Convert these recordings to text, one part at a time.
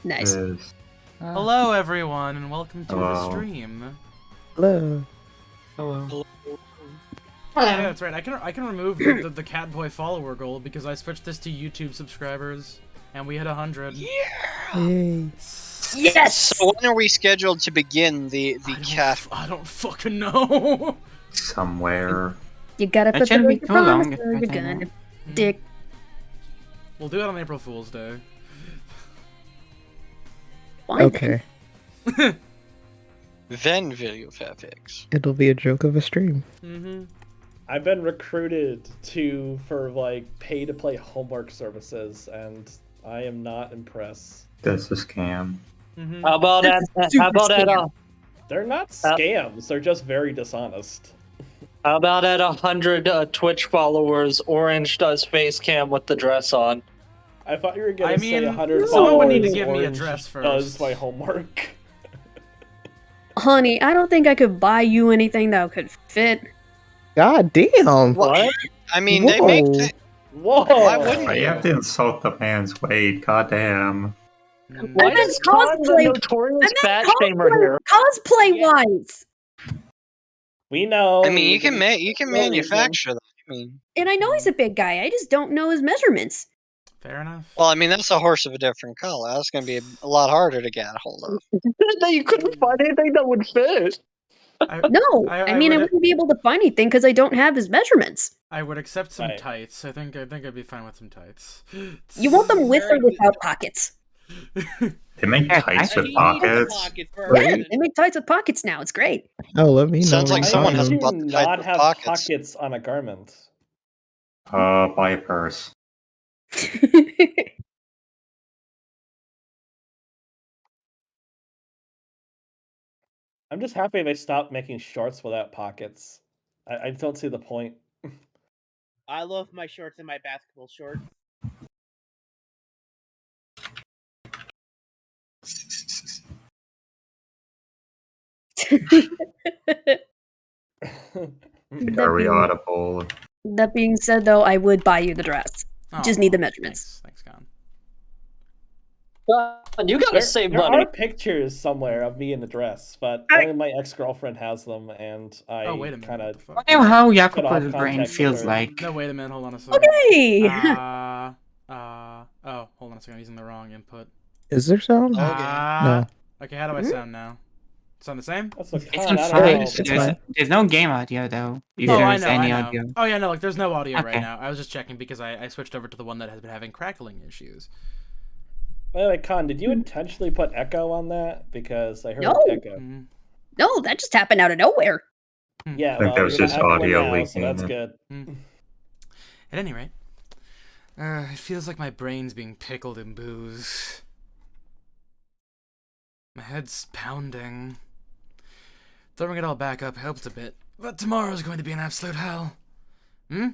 Nice. Is Hello, everyone, and welcome to the Hello. stream. Hello. Hello. Yeah, that's right. I can remove the Catboy follower goal because I switched this to YouTube subscribers, and we hit 100. Yay. Yes! So when are we scheduled to begin the cat? I don't fucking know. somewhere. You gotta That put shouldn't the be too long, promise or if you're I know. gonna dick. We'll do it on April Fool's Day. Fine. Okay. Then video fanfics. It'll be a joke of a stream. I've been recruited for like pay to play homework services, and I am not impressed. That's a scam. How about that? How about that? They're not scams. They're just very dishonest. How about at 100 Twitch followers, Orange does face cam with the dress on? I thought you were gonna I say mean, 100 someone would need to followers, give me a Orange dress first. Does my homework. Honey, I don't think I could buy you anything that could fit. God damn. What? I mean, they make. Whoa. Whoa! Why wouldn't But you have to insult the man's weight. Goddamn. Why I meant is Con the cosplay- notorious fat shamer here? Cosplay wise! We know. I mean, you can manufacture them. I mean, And I know he's a big guy, I just don't know his measurements. Fair enough. well, I mean that's a horse of a different color. That's going to be a lot harder to get a hold of. That you couldn't find anything that would fit. No, I mean I would- wouldn't be able to find anything because I don't have his measurements. I would accept some Right. tights. I think I'd be fine with some tights. You want them with or without pockets? They make Yeah, tights I with pockets. Yeah, they make tights with pockets now. It's great. Oh, let me know. Sounds like when someone you How hasn't do find you bought the tights not with have pockets. on a garment? Buy a purse. I'm just happy they stopped making shorts without pockets. I don't see the point. I love my shorts and my basketball shorts. Are we audible? That being said, though, I would buy you the dress. Just need the measurements. Thanks, Con. God, you gotta save There money. are pictures somewhere of me in the dress, but only my ex-girlfriend has them, and I Oh, wait a minute. kind What of the fuck? I know how Cut off Jacopo's brain contact with feels her. like. No, wait a minute. Hold on a second. Okay. Oh, hold on a second. I'm using the wrong input. Is there sound? No. No. Okay, how do I sound now? Sound the same? That's what It's Con, not I fine. don't know. It's There's, fine. there's no game audio though. If Oh, I there's know, any I know. audio. Oh, yeah, no, like, there's no audio right Okay. now. I was just checking because I switched over to the one that has been having crackling issues. By the way, Con, did you intentionally put echo on that? Because I heard No. echo. Mhm. No, that just happened out of nowhere. Yeah, I think well, that was you're just not echoing audio now, so leaking that's in. good. At any rate, it feels like my brain's being pickled in booze. My head's pounding. Throwing it all back up helps a bit, but tomorrow's going to be an absolute hell. Hmm?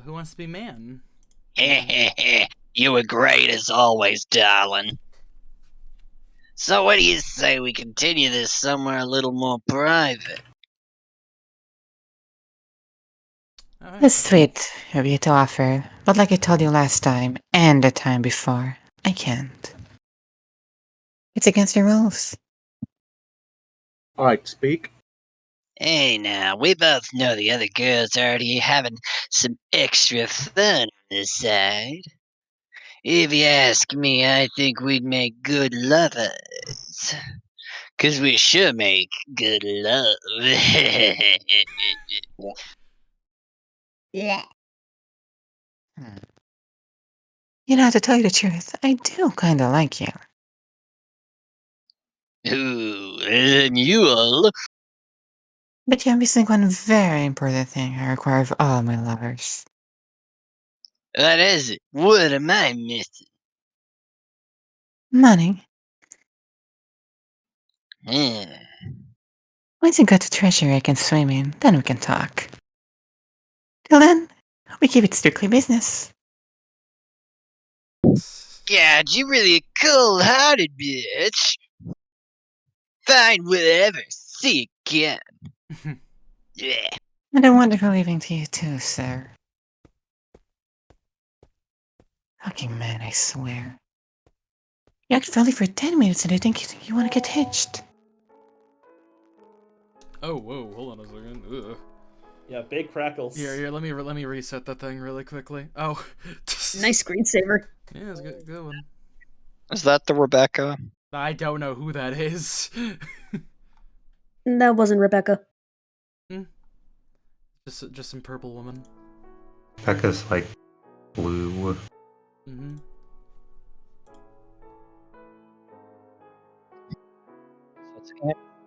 Who wants to be man? You were great as always, darling. So what do you say we continue this somewhere a little more private? Alright. It's sweet of you to offer, but like I told you last time and the time before, I can't. It's against the rules. I speak. Hey now, we both know the other girls are already having some extra fun on the side. If you ask me, I think we'd make good lovers. 'Cause we sure make good love. You know, to tell you the truth, I do kinda like you. Ooh, and you all. But you're missing one very important thing I require of all my lovers. What is it? What am I missing? Money. Hmm. Once you got the treasure I can swim in, then we can talk. Till then, we keep it strictly business. God, you really a cold-hearted bitch. Fine, whatever. See you again. Yeah. And a wonderful evening to you too, sir. Fucking man, I swear. You act friendly for 10 minutes and I think you want to get hitched. Oh, whoa, hold on a second. Ugh. Yeah, big crackles. Here, let me reset that thing really quickly. Oh. Nice screensaver. Yeah, it's a good one. Is that the Rebecca? I don't know who that is. That wasn't Rebecca. Just some purple woman. Becca's like blue. Mm-hmm.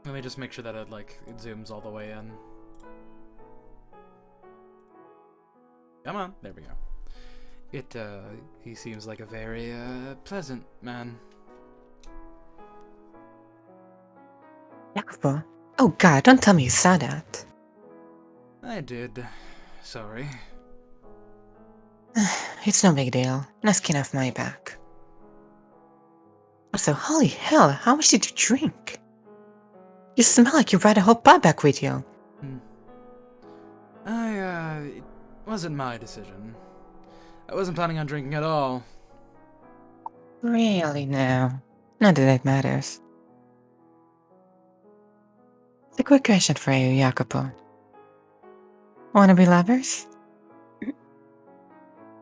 Let me just make sure that it zooms all the way in. Come on, there we go. He seems like a very, pleasant man. Jacopo? Oh god, don't tell me you saw that. I did. Sorry. It's no big deal. No skin off my back. Also, holy hell, how much did you drink? You smell like you brought a whole pub back with you. It wasn't my decision. I wasn't planning on drinking at all. Really now? Not that it matters. It's a quick question for you, Jacopo. Wanna be lovers?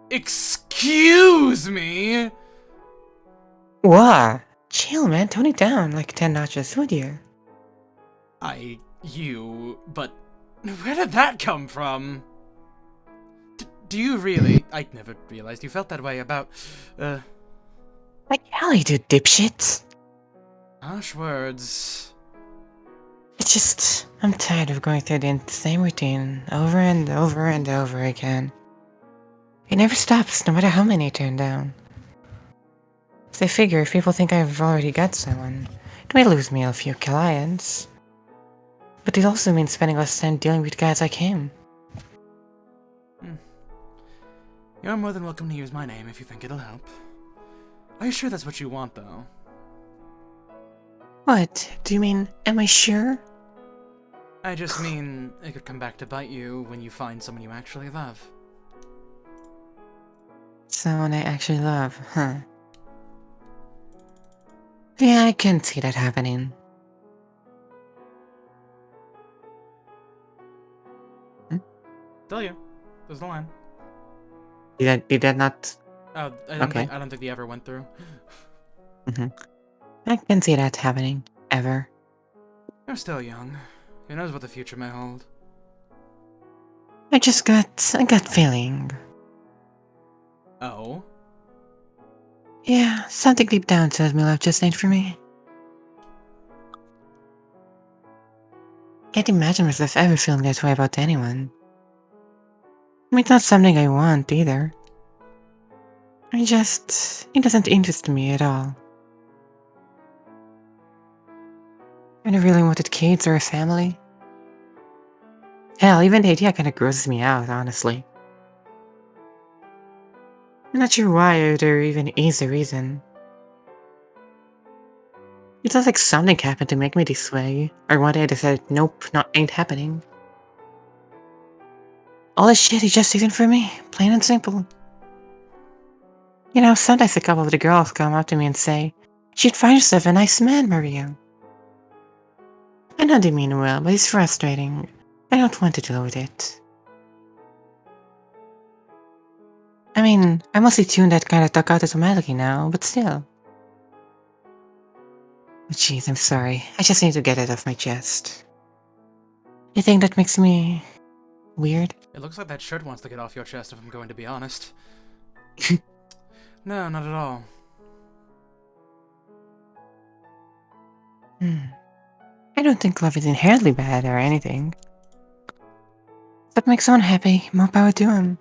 Excuse me? What? Chill, man. Tone it down like 10 notches, would you? But where did that come from? Do you really? I never realized you felt that way about, Like hell you do, dipshit. harsh words. It's just, I'm tired of going through the same routine over and over and over again. It never stops, no matter how many I turn down. So I figure if people think I've already got someone, it may lose me a few clients. But it also means spending less time dealing with guys like him. You're more than welcome to use my name if you think it'll help. Are you sure that's what you want, though? What? Do you mean, am I sure? I just mean it could come back to bite you when you find someone you actually love. Someone I actually love, huh? Yeah, I can see that happening. Tell you, there's the line. Did that not? Oh, I don't think they ever went through. I can see that happening. Ever. You're still young. Who knows what the future may hold? I just got a gut feeling. Oh? Yeah, something deep down tells me love just ain't for me. Can't imagine myself ever feeling that way about anyone. I mean, it's not something I want either. It doesn't interest me at all. I never really wanted kids or a family. Hell, even the idea kinda grosses me out, honestly. I'm not sure why or there even is a reason. It sounds like something happened to make me this way, or one day I decided, nope, ain't happening. All this shit is just isn't for me, plain and simple. You know, sometimes a couple of the girls come up to me and say, "She'd find herself a nice man, Maria." I know they mean well, but it's frustrating. I don't want to deal with it. I mean, I mostly tune that kind of talk out automatically now, but still. Jeez, I'm sorry. I just need to get it off my chest. You think that makes me weird? It looks like that shirt wants to get off your chest, if I'm going to be honest. No, not at all. I don't think love is inherently bad or anything. If that makes someone happy, more power to him.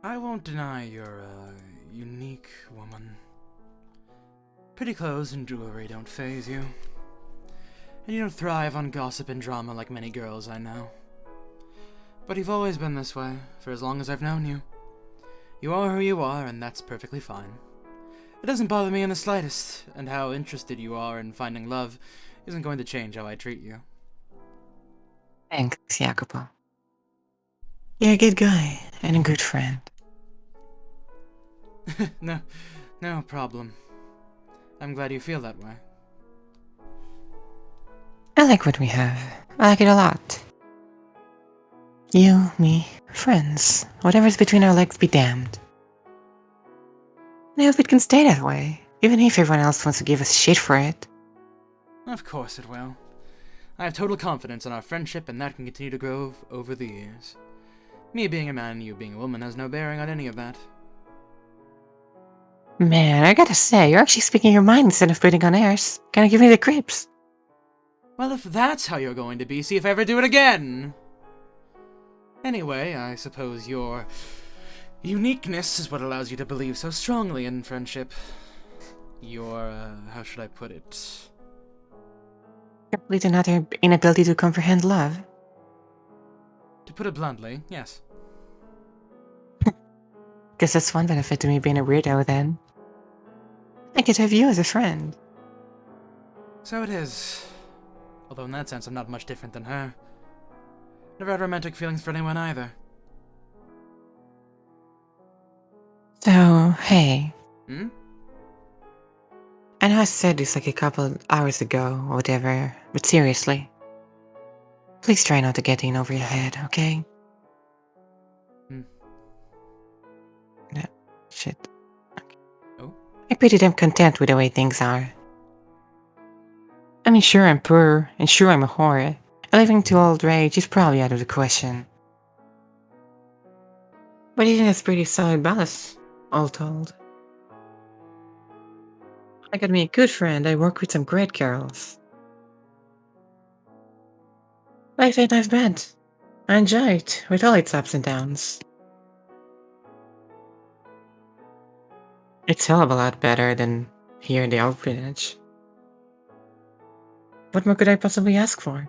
I won't deny you're a unique woman. Pretty clothes and jewelry don't faze you. And you don't thrive on gossip and drama like many girls I know. But you've always been this way, for as long as I've known you. You are who you are, and that's perfectly fine. It doesn't bother me in the slightest, and how interested you are in finding love isn't going to change how I treat you. Thanks, Jacopo. You're a good guy and a good friend. No problem. I'm glad you feel that way. I like what we have. I like it a lot. You, me, friends. Whatever's between our legs be damned. And I hope it can stay that way, even if everyone else wants to give us shit for it. Of course it will. I have total confidence in our friendship, and that can continue to grow over the years. Me being a man and you being a woman has no bearing on any of that. Man, I gotta say, you're actually speaking your mind instead of putting on airs. Kinda give me the creeps. Well, if that's how you're going to be, see if I ever do it again! Anyway, I suppose your uniqueness is what allows you to believe so strongly in friendship. Your, how should I put it? Complete another inability to comprehend love. To put it bluntly, yes. Guess that's one benefit to me being a weirdo then. I get to have you as a friend. So it is. Although in that sense I'm not much different than her. Never had romantic feelings for anyone either. So, hey. Hmm? I know I said this like a couple hours ago or whatever, but seriously. Please try not to get in over your head, okay? No, shit. Okay. Oh? I'm pretty damn content with the way things are. I mean, sure I'm poor, and sure I'm a whore. Living to old age is probably out of the question. But I think that's pretty solid balance, all told. I got me a good friend, I work with some great girls. Life ain't half bad. I enjoy it, with all its ups and downs. It's hell of a lot better than here in the orphanage. What more could I possibly ask for?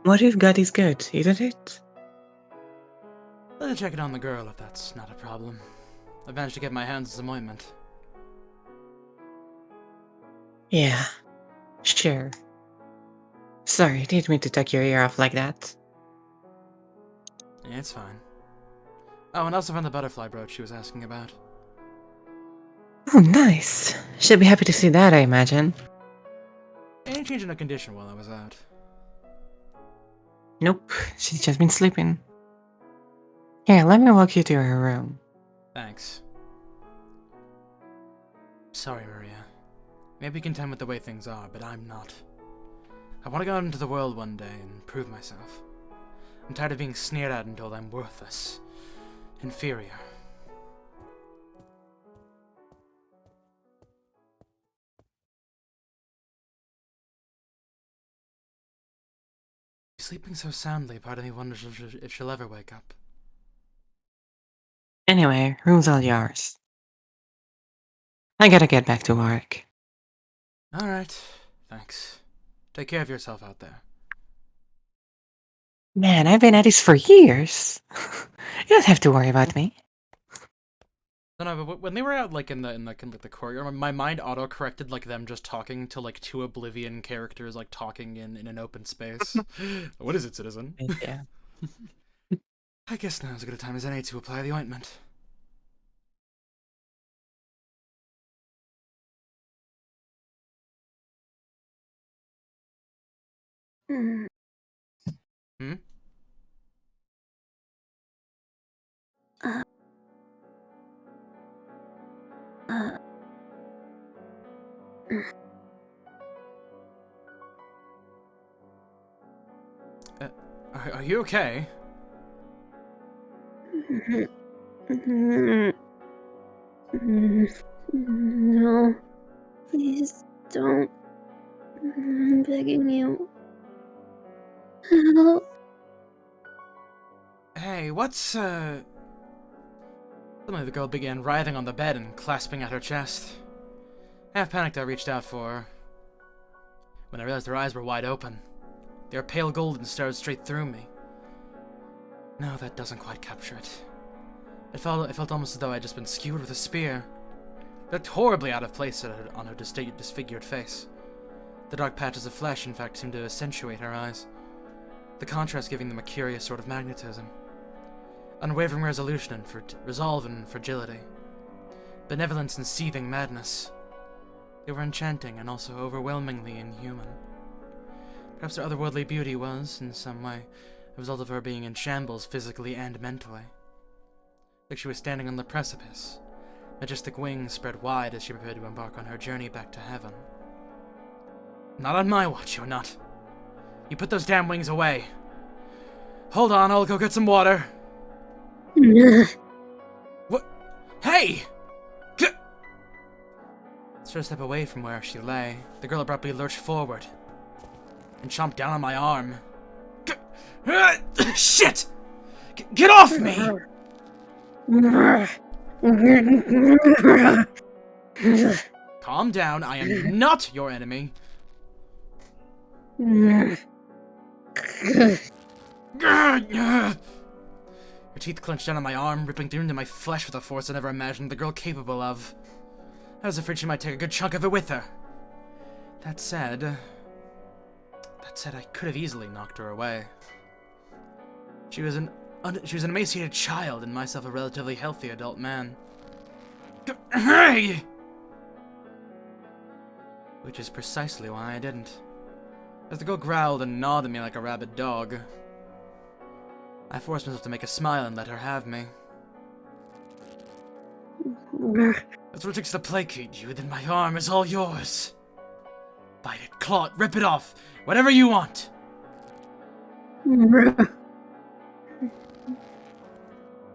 What you've got is good, isn't it? Let's check it on the girl if that's not a problem. I managed to get my hands on some ointment. Yeah, sure. Sorry, didn't mean to tuck your ear off like that. Yeah, it's fine. Oh, and I also found the butterfly brooch she was asking about. Oh, nice. She'll be happy to see that, I imagine. Any change in her condition while I was out? Nope, she's just been sleeping. Here, let me walk you to her room. Thanks. Sorry, Maria. Maybe content with the way things are, but I'm not. I want to go out into the world one day and prove myself. I'm tired of being sneered at and told I'm worthless. Inferior. Sleeping so soundly, part of me wonders if she'll ever wake up. Anyway, room's all yours. I gotta get back to work. Alright, thanks. Take care of yourself out there. Man, I've been at this for years. You don't have to worry about me. No, but when they were out, like in the courtyard, my mind auto-corrected like them just talking to like two Oblivion characters, like talking in an open space. What is it, citizen? Yeah. I guess now's as good a time as any to apply the ointment. Mm. Hmm? Uh, uh, Are you okay? No, please don't. I'm begging you. Help. Hey, what's, Suddenly the girl began writhing on the bed and clasping at her chest. Half panicked, I reached out for her. When I realized her eyes were wide open. They are pale gold and stared straight through me. No, that doesn't quite capture it. It felt almost as though I had just been skewered with a spear. It looked horribly out of place on her disfigured face. The dark patches of flesh, in fact, seemed to accentuate her eyes, the contrast giving them a curious sort of magnetism. Unwavering resolution and resolve and fragility. Benevolence and seething madness. They were enchanting and also overwhelmingly inhuman. Perhaps their otherworldly beauty was, in some way, a result of her being in shambles physically and mentally. Like she was standing on the precipice, majestic wings spread wide as she prepared to embark on her journey back to heaven. Not on my watch, you're not. You put those damn wings away. Hold on, I'll go get some water. What? Hey! Sort of step away from where she lay, the girl abruptly lurched forward and chomped down on my arm. Shit! Get off me! Calm down, I am not your enemy. Her teeth clenched down on my arm, ripping through into my flesh with a force I never imagined the girl capable of. I was afraid she might take a good chunk of it with her. That said, I could have easily knocked her away. She was an emaciated child, and myself a relatively healthy adult man. Hey! Which is precisely why I didn't. As the girl growled and gnawed at me like a rabid dog, I forced myself to make a smile and let her have me. That's what it takes to placate you, then my arm is all yours. Bite it, claw it, rip it off, whatever you want. A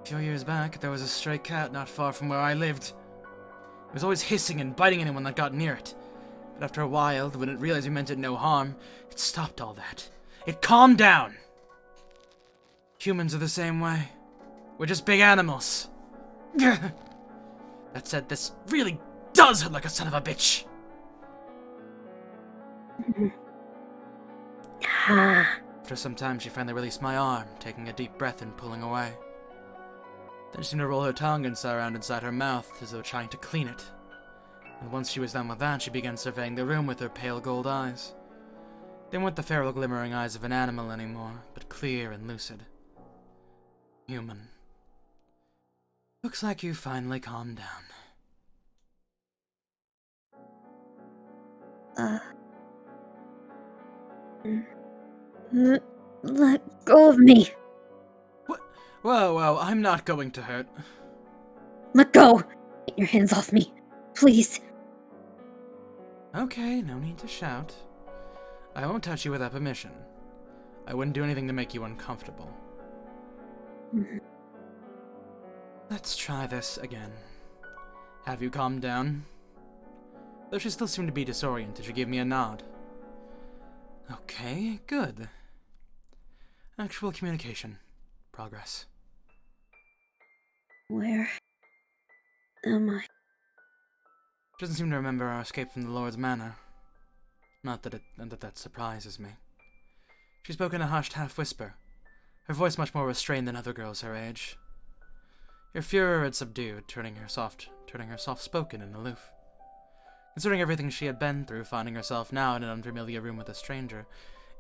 few years back, there was a stray cat not far from where I lived. It was always hissing and biting anyone that got near it. But after a while, when it realized we meant it no harm, it stopped all that. It calmed down. Humans are the same way. We're just big animals. That said, this really does hurt like a son of a bitch. After some time, she finally released my arm, taking a deep breath and pulling away. Then she seemed to roll her tongue and sigh around inside her mouth, as though trying to clean it. And once she was done with that, she began surveying the room with her pale gold eyes. They weren't the feral glimmering eyes of an animal anymore, but clear and lucid. Human. Looks like you finally calmed down. Let go of me. What? Whoa, I'm not going to hurt. Let go. Get your hands off me, please. Okay, no need to shout. I won't touch you without permission. I wouldn't do anything to make you uncomfortable. Let's try this again. Have you calmed down? Though she still seemed to be disoriented, she gave me a nod. Okay, good. Actual communication. Progress. Where am I? She doesn't seem to remember our escape from the Lord's Manor. Not that that surprises me. She spoke in a hushed half-whisper, her voice much more restrained than other girls her age. Her furor had subdued, turning her soft-spoken and aloof. Considering everything she had been through, finding herself now in an unfamiliar room with a stranger,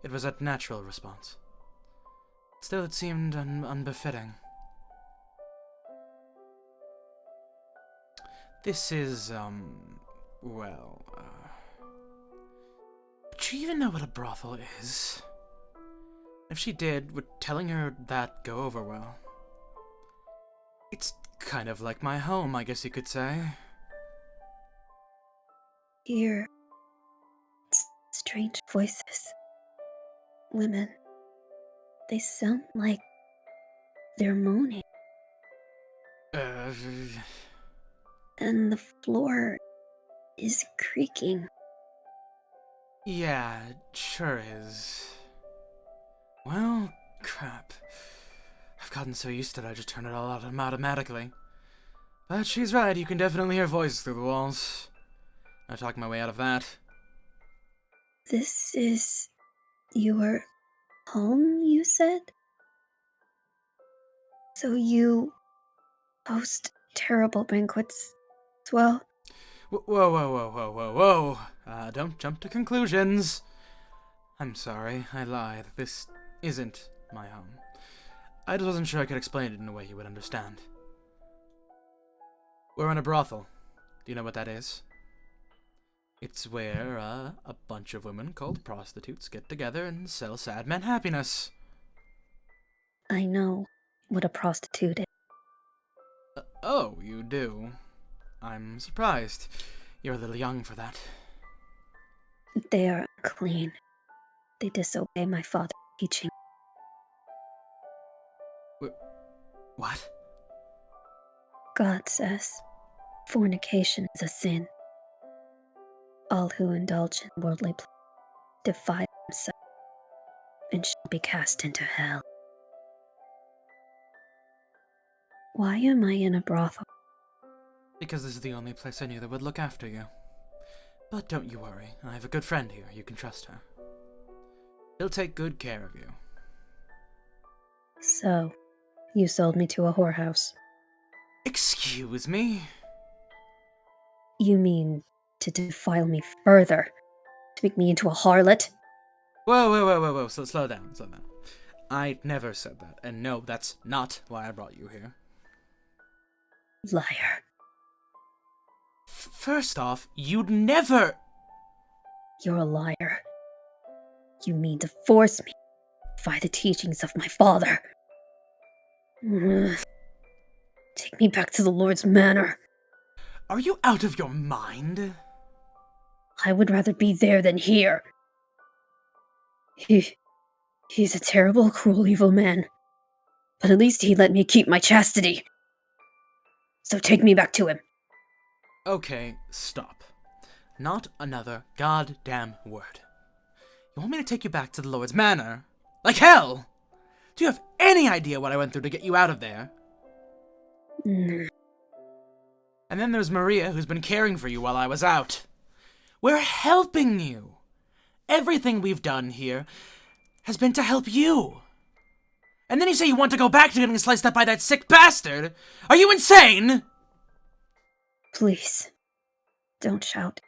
it was a natural response. Still, it seemed unbefitting. This is, well, do you even know what a brothel is? If she did, would telling her that go over well? It's kind of like my home, I guess you could say. Hear strange voices. Women. They sound like they're moaning. And the floor is creaking. Yeah, it sure is. Well, crap. I've gotten so used to it I just turn it all out automatically. But she's right, you can definitely hear voices through the walls. I talked my way out of that. This is your Home, you said? So you host terrible banquets as well? Whoa, whoa, whoa, whoa, whoa, whoa. Don't jump to conclusions. I'm sorry, I lied. This isn't my home. I just wasn't sure I could explain it in a way you would understand. We're in a brothel. Do you know what that is? It's where, a bunch of women called prostitutes get together and sell sad men happiness. I know what a prostitute is. Oh, you do? I'm surprised. You're a little young for that. They are unclean. They disobey my father's teaching. What? God says fornication is a sin. All who indulge in worldly pleasure defile themselves and shall be cast into hell. Why am I in a brothel? Because this is the only place I knew that would look after you. But don't you worry, I have a good friend here. You can trust her. He'll take good care of you. So, you sold me to a whorehouse. Excuse me? You mean to defile me further? To make me into a harlot? Whoa, whoa, whoa, whoa, whoa. So slow down, slow down. I never said that. And no, that's not why I brought you here. Liar. First off, you'd never... You're a liar. You mean to force me to defy the teachings of my father. Take me back to the Lord's manor. Are you out of your mind? I would rather be there than here. He's a terrible, cruel, evil man. But at least he let me keep my chastity. So take me back to him. Okay, stop. Not another goddamn word. You want me to take you back to the Lord's manor? Like hell! Do you have any idea what I went through to get you out of there? Mm. And then there's Maria, who's been caring for you while I was out. We're helping you. Everything we've done here has been to help you. And then you say you want to go back to getting sliced up by that sick bastard? Are you insane? Please, don't shout.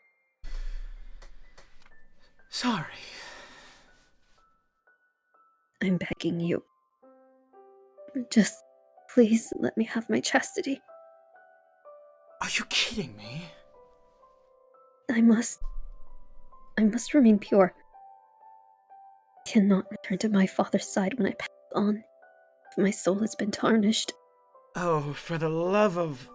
Sorry. I'm begging you. Just please let me have my chastity. Are you kidding me? I must remain pure. I cannot return to my father's side when I pass on, if my soul has been tarnished. Oh, for the love of...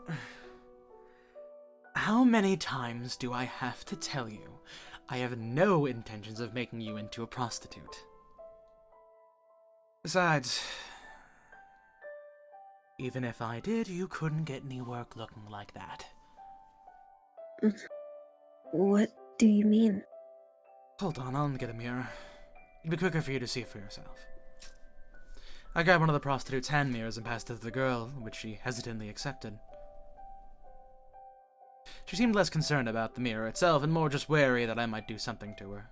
How many times do I have to tell you I have no intentions of making you into a prostitute? Besides, even if I did, you couldn't get any work looking like that. What do you mean? Hold on, I'll get a mirror. It'd be quicker for you to see for yourself. I grabbed one of the prostitute's hand mirrors and passed it to the girl, which she hesitantly accepted. She seemed less concerned about the mirror itself and more just wary that I might do something to her.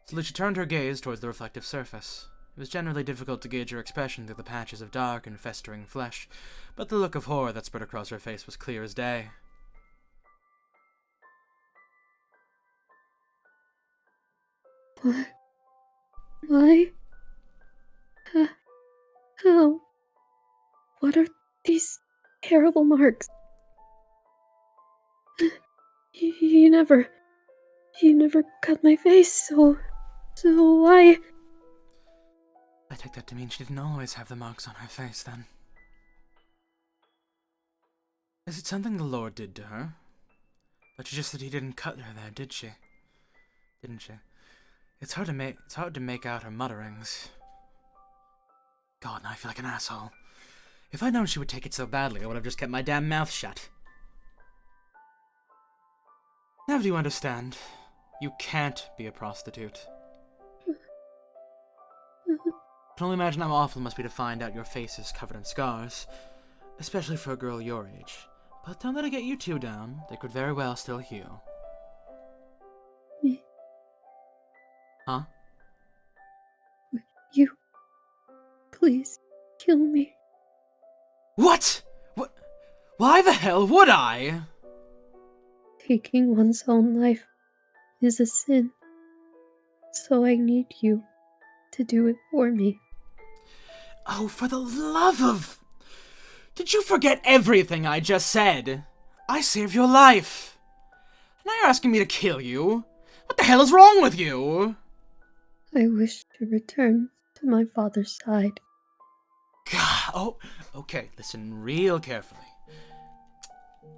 Slowly she turned her gaze towards the reflective surface. It was generally difficult to gauge her expression through the patches of dark and festering flesh, but the look of horror that spread across her face was clear as day. What? Why? How? What are these terrible marks? You never cut my face, so why? I take that to mean she didn't always have the marks on her face, then. Is it something the Lord did to her? But she just said he didn't cut her there, did she? Didn't she? It's hard to make out her mutterings. God, now I feel like an asshole. If I'd known she would take it so badly, I would have just kept my damn mouth shut. Now do you understand? You can't be a prostitute. I can only imagine how awful it must be to find out your face is covered in scars, especially for a girl your age. But don't let it get you too down. They could very well still heal. Huh? You. Please, kill me. What? Why the hell would I? Taking one's own life is a sin. So I need you to do it for me. Oh, for the love of... Did you forget everything I just said? I saved your life. Now you're asking me to kill you? What the hell is wrong with you? I wish to return to my father's side. God, oh, okay, listen real carefully.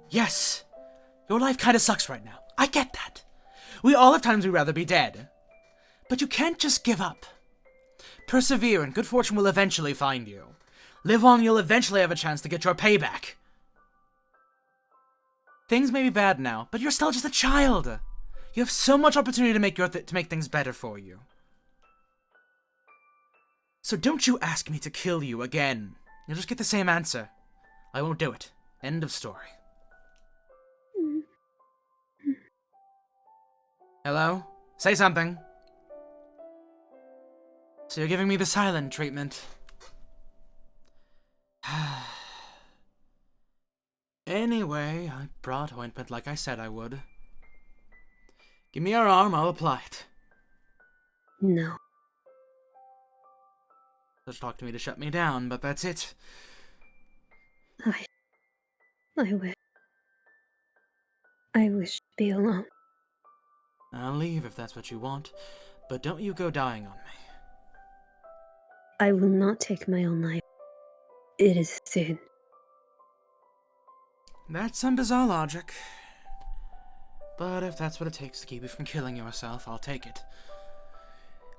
Yes, your life kinda sucks right now. I get that. We all have times we'd rather be dead. But you can't just give up. Persevere and good fortune will eventually find you. Live on, you'll eventually have a chance to get your payback. Things may be bad now, but you're still just a child. You have so much opportunity to make things better for you. So don't you ask me to kill you again. You'll just get the same answer. I won't do it. End of story. Hello? Say something. So you're giving me the silent treatment. Anyway, I brought ointment like I said I would. Give me your arm, I'll apply it. No. Just talk to me to shut me down, but that's it. I wish to be alone. I'll leave if that's what you want, but don't you go dying on me. I will not take my own life. It is a sin. That's some bizarre logic. But if that's what it takes to keep you from killing yourself, I'll take it.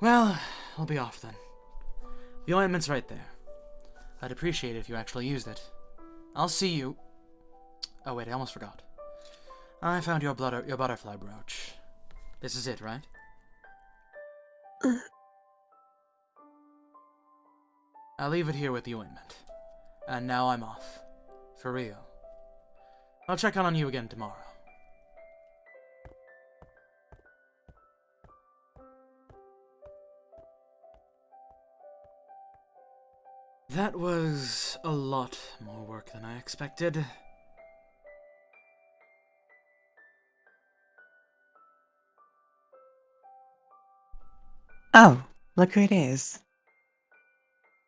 Well, I'll be off then. The ointment's right there. I'd appreciate it if you actually used it. I'll see you... Oh wait, I almost forgot. I found your butterfly brooch. This is it, right? I'll leave it here with the ointment. And now I'm off. For real. I'll check on you again tomorrow. That was a lot more work than I expected. Oh, look who it is.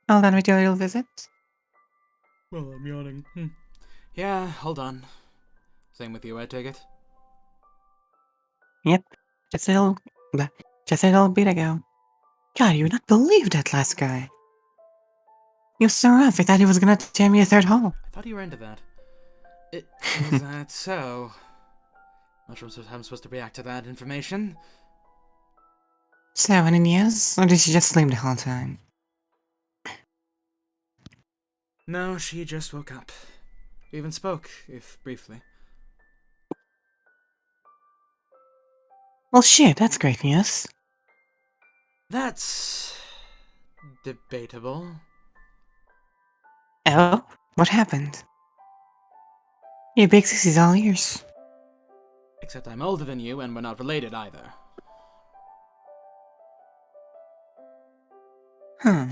All done with your little visit? Well, I'm yawning. Yeah, hold on. Same with you, I take it? Yep, just a little bit ago. God, you would not believe that last guy. He was so rough, I thought he was gonna tear me a third hole. I thought you were into that. Is that so? Not sure how I'm supposed to react to that information. So, any news? Or did she just sleep the whole time? No, she just woke up. We even spoke, if briefly. Well, shit, that's great news. That's... debatable. Oh? What happened? Your big sissy's all ears. Except I'm older than you, and we're not related either. Huh.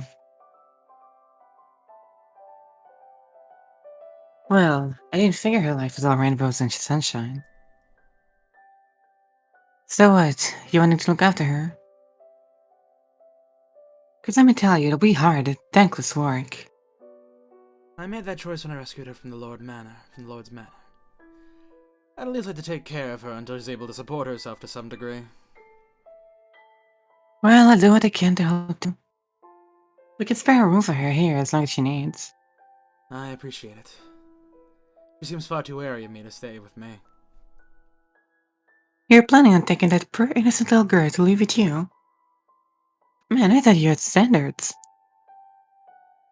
Well, I didn't figure her life was all rainbows and sunshine. So what? You wanted to look after her? 'Cause let me tell you, it'll be hard, thankless work. I made that choice when I rescued her from the Lord's Manor. I'd at least like to take care of her until she's able to support herself to some degree. Well, I'll do what I can to help too. We can spare a room for her here as long as she needs. I appreciate it. She seems far too wary of me to stay with me. You're planning on taking that poor innocent little girl to live with you? Man, I thought you had standards.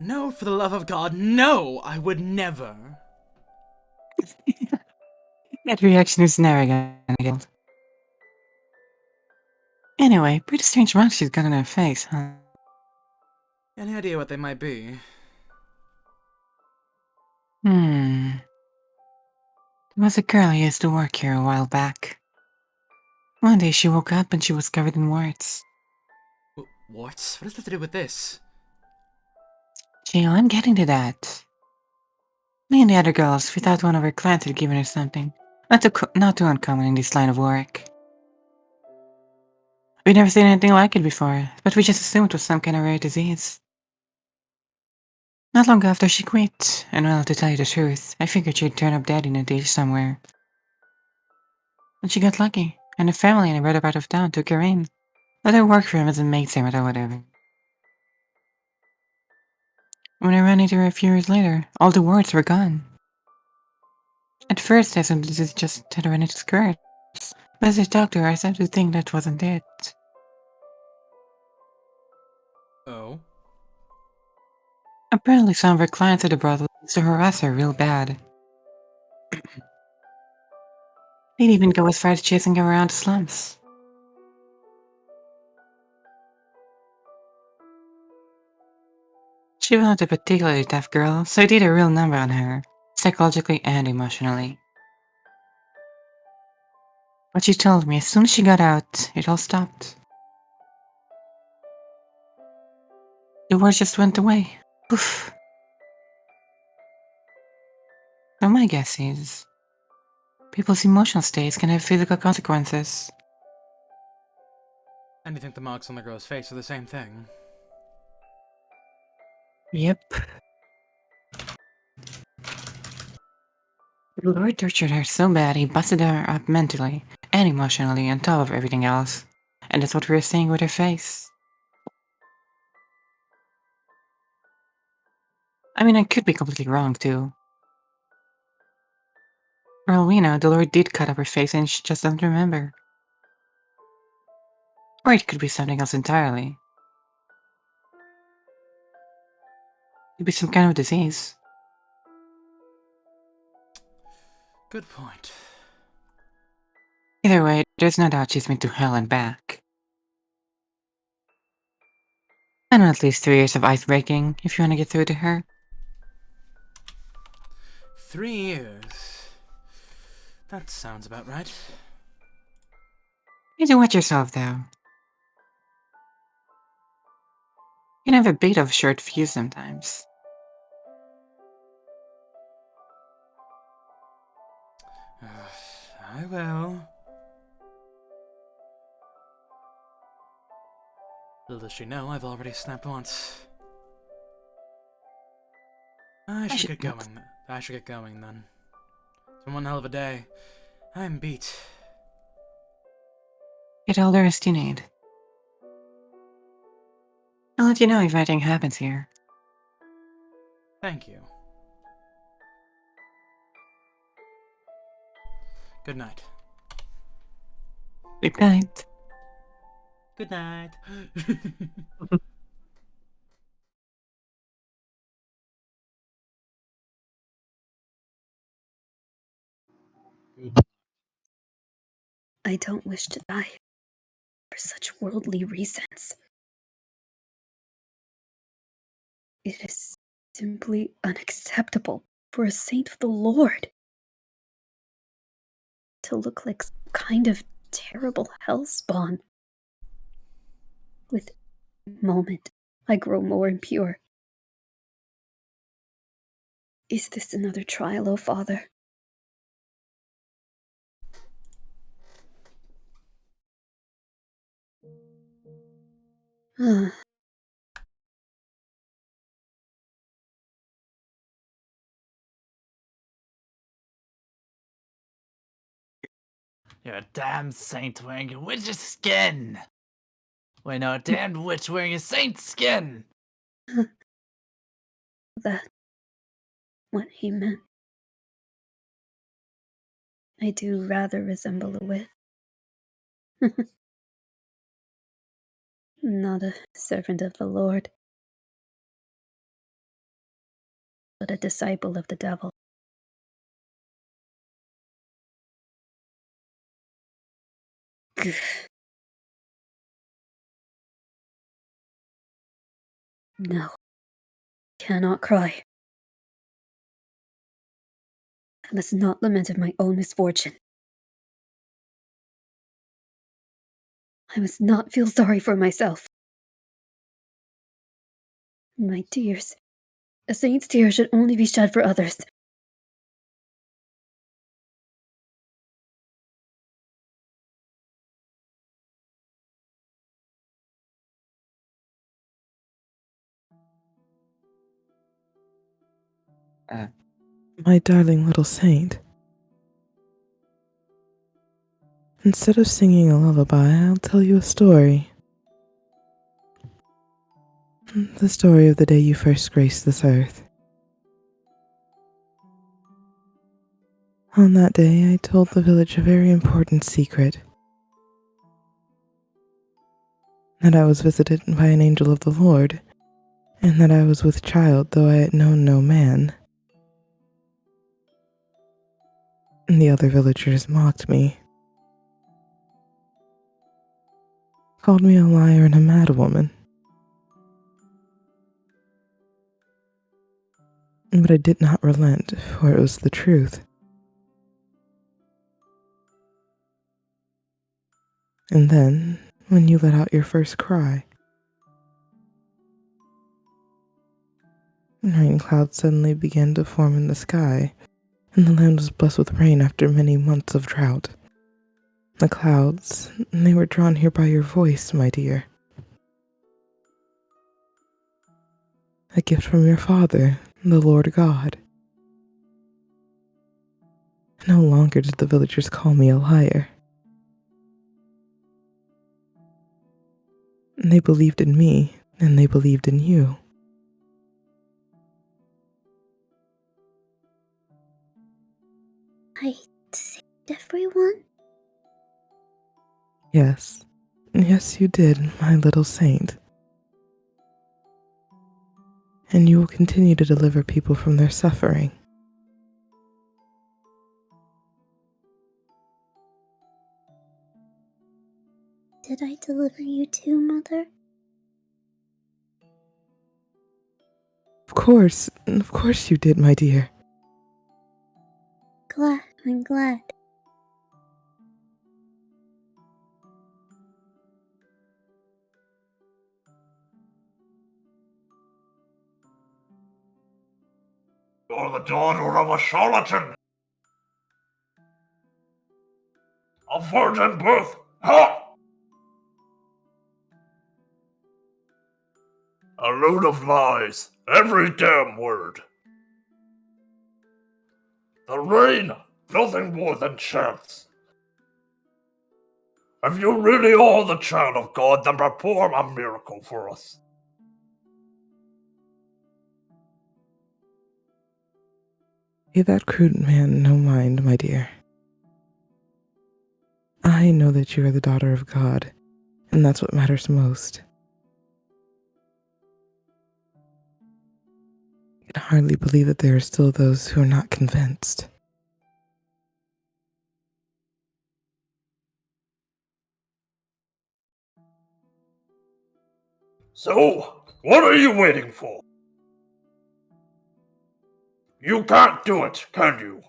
No, for the love of God, no! I would never. That reaction is never gonna get. Anyway, pretty strange marks she's got on her face, huh? Any idea what they might be? There was a girl who used to work here a while back. One day she woke up and she was covered in warts. What? What does that to do with this? Gio, I'm getting to that. Me and the other girls, we thought one of our clients had given her something. Not too uncommon in this line of work. We'd never seen anything like it before, but we just assumed it was some kind of rare disease. Not long after she quit, and well, to tell you the truth, I figured she'd turn up dead in a ditch somewhere. But she got lucky, and her family in a better part of town took her in. Let her work for him as a maid servant or whatever. When I ran into her a few years later, all the warts were gone. At first, I assumed this just had run its course, but as I talked to her, I started to think that wasn't it. Oh? Apparently, some of her clients at the brothel used to harass her real bad. They'd even go as far as chasing her around the slums. She wasn't a particularly tough girl, so I did a real number on her, psychologically and emotionally. But she told me as soon as she got out, it all stopped. The words just went away. Poof. So my guess is, people's emotional states can have physical consequences. And you think the marks on the girl's face are the same thing? Yep. The Lord tortured her so bad he busted her up mentally and emotionally on top of everything else. And that's what we're seeing with her face. I mean, I could be completely wrong too. For all we know, the Lord did cut up her face and she just doesn't remember. Or it could be something else entirely. It could be some kind of disease. Good point. Either way, there's no doubt she's been to hell and back. And at least 3 years of ice breaking, if you want to get through to her. 3 years. That sounds about right. You do watch yourself, though. You can have a bit of a short fuse sometimes. I will. Little does she know, I've already snapped once. I should get going. I should get going then. It's been one hell of a day. I'm beat. Get all the rest you need. I'll let you know if anything happens here. Thank you. Good night. Good night. Good night. I don't wish to die for such worldly reasons. It is simply unacceptable for a saint of the Lord to look like some kind of terrible hellspawn. With each moment, I grow more impure. Is this another trial, O Father? You're a damn saint wearing a witch's skin! Wait, no, a damned witch wearing a saint's skin! That what he meant. I do rather resemble a witch. Not a servant of the Lord, but a disciple of the devil. No, cannot cry. I must not lament of my own misfortune. I must not feel sorry for myself. My tears. A saint's tears should only be shed for others. My darling little saint. Instead of singing a lullaby, I'll tell you a story. The story of the day you first graced this earth. On that day, I told the village a very important secret. That I was visited by an angel of the Lord, and that I was with child, though I had known no man. And the other villagers mocked me, called me a liar and a mad woman. But I did not relent, for it was the truth. And then, when you let out your first cry, rain clouds suddenly began to form in the sky, and the land was blessed with rain after many months of drought. The clouds, they were drawn here by your voice, my dear. A gift from your father, the Lord God. No longer did the villagers call me a liar. They believed in me, and they believed in you. I saved everyone? Yes, yes, you did, my little saint. And you will continue to deliver people from their suffering. Did I deliver you too, Mother? Of course you did, my dear. I'm glad. You're the daughter of a charlatan! A virgin birth! Ha! A load of lies, every damn word. The rain, nothing more than chance. If you really are the child of God, then perform a miracle for us. Pay that crude man no mind, my dear. I know that you are the daughter of God, and that's what matters most. I can hardly believe that there are still those who are not convinced. So, what are you waiting for? You can't do it, can you?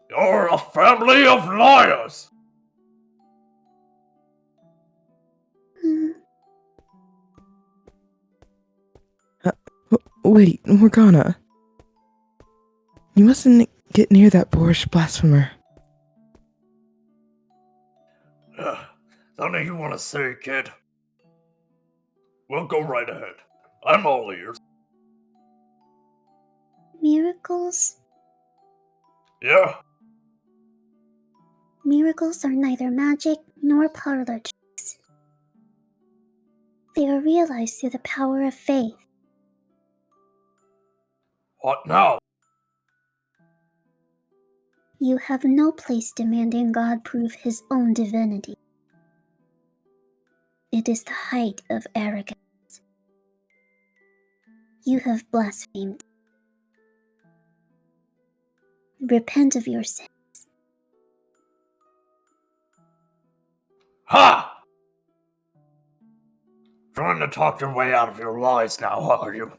You're a family of liars! Wait, Morgana. You mustn't get near that boorish blasphemer. Something you want to say, kid? Well, go right ahead. I'm all ears. Miracles? Yeah? Miracles are neither magic nor parlor tricks. They are realized through the power of faith. What now? You have no place demanding God prove his own divinity. It is the height of arrogance. You have blasphemed. Repent of your sin. Ha! Trying to talk your way out of your lies now, are you?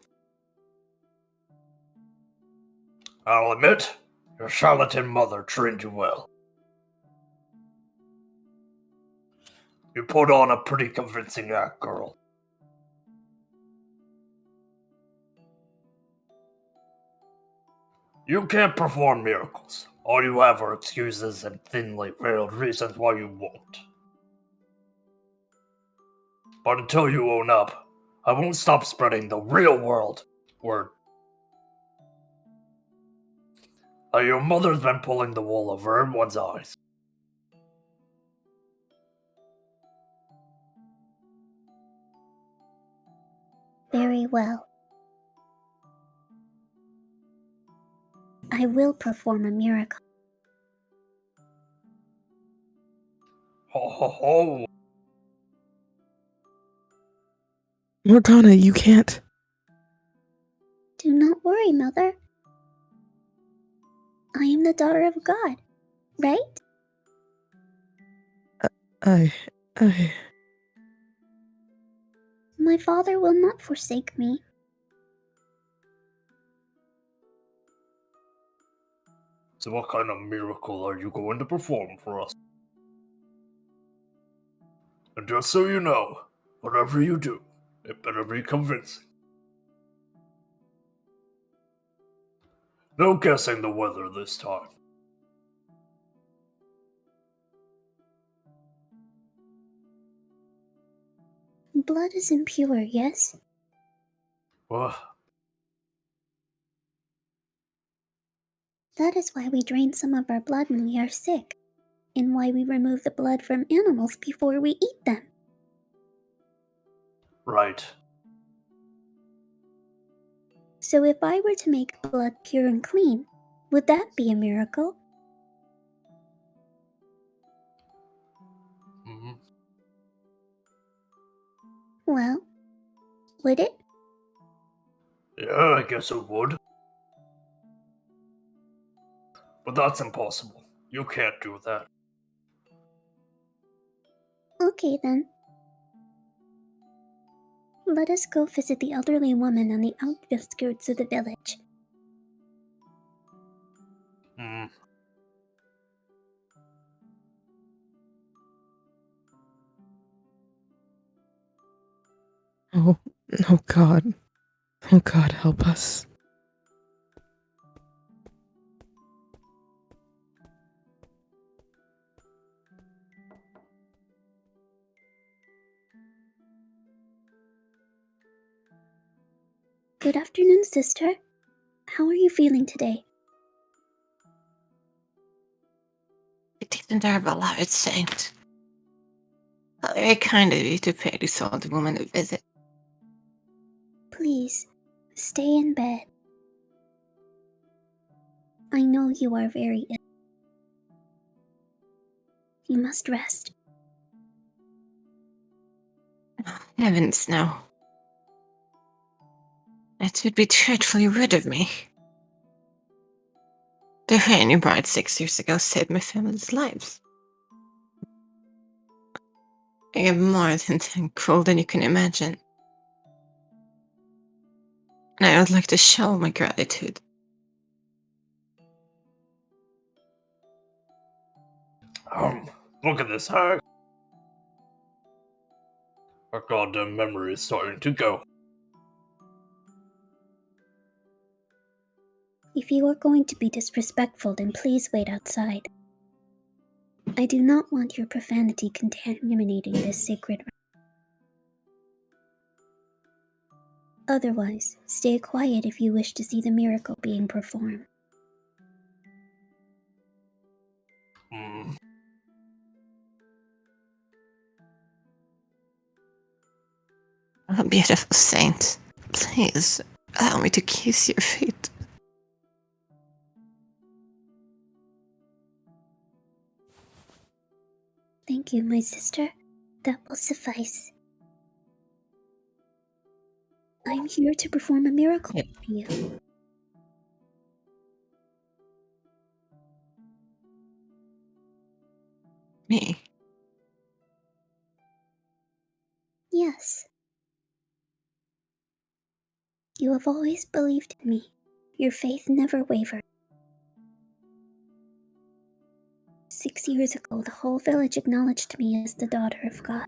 I'll admit, your charlatan mother trained you well. You put on a pretty convincing act, girl. You can't perform miracles. All you have are excuses and thinly veiled reasons why you won't. But until you own up, I won't stop spreading the real world word. Your mother's been pulling the wool over everyone's eyes. Very well. I will perform a miracle. Ho ho ho! Morgana, you can't. Do not worry, Mother. I am the daughter of God, right? I... My father will not forsake me. So what kind of miracle are you going to perform for us? And just so you know, whatever you do, it better be convincing. No guessing the weather this time. Blood is impure, yes? What? That is why we drain some of our blood when we are sick, and why we remove the blood from animals before we eat them. Right. So if I were to make blood pure and clean, would that be a miracle? Mm-hmm. Well, would it? Yeah, I guess it would. But that's impossible. You can't do that. Okay then. Let us go visit the elderly woman on the outskirts of the village. Hmm. Oh, oh God. Oh God, help us. Good afternoon, sister. How are you feeling today? It isn't our beloved saint. How very kind of you to pay this old woman a visit. Please, stay in bed. I know you are very ill. You must rest. Heavens, no. It would be dreadfully rude of me. The rain you brought 6 years ago saved my family's lives. I am more than thankful than you can imagine. And I would like to show my gratitude. Look at this hag. Our goddamn memory is starting to go. If you are going to be disrespectful, then please wait outside. I do not want your profanity contaminating this sacred room. Otherwise, stay quiet if you wish to see the miracle being performed. Hmm. Oh, beautiful saint, please allow me to kiss your feet. Thank you, my sister. That will suffice. I am here to perform a miracle for you. Me? Yes. You have always believed in me. Your faith never wavered. 6 years ago, the whole village acknowledged me as the daughter of God.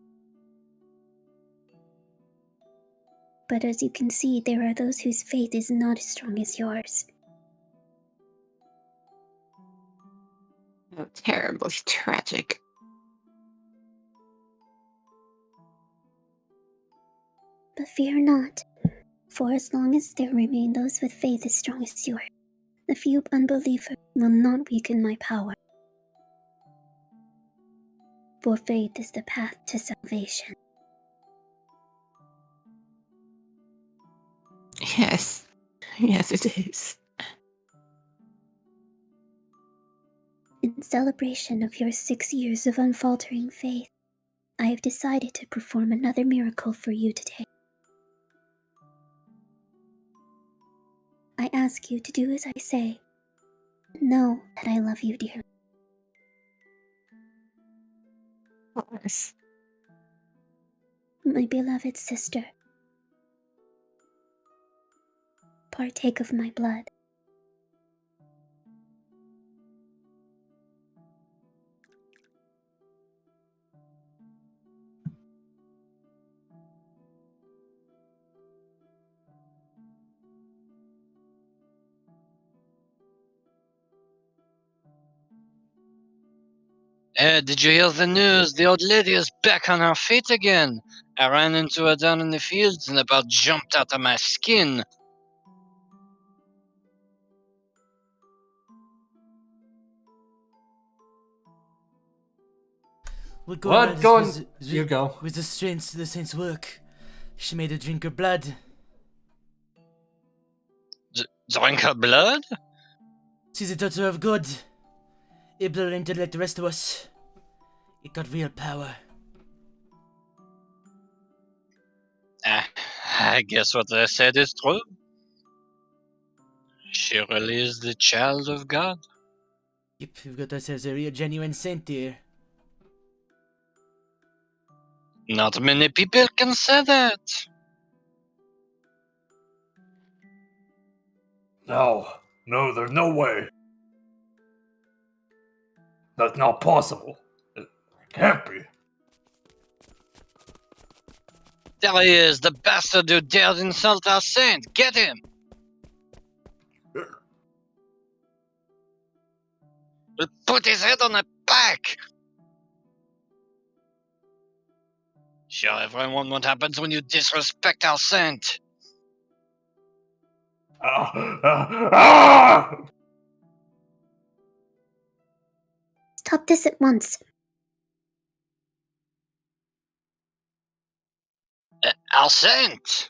But as you can see, there are those whose faith is not as strong as yours. So terribly tragic. But fear not, for as long as there remain those with faith as strong as yours, the few unbelievers will not weaken my power. For faith is the path to salvation. Yes. Yes, it is. In celebration of your 6 years of unfaltering faith, I have decided to perform another miracle for you today. I ask you to do as I say. Know that I love you dearly. Of course. My beloved sister, partake of my blood. Did you hear the news? The old lady is back on her feet again. I ran into her down in the fields and about jumped out of my skin. What What? Go on. You go. With the strength the saints work. She made her drink her blood. Drink her blood? She's a daughter of God. Able like the rest of us. It got real power. I guess what they said is true. She really is the child of God. Yep, we've got ourselves a real genuine saint here. Not many people can say that. No, there's no way. That's not possible. It can't be. There he is, the bastard who dared insult our saint. Get him! We'll put his head on a pike! Sure, everyone, what happens when you disrespect our saint? Stop this at once. Our saint!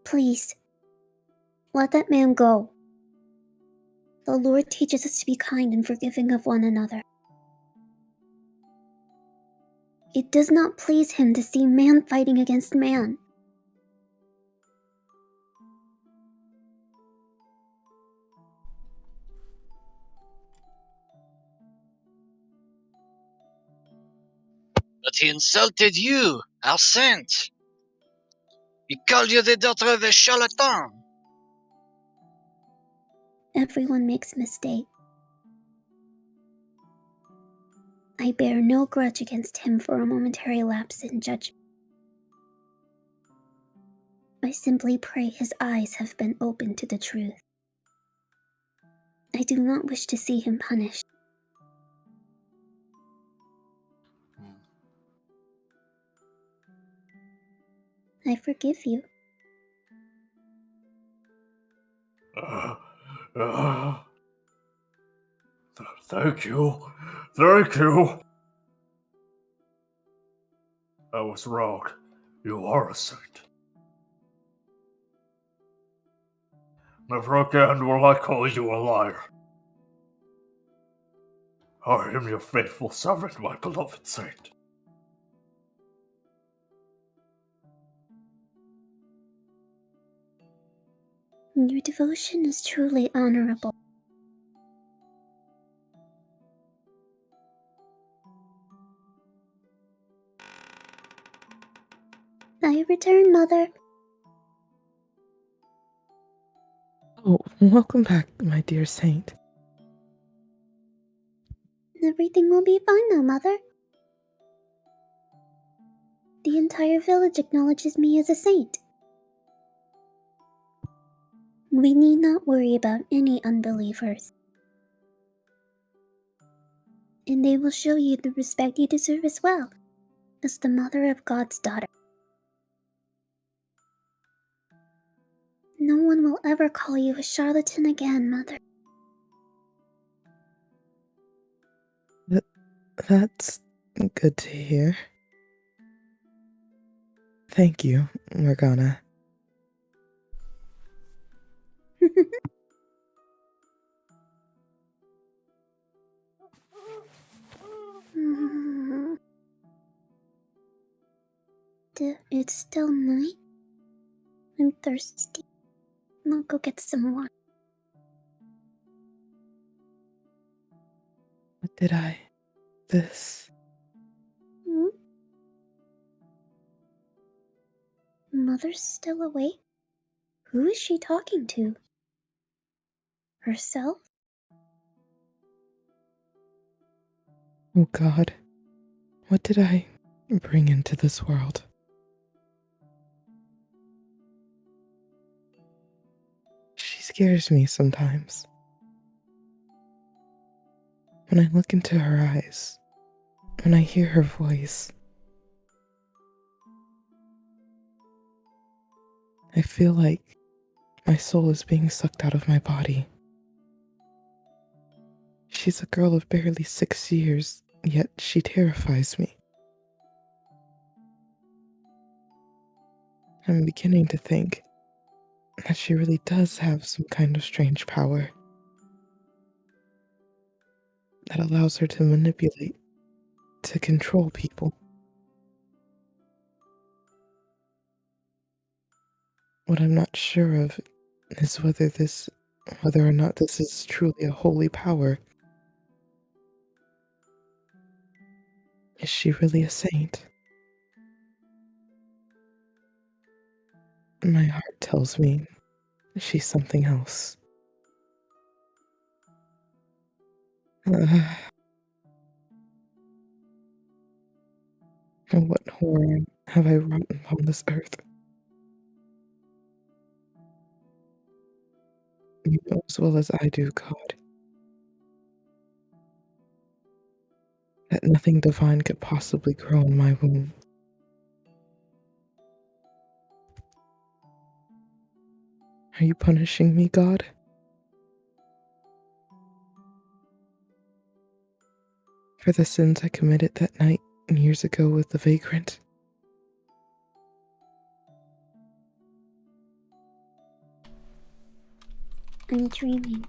Please, let that man go. The Lord teaches us to be kind and forgiving of one another. It does not please him to see man fighting against man. But he insulted you, our saint. He called you the daughter of a charlatan. Everyone makes mistakes. I bear no grudge against him for a momentary lapse in judgment. I simply pray his eyes have been opened to the truth. I do not wish to see him punished. I forgive you. Thank you. Thank you. I was wrong. You are a saint. Never again will I call you a liar. I am your faithful servant, my beloved saint. Your devotion is truly honorable. I return, Mother. Oh, welcome back, my dear saint. Everything will be fine now, Mother. The entire village acknowledges me as a saint. We need not worry about any unbelievers. And they will show you the respect you deserve as well, as the mother of God's daughter. No one will ever call you a charlatan again, Mother. That's good to hear. Thank you, Morgana. It's still night. I'm thirsty. I'll go get some water. What did I... this... Hmm? Mother's still awake? Who is she talking to? Herself? Oh God, what did I bring into this world? She scares me sometimes. When I look into her eyes, when I hear her voice, I feel like my soul is being sucked out of my body. She's a girl of barely 6 years, yet she terrifies me. I'm beginning to think that she really does have some kind of strange power that allows her to manipulate, to control people. What I'm not sure of is whether or not this is truly a holy power. Is she really a saint? My heart tells me she's something else. What horror have I wrought upon this earth? You know as well as I do, God, that nothing divine could possibly grow in my womb. Are you punishing me, God? For the sins I committed that night years ago with the vagrant? I'm dreaming.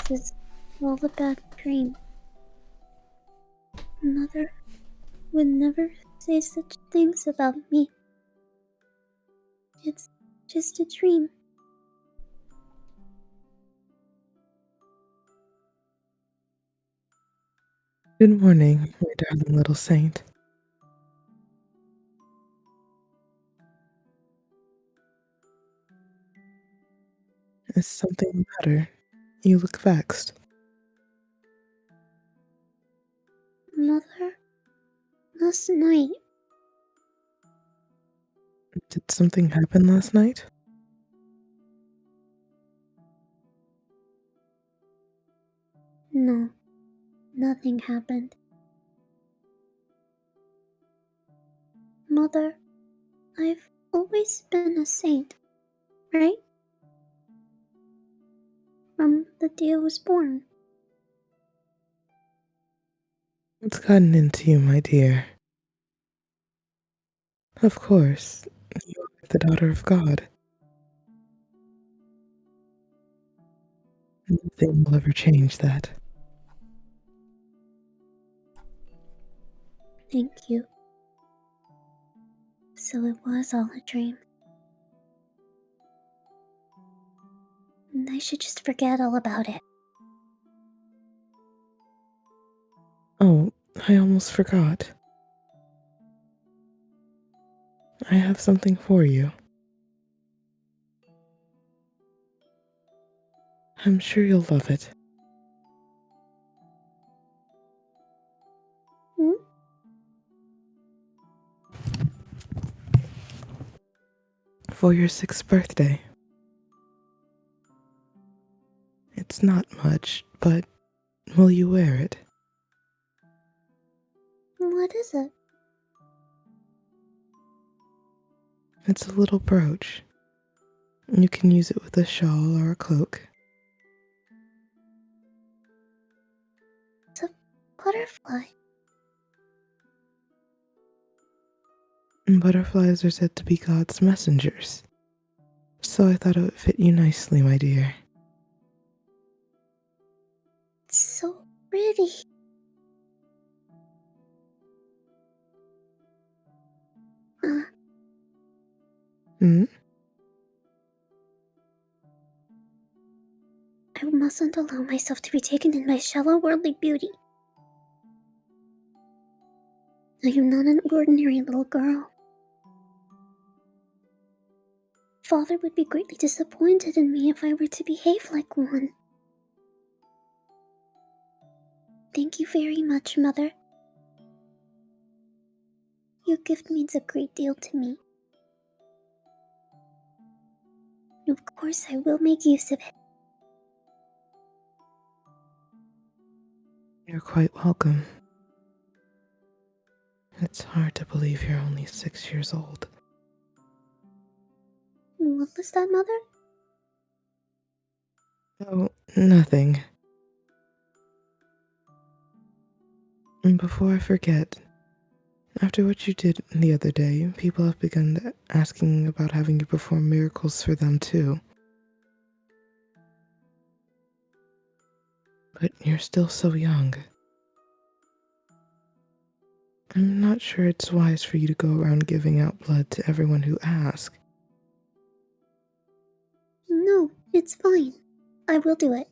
This is all a bad dream. Mother would never say such things about me. It's just a dream. Good morning, my darling little saint. Is something the matter? You look vexed. Mother, last night, Did something happen last night? no, nothing happened. Mother, I've always been a saint, right? From the day I was born. What's gotten into you, my dear? Of course, you are the daughter of God. Nothing will ever change that. Thank you. So it was all a dream. And I should just forget all about it. Oh, I almost forgot. I have something for you. I'm sure you'll love it. Hmm? for your 6th birthday. It's not much, but will you wear it? What is it? It's a little brooch. You can use it with a shawl or a cloak. It's a butterfly. Butterflies are said to be God's messengers, so I thought it would fit you nicely, my dear. It's so pretty. Hmm? I mustn't allow myself to be taken in by shallow worldly beauty. I am not an ordinary little girl. Father would be greatly disappointed in me if I were to behave like one. Thank you very much, Mother. Your gift means a great deal to me. Of course, I will make use of it. You're quite welcome. It's hard to believe you're only 6 years old. What was that, Mother? Oh, nothing. And before I forget, after what you did the other day, people have begun asking about having you perform miracles for them too. But you're still so young. I'm not sure it's wise for you to go around giving out blood to everyone who asks. No, it's fine. I will do it.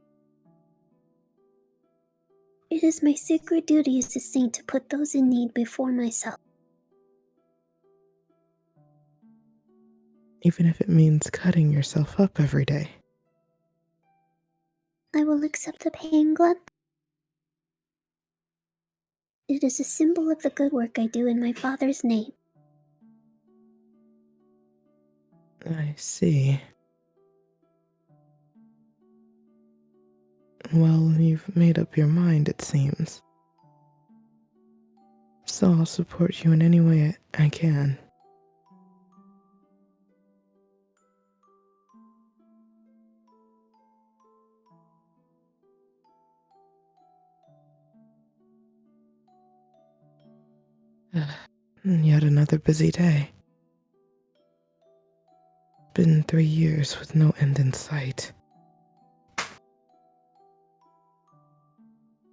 It is my sacred duty as a saint to put those in need before myself. Even if it means cutting yourself up every day. I will accept the pain gladly. It is a symbol of the good work I do in my Father's name. I see. Well, you've made up your mind, it seems. So I'll support you in any way I can. Yet another busy day. Been 3 years with no end in sight.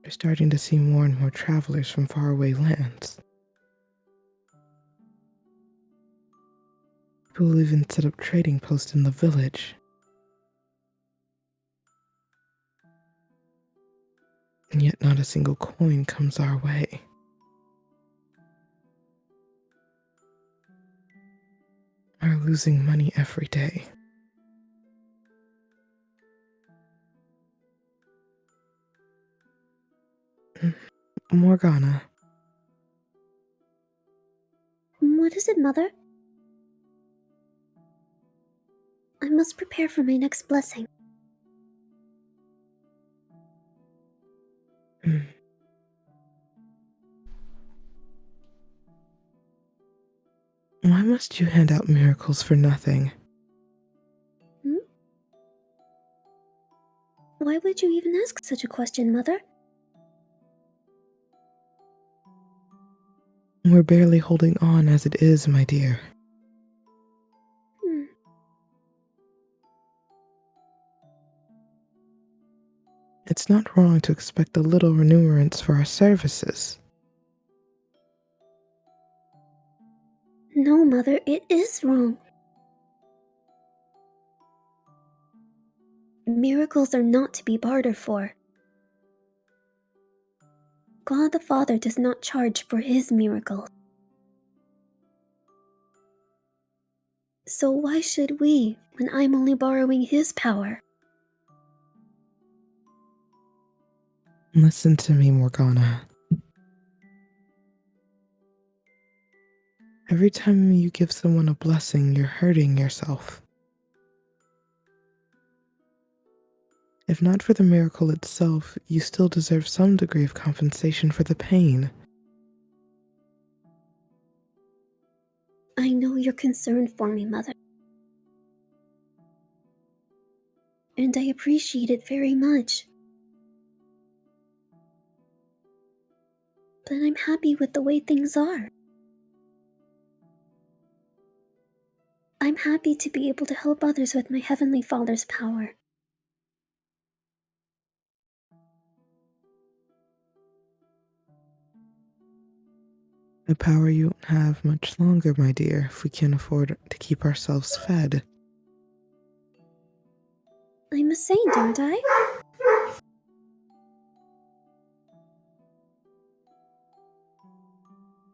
We're starting to see more and more travelers from faraway lands. People even set up trading posts in the village. And yet not a single coin comes our way. Are losing money every day. Morgana. What is it, Mother? I must prepare for my next blessing. Why must you hand out miracles for nothing? Why would you even ask such a question, Mother? We're barely holding on as it is, my dear. It's not wrong to expect a little remunerance for our services. No, Mother, it is wrong. Miracles are not to be bartered for. God the Father does not charge for his miracles. So why should we, when I'm only borrowing his power? Listen to me, Morgana. Every time you give someone a blessing, you're hurting yourself. If not for the miracle itself, you still deserve some degree of compensation for the pain. I know you're concerned for me, Mother. And I appreciate it very much. But I'm happy with the way things are. I'm happy to be able to help others with my Heavenly Father's power. A power you won't have much longer, my dear, if we can't afford to keep ourselves fed. I'm a saint, aren't I?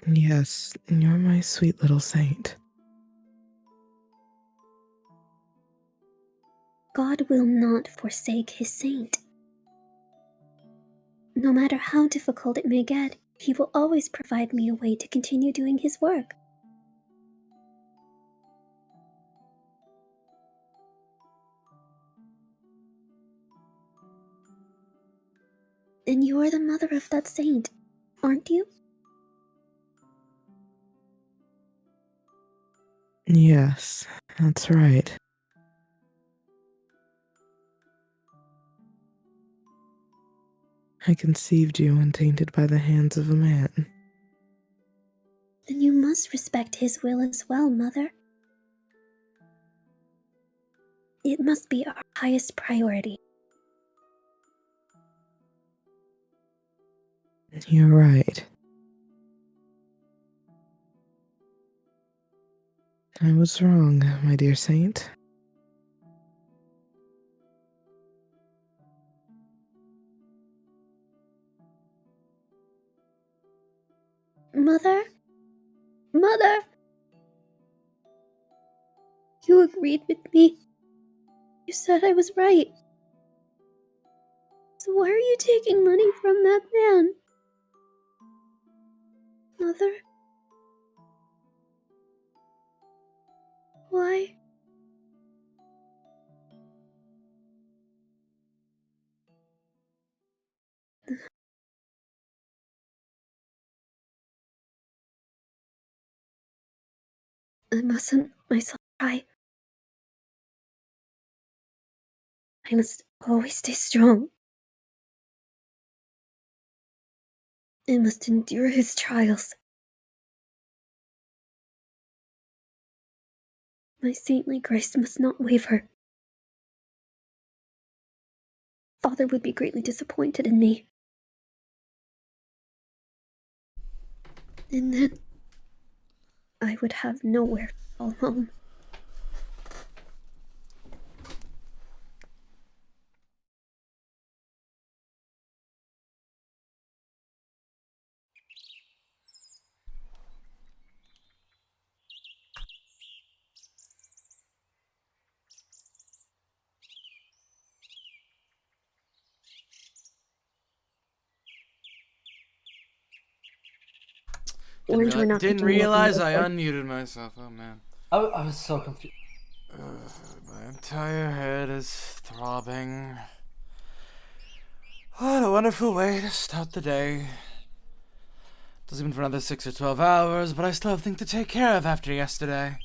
Yes, you're my sweet little saint. God will not forsake his saint. No matter how difficult it may get, he will always provide me a way to continue doing his work. And you are the mother of that saint, aren't you? Yes, that's right. I conceived you untainted by the hands of a man. Then you must respect his will as well, Mother. It must be our highest priority. You're right. I was wrong, my dear saint. Mother? Mother! You agreed with me. You said I was right. So why are you taking money from that man? Mother? Why? I mustn't let myself cry. I must always stay strong. I must endure his trials. My saintly grace must not waver. Father would be greatly disappointed in me. And then I would have nowhere to call home. Orange, we're not Didn't picking you up on realize the I board. unmuted myself. Oh man. I was so confused. My entire head is throbbing. What a wonderful way to start the day. Doesn't even for another 6 or 12 hours, but I still have things to take care of after yesterday.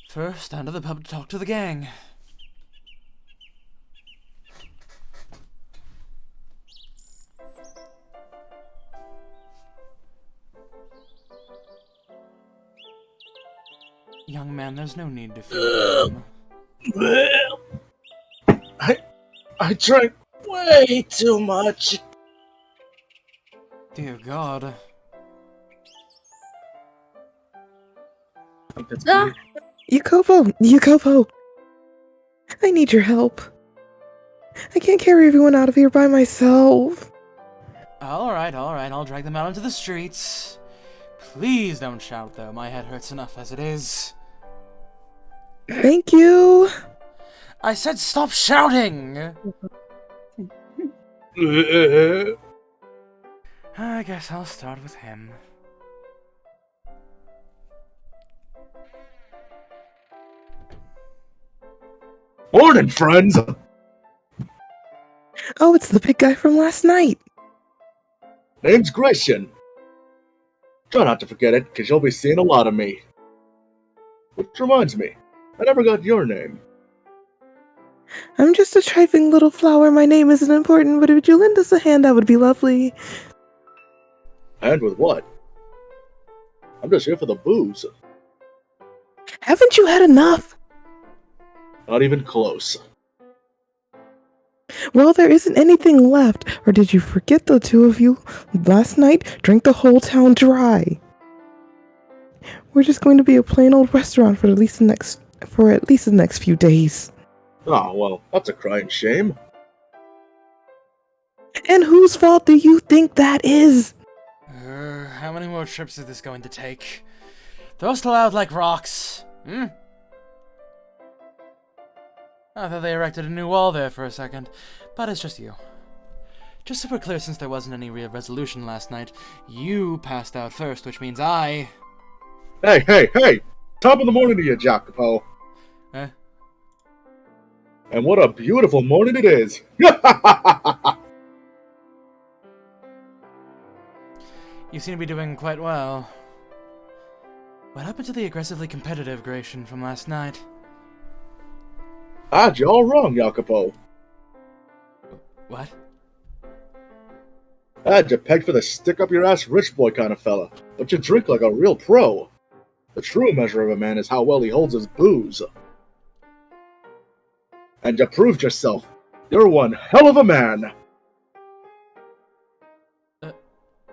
First, down to the pub to talk to the gang. Young man, there's no need to feel dumb. I drank way too much. Dear God. Ah! Yukopo! I need your help. I can't carry everyone out of here by myself. Alright, I'll drag them out into the streets. Please don't shout, though. My head hurts enough as it is. Thank you. I said stop shouting! I guess I'll start with him. Morning, friends! Oh, it's the big guy from last night. Name's Grecian. Try not to forget it, because you'll be seeing a lot of me. Which reminds me, I never got your name. I'm just a trifling little flower. My name isn't important, but if you lend us a hand, that would be lovely. And with what? I'm just here for the booze. Haven't you had enough? Not even close. Well, there isn't anything left. Or did you forget the two of you last night drank the whole town dry? We're just going to be a plain old restaurant for at least the next few days. Oh, well, that's a crying shame. And whose fault do you think that is? How many more trips is this going to take? They're still out like rocks. I thought they erected a new wall there for a second, but it's just you. Just so we're clear, since there wasn't any real resolution last night, you passed out first, which means I... Hey! Top of the morning to you, Jacopo. Eh? And what a beautiful morning it is! You seem to be doing quite well. What happened to the aggressively competitive Grecian from last night? You're all wrong, Jacopo. What? You pegged for the stick-up-your-ass rich boy kind of fella, but you drink like a real pro. The true measure of a man is how well he holds his booze. And you proved yourself. You're one hell of a man.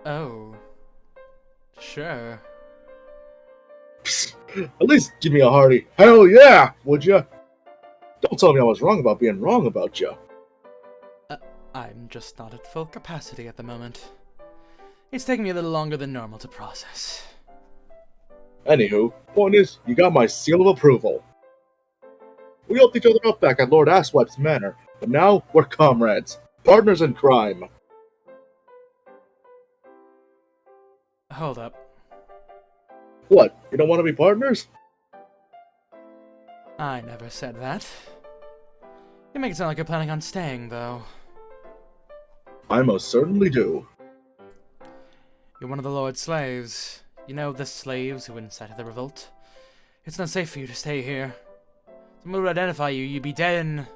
Oh. Sure. Psst, at least give me a hearty hell yeah, would you? Don't tell me I was wrong about being wrong about you. I'm just not at full capacity at the moment. It's taking me a little longer than normal to process. Anywho, point is, you got my seal of approval. We helped each other out back at Lord Asswipe's manor, but now we're comrades, partners in crime. Hold up. What, you don't want to be partners? I never said that. You make it sound like you're planning on staying, though. I most certainly do. You're one of the Lord's slaves. You know, the slaves who incited the revolt. It's not safe for you to stay here. Someone would identify you, you'd be dead in...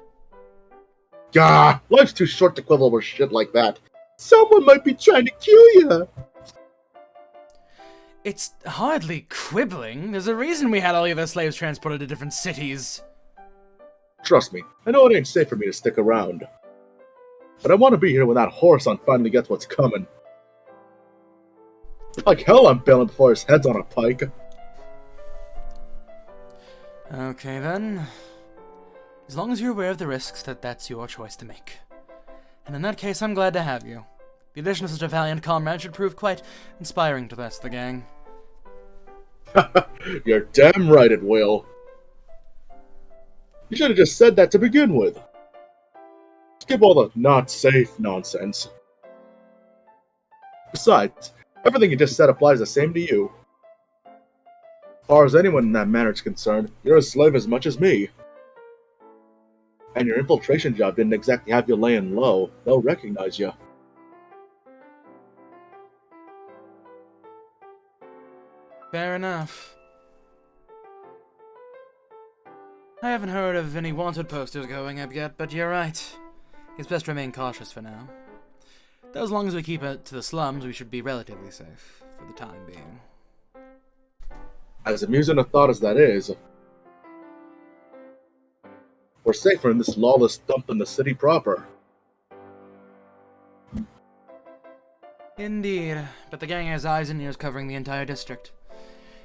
Gah! Life's too short to quibble over shit like that. Someone might be trying to kill you. It's hardly quibbling. There's a reason we had all the other slaves transported to different cities. Trust me, I know it ain't safe for me to stick around. But I want to be here when that whoreson finally gets what's coming. Like hell I'm bailing before his head's on a pike. Okay then. As long as you're aware of the risks, that's your choice to make. And in that case, I'm glad to have you. The addition of such a valiant comrade should prove quite inspiring to the rest of the gang. You're damn right it will. You should have just said that to begin with. Skip all the not safe nonsense. Besides, everything you just said applies the same to you. As far as anyone in that manner is concerned, you're a slave as much as me. And your infiltration job didn't exactly have you laying low. They'll recognize you. Fair enough. I haven't heard of any wanted posters going up yet, but you're right. It's best to remain cautious for now. Though as long as we keep it to the slums, we should be relatively safe, for the time being. As amusing a thought as that is, we're safer in this lawless dump than the city proper. Indeed, but the gang has eyes and ears covering the entire district.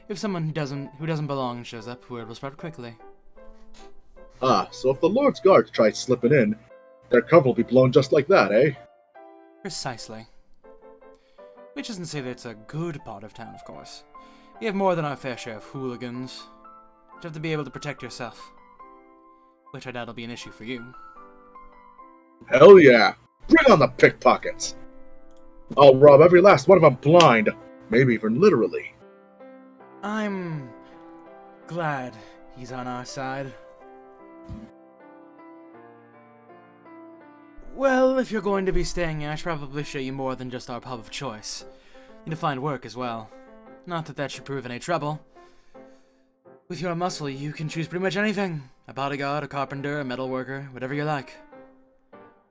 If someone who doesn't belong shows up, word will spread quickly. Ah, so if the Lord's Guards try slipping in, their cover will be blown just like that, eh? Precisely. Which isn't to say that it's a good part of town, of course. You have more than our fair share of hooligans. You have to be able to protect yourself. Which I doubt will be an issue for you. Hell yeah! Bring on the pickpockets! I'll rob every last one of them blind, maybe even literally. I'm glad he's on our side. Well, if you're going to be staying here, I should probably show you more than just our pub of choice. Need to find work as well. Not that that should prove any trouble. With your muscle, you can choose pretty much anything. A bodyguard, a carpenter, a metal worker, whatever you like.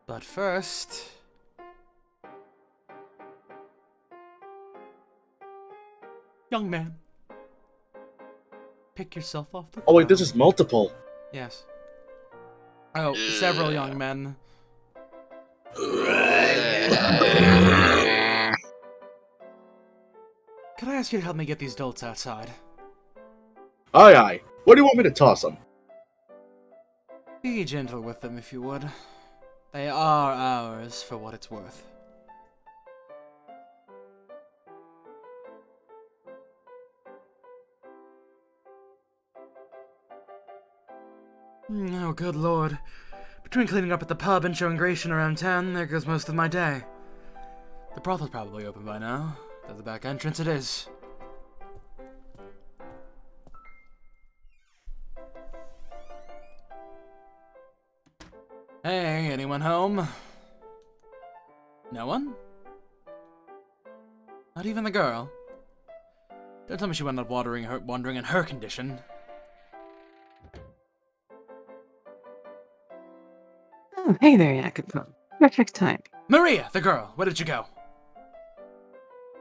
But first... Young man. Pick yourself off the Oh wait, this ground. is multiple. Yes. Oh, several young men. Could I ask you to help me get these dolts outside? Aye aye. Where do you want me to toss them? Be gentle with them, if you would. They are ours, for what it's worth. Oh, good lord. Between cleaning up at the pub and showing Gratian around town, there goes most of my day. The brothel's probably open by now. At the back entrance it is. Hey, anyone home? No one? Not even the girl? Don't tell me she wound up wandering in her condition. Oh, hey there, Yakupo. Perfect time. Maria, the girl, where did you go?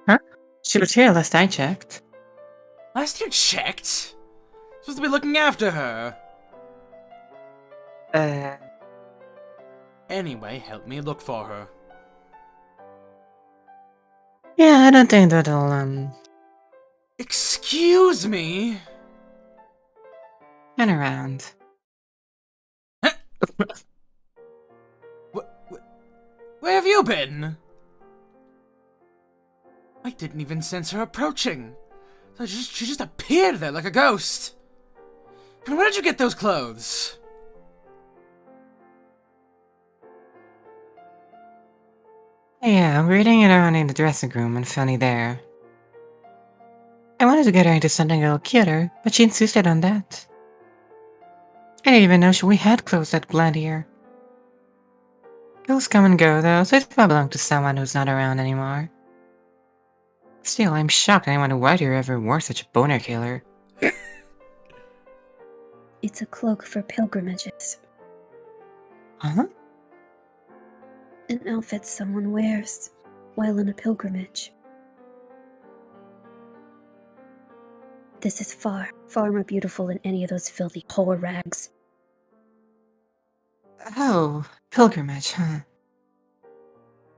Huh? She was here last I checked. Last you checked? Supposed to be looking after her. Anyway, help me look for her. Yeah, I don't think that'll, Excuse me? turn around. Where have you been? I didn't even sense her approaching. She just appeared there like a ghost. And where did you get those clothes? Yeah, I'm reading it around in the dressing room and found it there. I wanted to get her into something a little cuter, but she insisted on that. I didn't even know we had clothes that blend here. Girls come and go though, so it probably belong to someone who's not around anymore. Still, I'm shocked anyone who white here ever wore such a boner killer. It's a cloak for pilgrimages. Huh? An outfit someone wears while on a pilgrimage. This is far, far more beautiful than any of those filthy whore rags. Oh, pilgrimage, huh?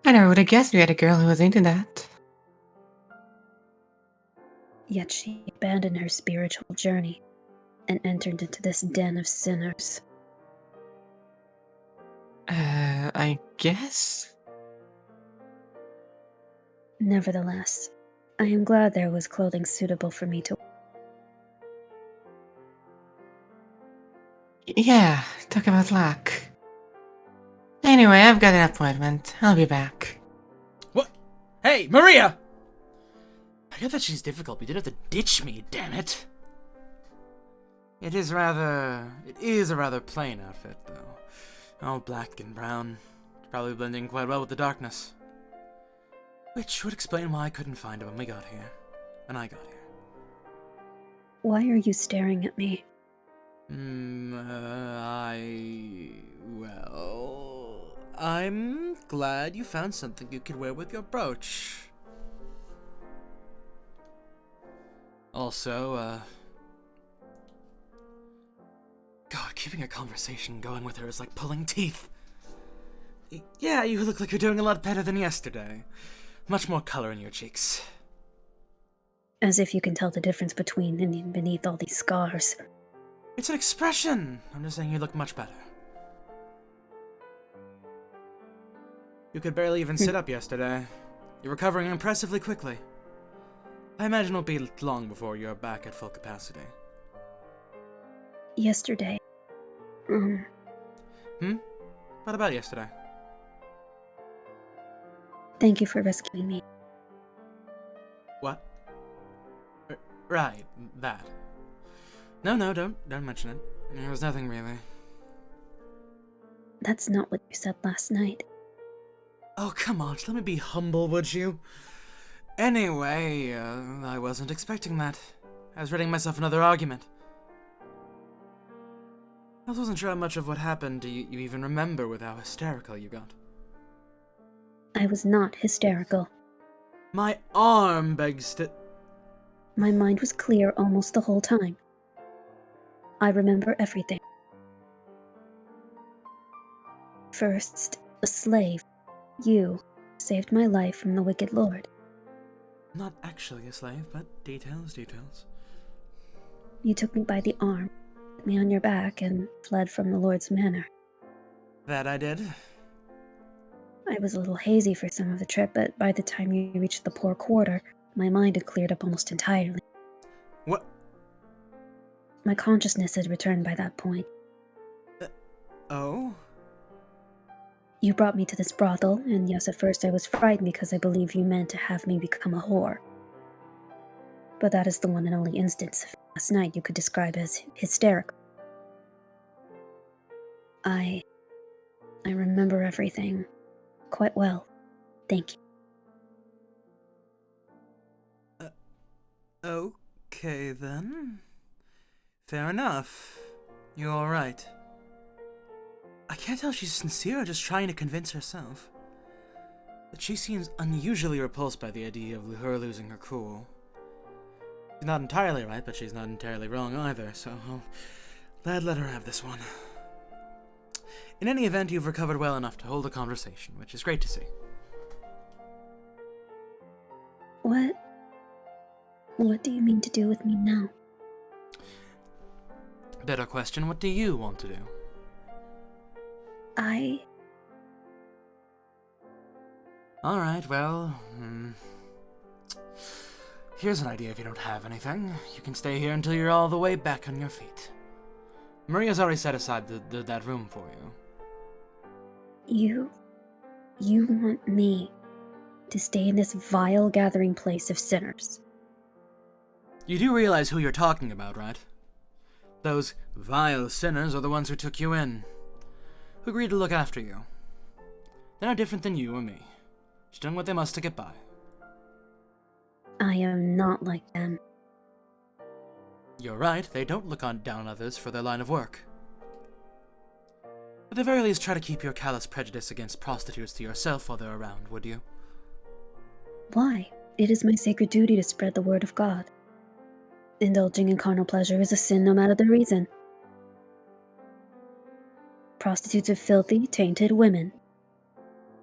I never would have guessed we had a girl who was into that. Yet she abandoned her spiritual journey and entered into this den of sinners. I guess? Nevertheless, I am glad there was clothing suitable for me to wear. Yeah, talk about luck. Anyway, I've got an appointment. I'll be back. What? Hey, Maria! I get that she's difficult, but you didn't have to ditch me, damn it. It is a rather plain outfit, though. All black and brown. Probably blending quite well with the darkness. Which would explain why I couldn't find it when we got here. When I got here. Why are you staring at me? Well, I'm glad you found something you could wear with your brooch. Also, God, keeping a conversation going with her is like pulling teeth. Yeah, you look like you're doing a lot better than yesterday. Much more color in your cheeks. As if you can tell the difference between and beneath all these scars. It's an expression. I'm just saying you look much better. You could barely even sit up yesterday. You're recovering impressively quickly. I imagine it'll be long before you're back at full capacity. Yesterday, What about yesterday? Thank you for rescuing me. What? Right, that. No, don't mention it. There was nothing really. That's not what you said last night. Oh, come on, let me be humble, would you? Anyway, I wasn't expecting that. I was readying myself another argument. I wasn't sure how much of what happened you even remember with how hysterical you got. I was not hysterical. My arm begs to... My mind was clear almost the whole time. I remember everything. First, a slave, you, saved my life from the wicked lord. Not actually a slave, but details. You took me by the arm, put me on your back, and fled from the lord's manor. That I did. I was a little hazy for some of the trip, but by the time you reached the poor quarter, my mind had cleared up almost entirely. What? My consciousness had returned by that point. Oh? You brought me to this brothel, and yes, at first I was frightened because I believed you meant to have me become a whore. But that is the one and only instance of last night you could describe as hysterical. I remember everything quite well. Thank you. Okay then. Fair enough. You're alright. I can't tell if she's sincere or just trying to convince herself. But she seems unusually repulsed by the idea of her losing her cool. She's not entirely right, but she's not entirely wrong either, so I'll let her have this one. In any event, you've recovered well enough to hold a conversation, which is great to see. What do you mean to do with me now? Better question, what do you want to do? Alright, well, here's an idea if you don't have anything. You can stay here until you're all the way back on your feet. Maria's already set aside that room for you. You want me to stay in this vile gathering place of sinners? You do realize who you're talking about, right? Those vile sinners are the ones who took you in, who agreed to look after you. They're no different than you or me, just doing what they must to get by. I am not like them. You're right, they don't look down on others for their line of work. At the very least, try to keep your callous prejudice against prostitutes to yourself while they're around, would you? Why? It is my sacred duty to spread the word of God. Indulging in carnal pleasure is a sin no matter the reason. Prostitutes are filthy, tainted women.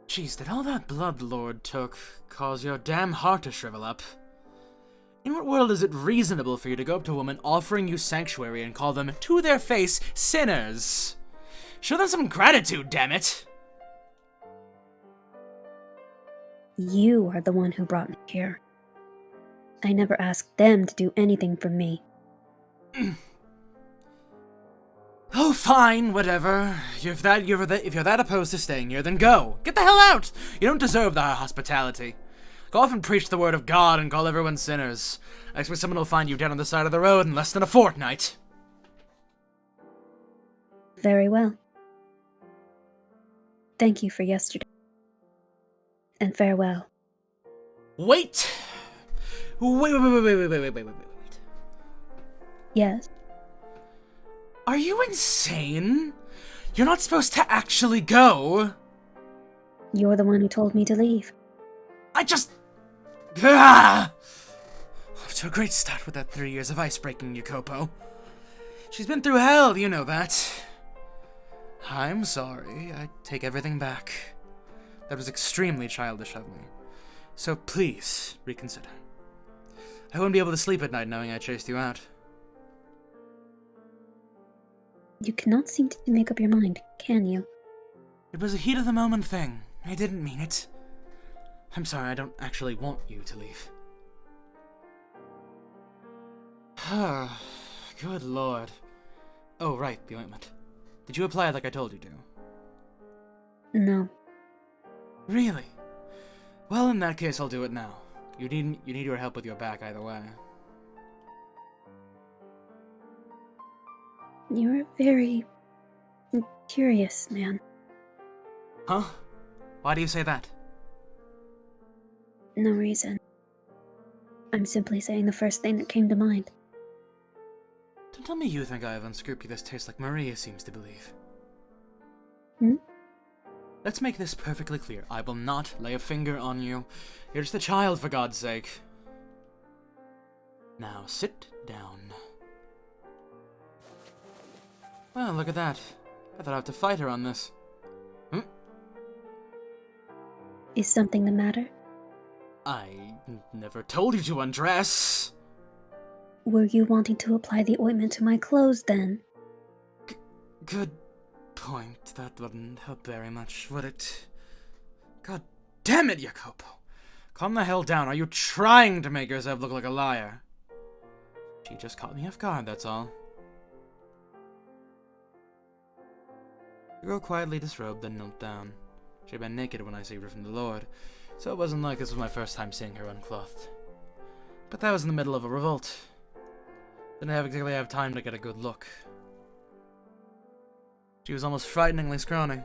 Jeez, did all that blood Lord took cause your damn heart to shrivel up? In what world is it reasonable for you to go up to a woman offering you sanctuary and call them, to their face, sinners? Show them some gratitude, damn it! You are the one who brought me here. I never asked them to do anything for me. Oh, fine, whatever. If you're that opposed to staying here, then go. Get the hell out! You don't deserve our hospitality. Go off and preach the word of God and call everyone sinners. I expect someone will find you dead on the side of the road in less than a fortnight. Very well. Thank you for yesterday. And farewell. Wait! Wait. Yes? Are you insane? You're not supposed to actually go. You're the one who told me to leave. Off to a great start with that 3 years of ice breaking, Yukopo. She's been through hell, you know that. I'm sorry, I take everything back. That was extremely childish of me. So please, reconsider. I wouldn't be able to sleep at night knowing I chased you out. You cannot seem to make up your mind, can you? It was a heat-of-the-moment thing. I didn't mean it. I'm sorry, I don't actually want you to leave. Good lord. Oh, right, the ointment. Did you apply it like I told you to? No. Really? Well, in that case, I'll do it now. You need your help with your back either way. You're a very curious man. Huh? Why do you say that? No reason. I'm simply saying the first thing that came to mind. Don't tell me you think I have unscrupulous taste like Maria seems to believe. Hmm? Let's make this perfectly clear. I will not lay a finger on you. You're just a child, for God's sake. Now, sit down. Well, look at that. I thought I'd have to fight her on this. Is something the matter? I never told you to undress. Were you wanting to apply the ointment to my clothes, then? Good point. That wouldn't help very much, would it? God damn it, Jacopo. Calm the hell down. Are you trying to make yourself look like a liar? She just caught me off guard, that's all. The girl quietly disrobed, then knelt down. She had been naked when I saved her from the Lord, so it wasn't like this was my first time seeing her unclothed. But that was in the middle of a revolt. Didn't exactly have time to get a good look. She was almost frighteningly scrawny.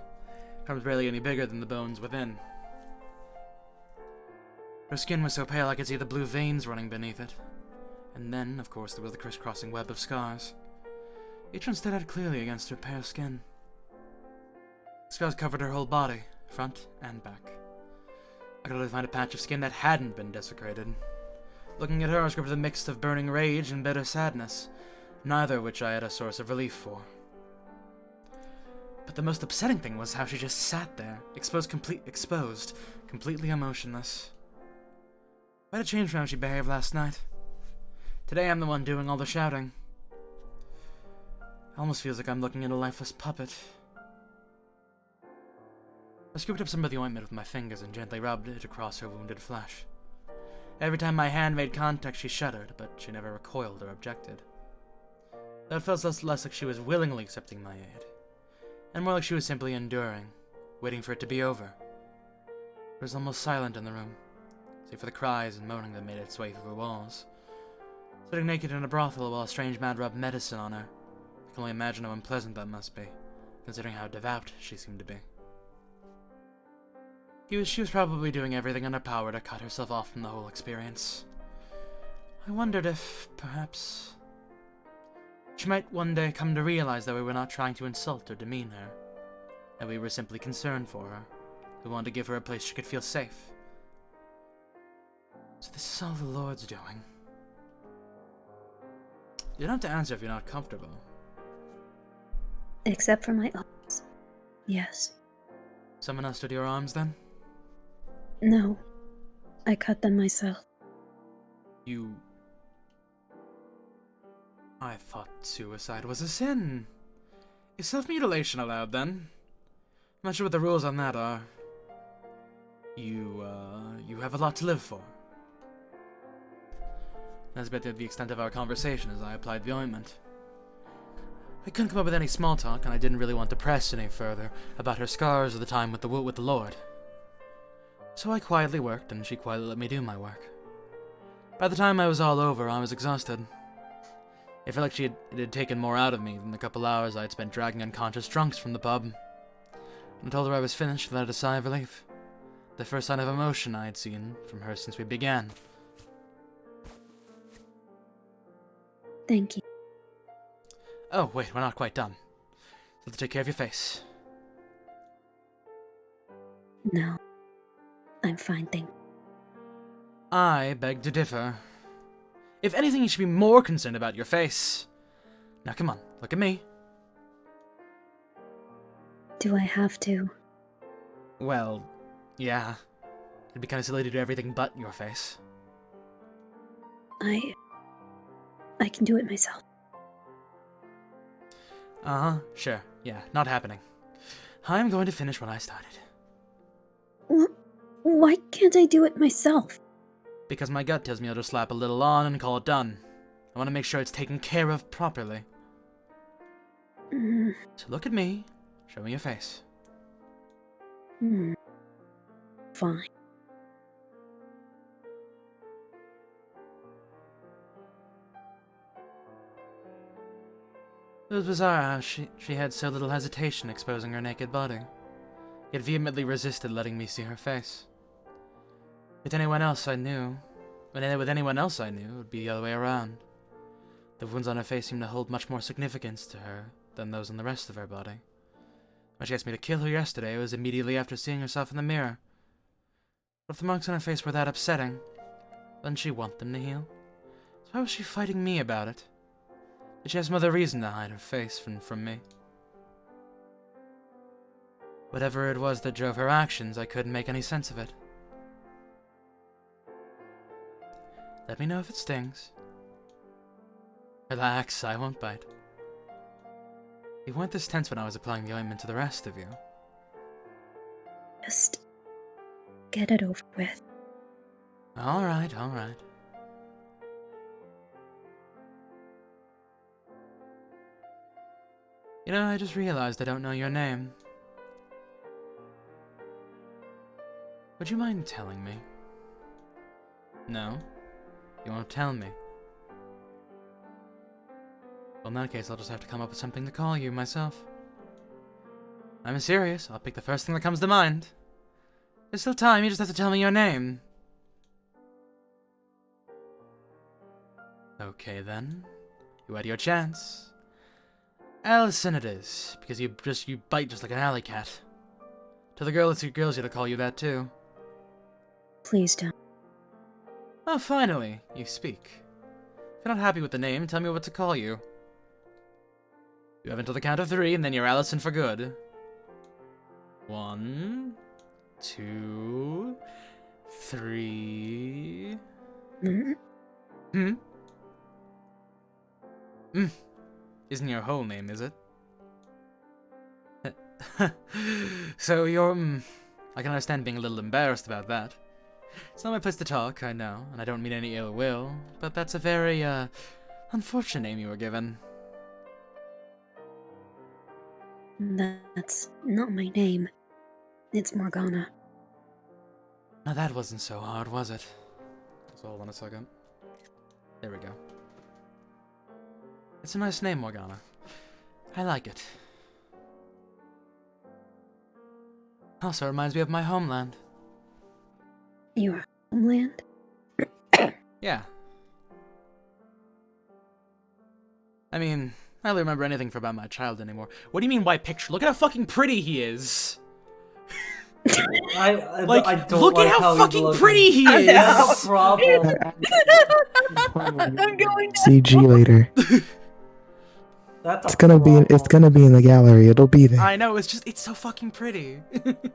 Her was barely any bigger than the bones within. Her skin was so pale I could see the blue veins running beneath it. And then, of course, there was the crisscrossing web of scars. Each one stood out clearly against her pale skin. Scars covered her whole body, front and back. I could only find a patch of skin that hadn't been desecrated. Looking at her, I was gripped with a mix of burning rage and bitter sadness, neither of which I had a source of relief for. But the most upsetting thing was how she just sat there, completely emotionless. What a change from how she behaved last night. Today I'm the one doing all the shouting. It almost feels like I'm looking at a lifeless puppet. I scooped up some of the ointment with my fingers and gently rubbed it across her wounded flesh. Every time my hand made contact, she shuddered, but she never recoiled or objected. Though it felt less like she was willingly accepting my aid, and more like she was simply enduring, waiting for it to be over. It was almost silent in the room, save for the cries and moaning that made its way through the walls. Sitting naked in a brothel while a strange man rubbed medicine on her, I can only imagine how unpleasant that must be, considering how devout she seemed to be. She was probably doing everything in her power to cut herself off from the whole experience. I wondered if, perhaps, she might one day come to realize that we were not trying to insult or demean her, that we were simply concerned for her. We wanted to give her a place she could feel safe. So this is all the Lord's doing. You don't have to answer if you're not comfortable. Except for my arms. Yes. Someone else did your arms, then? No. I cut them myself. You... I thought suicide was a sin. Is self-mutilation allowed, then? I'm not sure what the rules on that are. You have a lot to live for. That's about the extent of our conversation as I applied the ointment. I couldn't come up with any small talk, and I didn't really want to press any further about her scars or the time with the Lord. So I quietly worked, and she quietly let me do my work. By the time I was all over, I was exhausted. It felt like it had taken more out of me than the couple hours I had spent dragging unconscious drunks from the pub. When I told her I was finished, she let out a sigh of relief. The first sign of emotion I had seen from her since we began. Thank you. Oh, wait, we're not quite done. Let's take care of your face. No. I'm fine, thank you. I beg to differ. If anything, you should be more concerned about your face. Now come on, look at me. Do I have to? Well, yeah. It'd be kind of silly to do everything but your face. I can do it myself. Uh-huh, sure. Yeah, not happening. I'm going to finish what I started. Why can't I do it myself? Because my gut tells me I'll just slap a little on and call it done. I want to make sure it's taken care of properly. So look at me. Show me your face. Fine. It was bizarre how she had so little hesitation exposing her naked body, yet vehemently resisted letting me see her face. With anyone else I knew, with anyone else I knew, it would be the other way around. The wounds on her face seemed to hold much more significance to her than those on the rest of her body. When she asked me to kill her yesterday, it was immediately after seeing herself in the mirror. But if the marks on her face were that upsetting, wouldn't she want them to heal? So why was she fighting me about it? Did she have some other reason to hide her face from me? Whatever it was that drove her actions, I couldn't make any sense of it. Let me know if it stings. Relax, I won't bite. You weren't this tense when I was applying the ointment to the rest of you. Just get it over with. Alright, alright. You know, I just realized I don't know your name. Would you mind telling me? No? You won't tell me? Well, in that case, I'll just have to come up with something to call you myself. I'm serious. I'll pick the first thing that comes to mind. There's still time, you just have to tell me your name. Okay, then. You had your chance. Allison it is, because you bite just like an alley cat. Tell the girls to call you that too. Please don't. Oh, finally, you speak. If you're not happy with the name, tell me what to call you. You have until the count of 3, and then you're Allison for good. 1, 2, 3... Isn't your whole name, is it? So you're, I can understand being a little embarrassed about that. It's not my place to talk, I know, and I don't mean any ill will, but that's a very, unfortunate name you were given. That's not my name. It's Morgana. Now that wasn't so hard, was it? Just hold on a second. There we go. It's a nice name, Morgana. I like it. Also reminds me of my homeland. Your homeland? Yeah. I mean, I don't remember anything about my child anymore. What do you mean, white picture? Look at how fucking pretty he is! I don't look like at how he's fucking looking. pretty he is! That's a problem. I'm going to CG later. That's It's gonna be in the gallery. It'll be there. I know, it's so fucking pretty.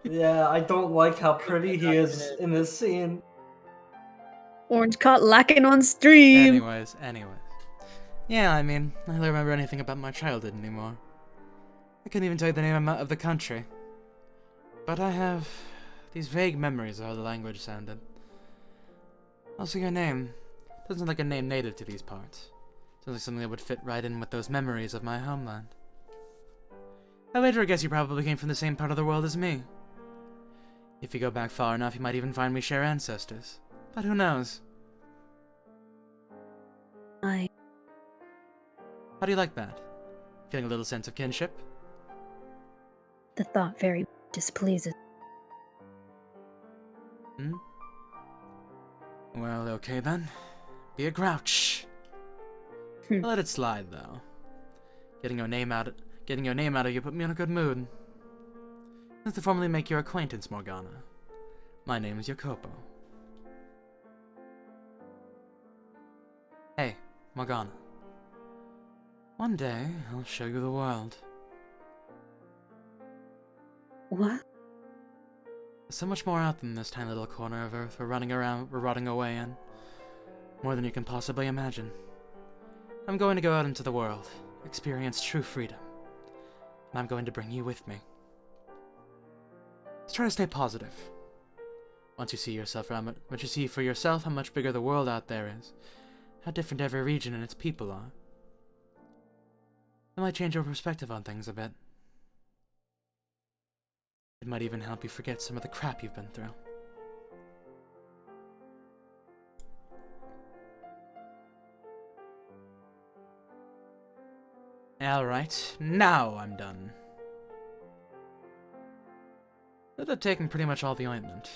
Yeah, I don't like how pretty he is in this scene. Orange caught lacking on stream. Anyways. Yeah, I mean, I don't remember anything about my childhood anymore. I couldn't even tell you the name of the country. But I have these vague memories of how the language sounded. Also, your name doesn't sound like a name native to these parts. Sounds like something that would fit right in with those memories of my homeland. I later guess you probably came from the same part of the world as me. If you go back far enough, you might even find we share ancestors. But who knows? How do you like that? Feeling a little sense of kinship? The thought very displeases. Well, okay then. Be a grouch. Let it slide, though. Getting your name out of you put me in a good mood. Nice to formally make your acquaintance, Morgana. My name is Jacopo. Hey, Morgana. One day, I'll show you the world. What? There's so much more out than this tiny little corner of Earth we're rotting away in. More than you can possibly imagine. I'm going to go out into the world, experience true freedom. And I'm going to bring you with me. Let's try to stay positive. Once you see for yourself how much bigger the world out there is, how different every region and its people are, it might change your perspective on things a bit. It might even help you forget some of the crap you've been through. Alright, now I'm done. After taking pretty much all the ointment,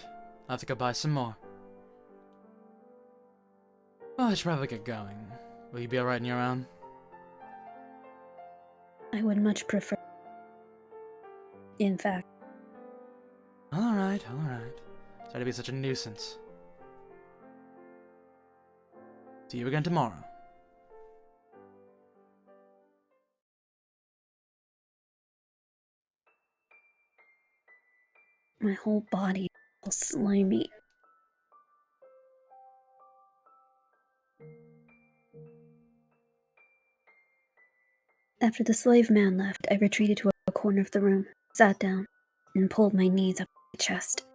I'll have to go buy some more. Well, I should probably get going. Will you be alright on your own? I would much prefer. In fact. Alright, alright. Sorry to be such a nuisance. See you again tomorrow. My whole body is slimy. After the slave man left, I retreated to a corner of the room, sat down, and pulled my knees up my chest.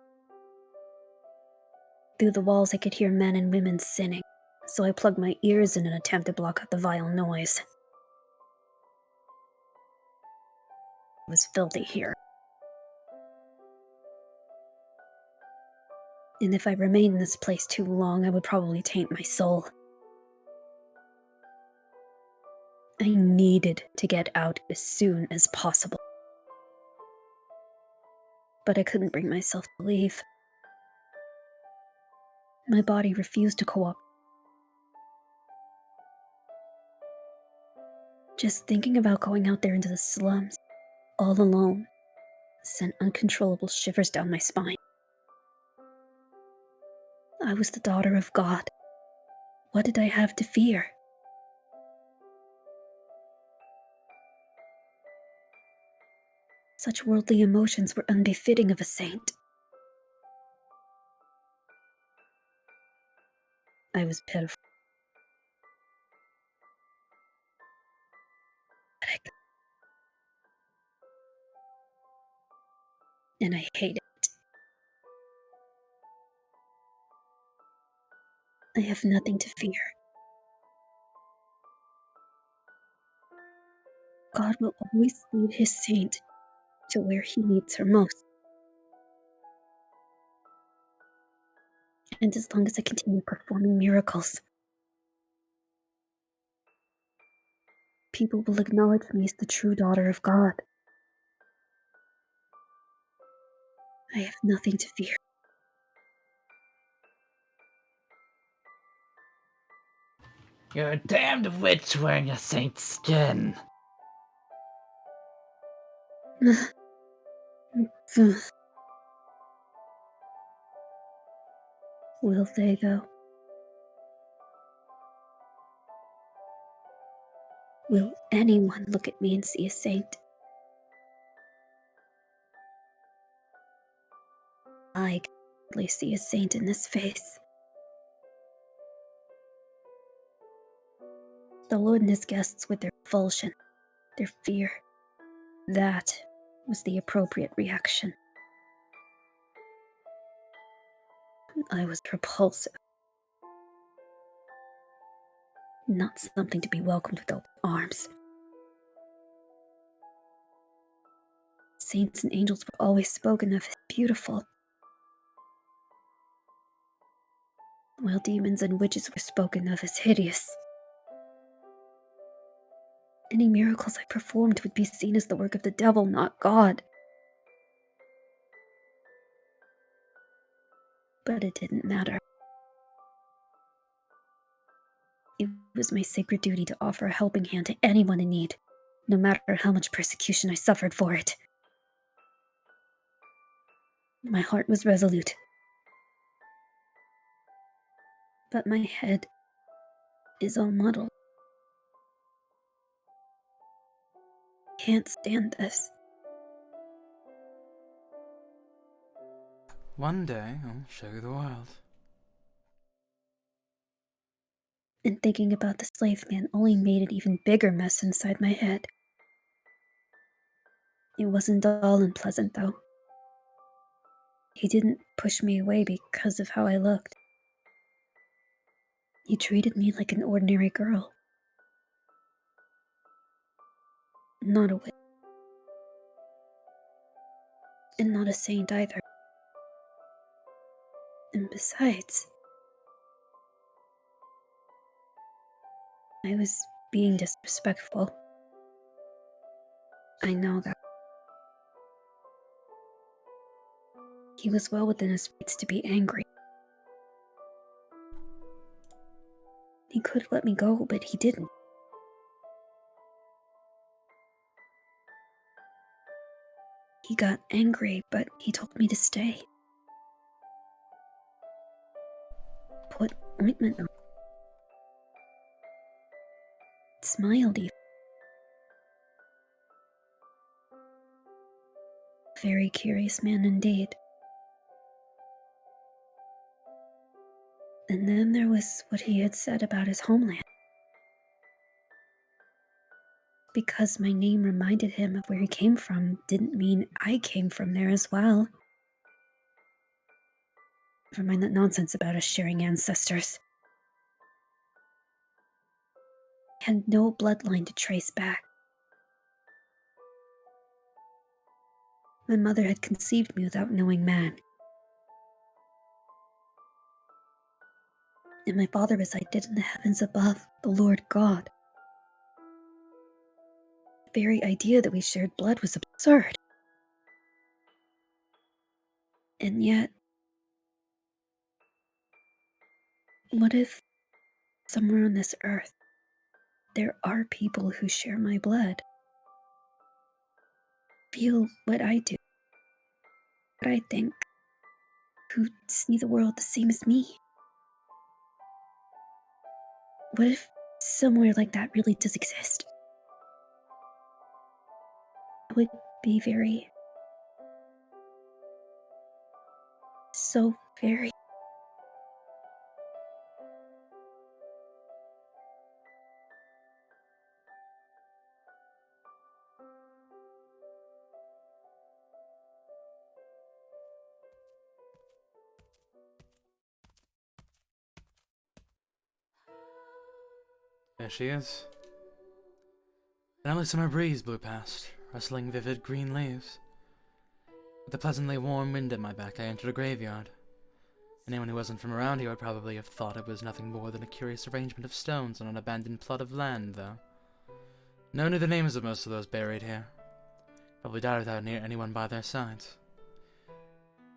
Through the walls I could hear men and women sinning, so I plugged my ears in an attempt to block out the vile noise. It was filthy here. And if I remained in this place too long, I would probably taint my soul. I needed to get out as soon as possible. But I couldn't bring myself to leave. My body refused to cooperate. Just thinking about going out there into the slums, all alone, sent uncontrollable shivers down my spine. I was the daughter of God. What did I have to fear? Such worldly emotions were unbefitting of a saint. I was pitiful. And I hated it. I have nothing to fear. God will always lead his saint to where he needs her most. And as long as I continue performing miracles, people will acknowledge me as the true daughter of God. I have nothing to fear. You're a damned witch wearing a saint's skin. Will they, though? Will anyone look at me and see a saint? I can hardly see a saint in this face. The Lord and his guests with their revulsion, their fear. That was the appropriate reaction. I was repulsive. Not something to be welcomed with open arms. Saints and angels were always spoken of as beautiful, while demons and witches were spoken of as hideous. Any miracles I performed would be seen as the work of the devil, not God. But it didn't matter. It was my sacred duty to offer a helping hand to anyone in need, no matter how much persecution I suffered for it. My heart was resolute. But my head is all muddled. Can't stand this. One day, I'll show you the world. And thinking about the slave man only made an even bigger mess inside my head. It wasn't all unpleasant, though. He didn't push me away because of how I looked. He treated me like an ordinary girl. Not a witch. And not a saint either. And besides, I was being disrespectful. I know that. He was well within his rights to be angry. He could have let me go, but he didn't. He got angry, but he told me to stay. Put ointment on. Smiled even. Very curious man indeed. And then there was what he had said about his homeland. Because my name reminded him of where he came from didn't mean I came from there as well. Never mind that nonsense about us sharing ancestors. I had no bloodline to trace back. My mother had conceived me without knowing man. And my father resided in the heavens above, the Lord God. The very idea that we shared blood was absurd. And yet, what if somewhere on this earth there are people who share my blood, feel what I do, what I think, who see the world the same as me? What if somewhere like that really does exist? I would be so very. There she is. An early summer breeze blew past, rustling vivid green leaves. With a pleasantly warm wind at my back, I entered a graveyard. Anyone who wasn't from around here would probably have thought it was nothing more than a curious arrangement of stones on an abandoned plot of land, though. No one knew the names of most of those buried here. Probably died without anyone by their sides.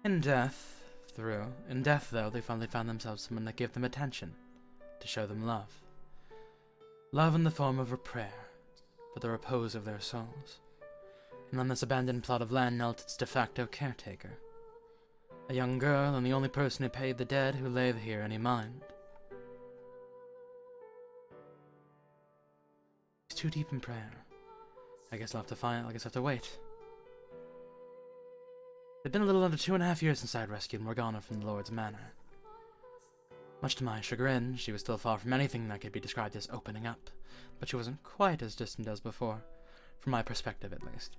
In death, though, they finally found themselves someone to give them attention, to show them love. Love in the form of a prayer, for the repose of their souls. And on this abandoned plot of land knelt its de facto caretaker. A young girl, and the only person who paid the dead who lay here any mind. He's too deep in prayer. I guess I'll have to wait. It had been a little under 2.5 years since I had rescued Morgana from the Lord's Manor. Much to my chagrin, she was still far from anything that could be described as opening up, but she wasn't quite as distant as before, from my perspective at least.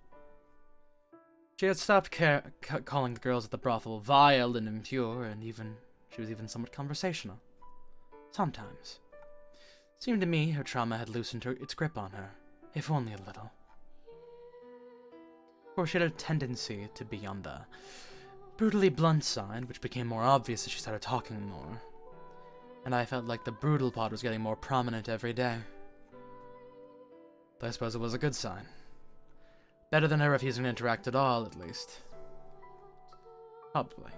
She had stopped calling the girls at the brothel vile and impure, and she was even somewhat conversational. Sometimes. It seemed to me her trauma had loosened its grip on her, if only a little. Of course, she had a tendency to be on the brutally blunt side, which became more obvious as she started talking more. And I felt like the brutal part was getting more prominent every day. But I suppose it was a good sign. Better than her refusing to interact at all, at least. Probably.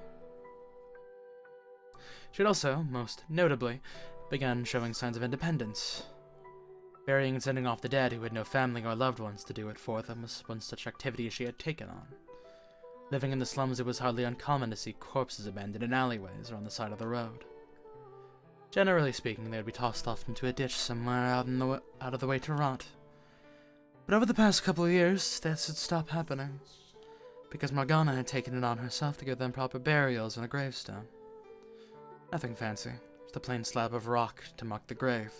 She had also, most notably, begun showing signs of independence. Burying and sending off the dead who had no family or loved ones to do it for them was one such activity she had taken on. Living in the slums, it was hardly uncommon to see corpses abandoned in alleyways or on the side of the road. Generally speaking, they would be tossed off into a ditch somewhere out of the way to rot. But over the past couple of years, this had stopped happening, because Morgana had taken it on herself to give them proper burials and a gravestone. Nothing fancy, just a plain slab of rock to mark the grave,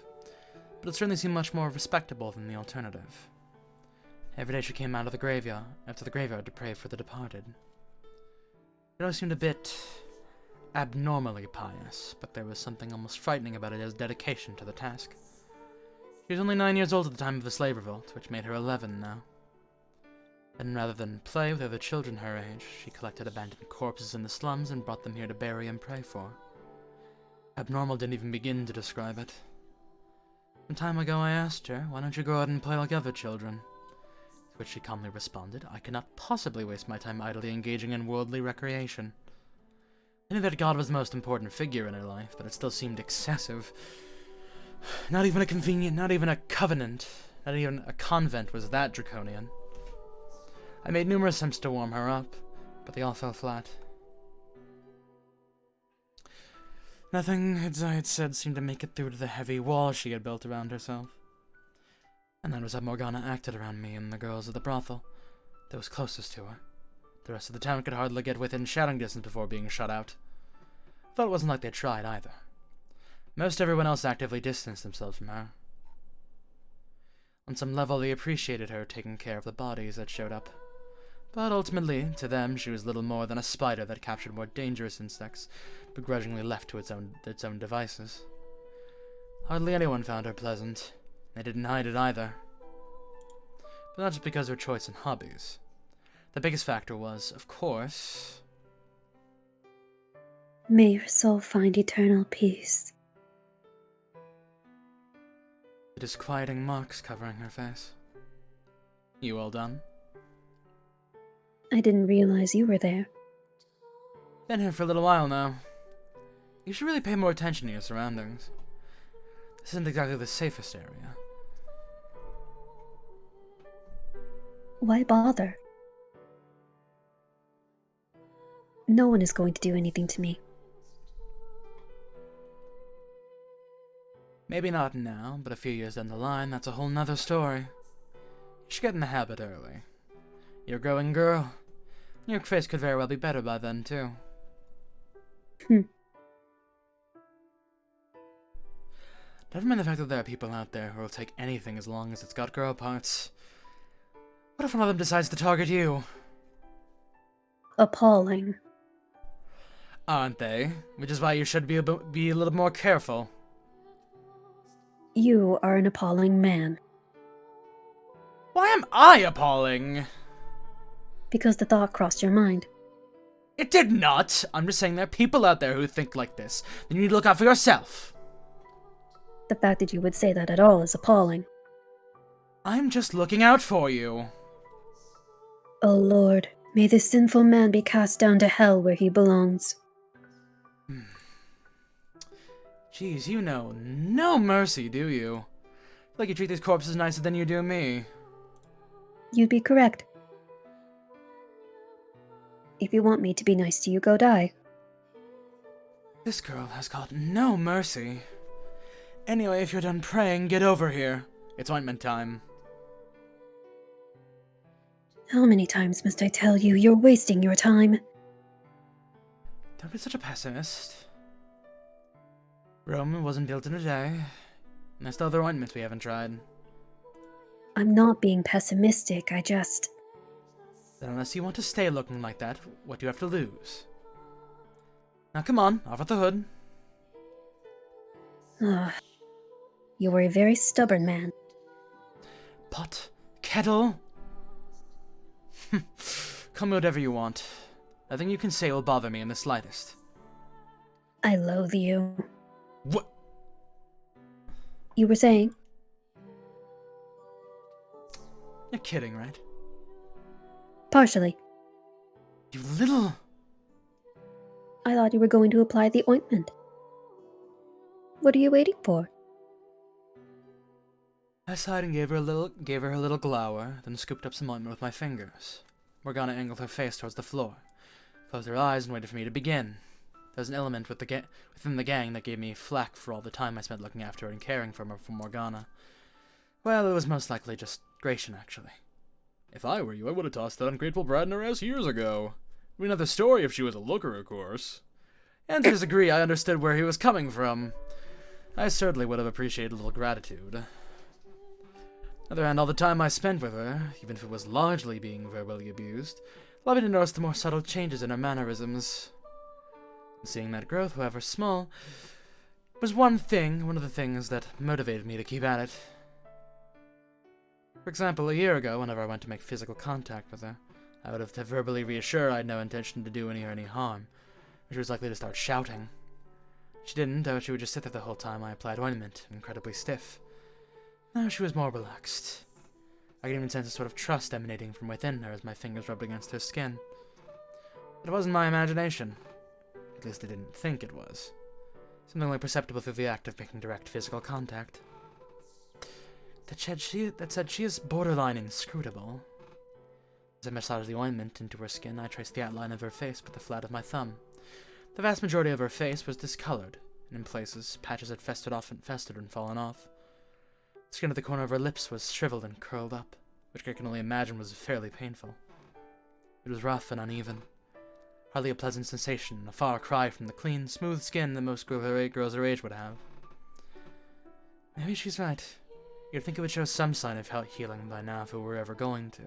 but it certainly seemed much more respectable than the alternative. Every day she came out of the graveyard, to pray for the departed. It always seemed a bit abnormally pious, but there was something almost frightening about it as dedication to the task. She was only 9 years old at the time of the slave revolt, which made her 11 now. And rather than play with other children her age, she collected abandoned corpses in the slums and brought them here to bury and pray for. Abnormal didn't even begin to describe it. Some time ago I asked her, why don't you go out and play like other children? To which she calmly responded, I cannot possibly waste my time idly engaging in worldly recreation. I knew that God was the most important figure in her life, but it still seemed excessive. Not even a convenient, not even a covenant, not even a convent was that draconian. I made numerous attempts to warm her up, but they all fell flat. Nothing, as I had said, seemed to make it through to the heavy wall she had built around herself. And that was how Morgana acted around me and the girls of the brothel that was closest to her. The rest of the town could hardly get within shouting distance before being shut out. Though it wasn't like they tried either. Most everyone else actively distanced themselves from her. On some level, they appreciated her taking care of the bodies that showed up. But ultimately, to them, she was little more than a spider that captured more dangerous insects, begrudgingly left to its own devices. Hardly anyone found her pleasant. They didn't hide it either. But not just because of her choice in hobbies. The biggest factor was, of course... May your soul find eternal peace. the disquieting marks covering her face. You all done? I didn't realize you were there. Been here for a little while now. You should really pay more attention to your surroundings. This isn't exactly the safest area. Why bother? No one is going to do anything to me. Maybe not now, but a few years down the line, that's a whole nother story. You should get in the habit early. You're a growing girl. Your face could very well be better by then, too. Never mind the fact that there are people out there who will take anything as long as it's got girl parts. What if one of them decides to target you? Appalling. Aren't they? Which is why you should be a little more careful. You are an appalling man. Why am I appalling? Because the thought crossed your mind. It did not! I'm just saying there are people out there who think like this. Then you need to look out for yourself. The fact that you would say that at all is appalling. I'm just looking out for you. Oh Lord, may this sinful man be cast down to hell where he belongs. Jeez, you know no mercy, do you? Like you treat these corpses nicer than you do me. You'd be correct. If you want me to be nice to you, go die. This girl has got no mercy. Anyway, if you're done praying, get over here. It's ointment time. How many times must I tell you, you're wasting your time? Don't be such a pessimist. Rome wasn't built in a day. And there's still other ointments we haven't tried. I'm not being pessimistic, I just... Then unless you want to stay looking like that, what do you have to lose? Now come on, off with the hood. You are a very stubborn man. Pot? Kettle? Call me whatever you want. Nothing you can say will bother me in the slightest. I loathe you. What? You were saying? You're kidding, right? Partially. You little... I thought you were going to apply the ointment. What are you waiting for? I sighed and gave her a little glower, then scooped up some ointment with my fingers. Morgana angled her face towards the floor, closed her eyes, and waited for me to begin. There was an element within the gang that gave me flack for all the time I spent looking after her and caring for Morgana. Well, it was most likely just Gratian, actually. If I were you, I would have tossed that ungrateful brat in her ass years ago. It'd be another story if she was a looker, of course. And to a degree, I understood where he was coming from. I certainly would have appreciated a little gratitude. On the other hand, all the time I spent with her, even if it was largely being verbally abused, allowed me to notice the more subtle changes in her mannerisms. And seeing that growth, however small, was one of the things that motivated me to keep at it. For example, a year ago, whenever I went to make physical contact with her, I would have to verbally reassure I had no intention to do her any harm, or she was likely to start shouting. She didn't, though she would just sit there the whole time I applied ointment, incredibly stiff. Now she was more relaxed. I could even sense a sort of trust emanating from within her as my fingers rubbed against her skin. But it wasn't my imagination. At least I didn't think it was. something only perceptible through the act of making direct physical contact. That said, she is borderline inscrutable. As I massaged the ointment into her skin, I traced the outline of her face with the flat of my thumb. The vast majority of her face was discolored, and in places, patches had festered and fallen off. The skin at the corner of her lips was shriveled and curled up, which I can only imagine was fairly painful. It was rough and uneven, hardly a pleasant sensation, a far cry from the clean, smooth skin that most girls her age would have. Maybe she's right. You'd think it would show some sign of healing by now if it were ever going to.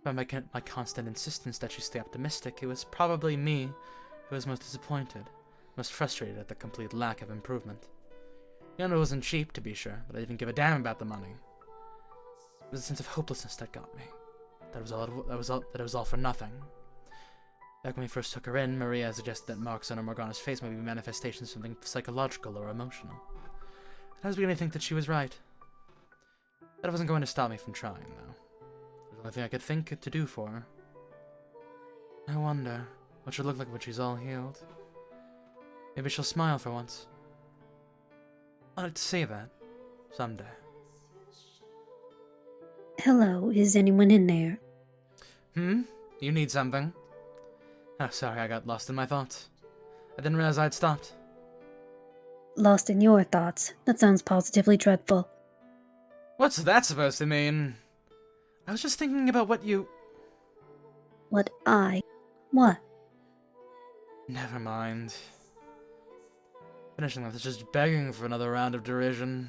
By my constant insistence that she stay optimistic, it was probably me who was most disappointed, most frustrated at the complete lack of improvement. The honor wasn't cheap, to be sure, but I didn't give a damn about the money. It was a sense of hopelessness that got me. That it was all for nothing. Back when we first took her in, Maria suggested that marks on her Morgana's face might be manifestations of something psychological or emotional. I was beginning to think that she was right. That wasn't going to stop me from trying, though. It was the only thing I could think to do for her. I wonder what she'll look like when she's all healed. Maybe she'll smile for once. I'd like to see that. Someday. Hello, is anyone in there? You need something? Oh, sorry, I got lost in my thoughts. I didn't realize I'd stopped. Lost in your thoughts? That sounds positively dreadful. What's that supposed to mean? I was just thinking about what you... What? Never mind. Finishing with just begging for another round of derision.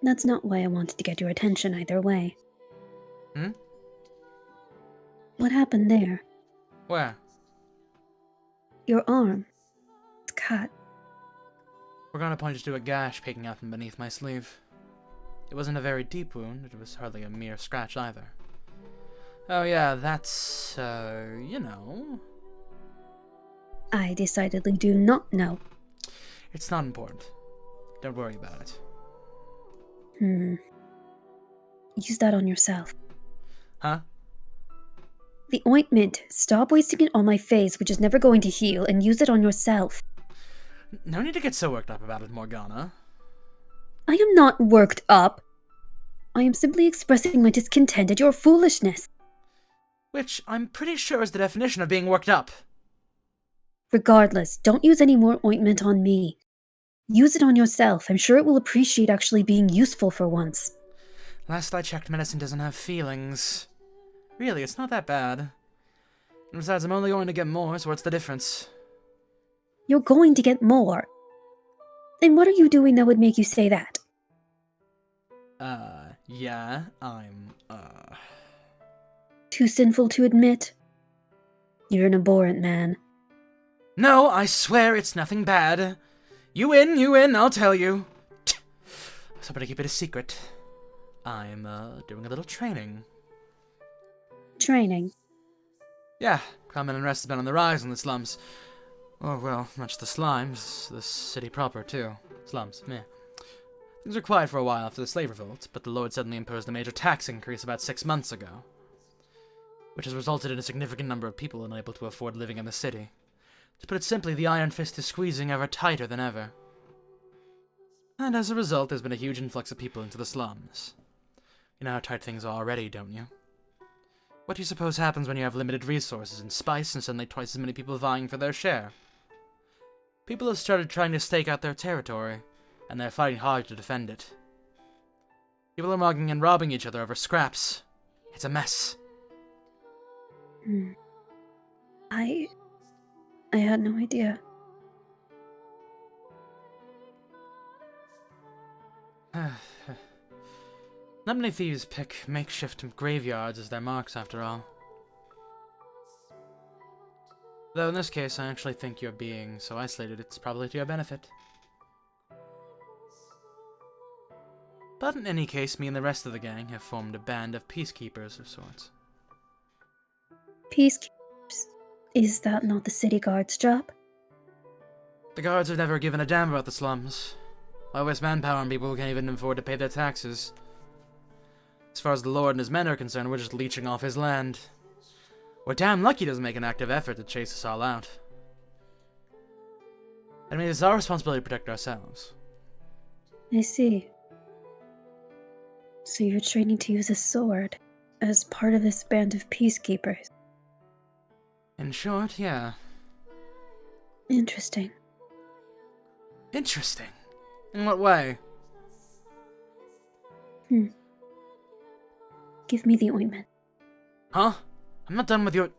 That's not why I wanted to get your attention either way. What happened there? Where? Your arm. It's cut. Morgana pointed to a gash peeking out from beneath my sleeve. It wasn't a very deep wound, it was hardly a mere scratch either. Oh yeah, that's, you know... I decidedly do not know. It's not important. Don't worry about it. Use that on yourself. Huh? The ointment. Stop wasting it on my face, which is never going to heal, and use it on yourself. No need to get so worked up about it, Morgana. I am not worked up. I am simply expressing my discontent at your foolishness. Which I'm pretty sure is the definition of being worked up. Regardless, don't use any more ointment on me. Use it on yourself. I'm sure it will appreciate actually being useful for once. Last I checked, medicine doesn't have feelings. Really, it's not that bad. And besides, I'm only going to get more, so what's the difference? You're going to get more. And what are you doing that would make you say that? Yeah, I'm, Too sinful to admit? You're an abhorrent man. No, I swear it's nothing bad. You win, I'll tell you. I was hoping to keep it a secret. I'm, doing a little training. Training? Yeah, crime and unrest has been on the rise in the slums. Or, well, not just the slimes, the city proper, too. Slums, meh. Things were quiet for a while after the slave revolt, but the Lord suddenly imposed a major tax increase about 6 months ago, which has resulted in a significant number of people unable to afford living in the city. To put it simply, the Iron Fist is squeezing ever tighter than ever. And as a result, there's been a huge influx of people into the slums. You know how tight things are already, don't you? What do you suppose happens when you have limited resources and spice and suddenly twice as many people vying for their share? People have started trying to stake out their territory, and they're fighting hard to defend it. People are mugging and robbing each other over scraps. It's a mess. I had no idea. Not many thieves pick makeshift graveyards as their marks, after all. Though in this case, I actually think you're being so isolated, it's probably to your benefit. But in any case, me and the rest of the gang have formed a band of peacekeepers of sorts. Peacekeepers? Is that not the city guard's job? The guards have never given a damn about the slums. Why waste manpower on people who can't even afford to pay their taxes? As far as the Lord and his men are concerned, we're just leeching off his land. We're damn lucky he doesn't make an active effort to chase us all out. I mean, it's our responsibility to protect ourselves. I see. So you're training to use a sword as part of this band of peacekeepers. In short, yeah. Interesting. Interesting? In what way? Give me the ointment. Huh? I'm not done with your...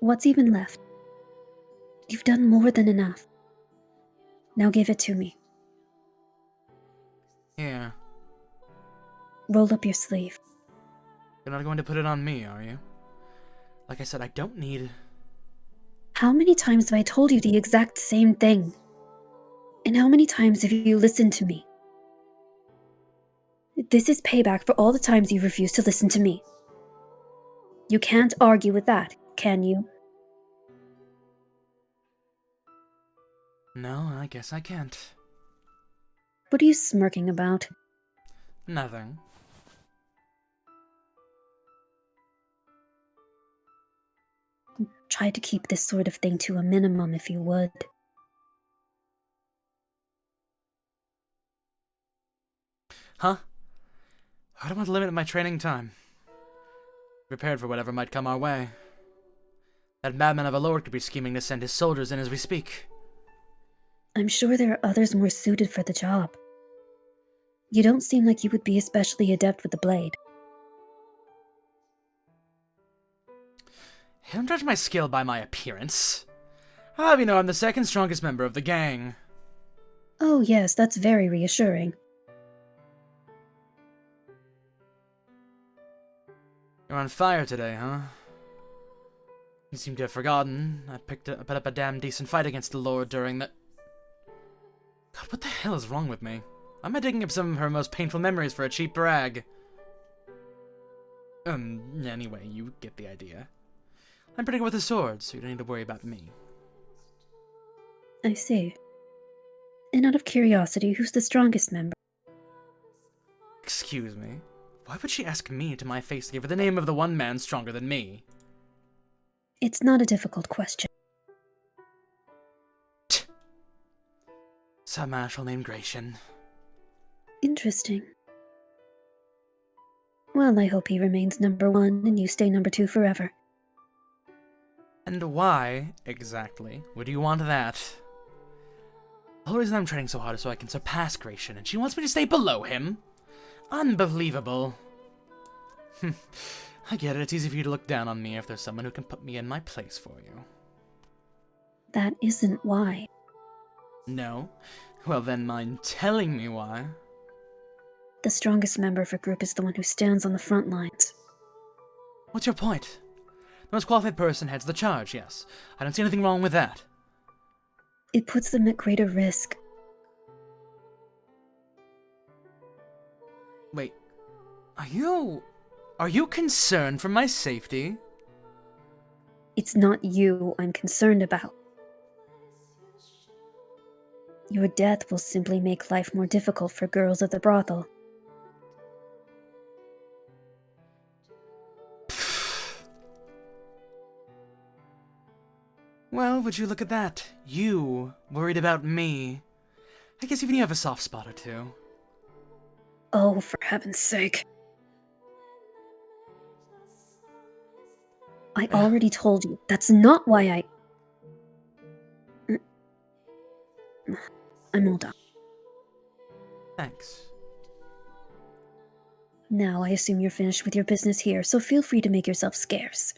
What's even left? You've done more than enough. Now give it to me. Here. Roll up your sleeve. You're not going to put it on me, are you? Like I said, I don't need... How many times have I told you the exact same thing? And how many times have you listened to me? This is payback for all the times you refused to listen to me. You can't argue with that, can you? No, I guess I can't. What are you smirking about? Nothing. Try to keep this sort of thing to a minimum if you would. Huh? I don't want to limit my training time. Prepared for whatever might come our way. That madman of a lord could be scheming to send his soldiers in as we speak. I'm sure there are others more suited for the job. You don't seem like you would be especially adept with the blade. Don't judge my skill by my appearance. I'll have you know I'm the second strongest member of the gang. Oh yes, that's very reassuring. You're on fire today, huh? You seem to have forgotten. I put up a damn decent fight against the Lord during the... God, what the hell is wrong with me? Why am I digging up some of her most painful memories for a cheap brag? Anyway, you get the idea. I'm pretty good with a sword, so you don't need to worry about me. I see. And out of curiosity, who's the strongest member? Excuse me? Why would she ask me to my face to give her the name of the one man stronger than me? It's not a difficult question. Some marshal named Gratian. Interesting. Well, I hope he remains number 1 and you stay number 2 forever. And why, exactly, would you want that? The whole reason I'm training so hard is so I can surpass Gratian, and she wants me to stay below him? Unbelievable. I get it, it's easy for you to look down on me if there's someone who can put me in my place for you. That isn't why. No? Well then mind telling me why. The strongest member of a group is the one who stands on the front lines. What's your point? The most qualified person heads the charge, yes. I don't see anything wrong with that. It puts them at greater risk. Wait, are you concerned for my safety? It's not you I'm concerned about. Your death will simply make life more difficult for girls at the brothel. Well, would you look at that? You worried about me. I guess even you have a soft spot or two. Oh, for heaven's sake. I already told you, that's not why I'm all done. Thanks. Now I assume you're finished with your business here, so feel free to make yourself scarce.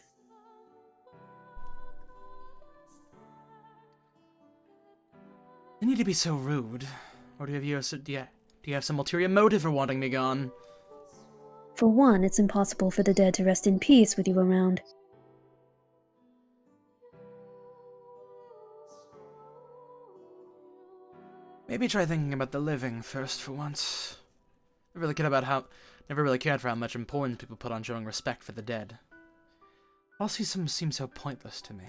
You need to be so rude. Or do you have some ulterior motive for wanting me gone? For one, it's impossible for the dead to rest in peace with you around. Maybe try thinking about the living first for once. Never really cared for how much importance people put on showing respect for the dead. All seems so pointless to me.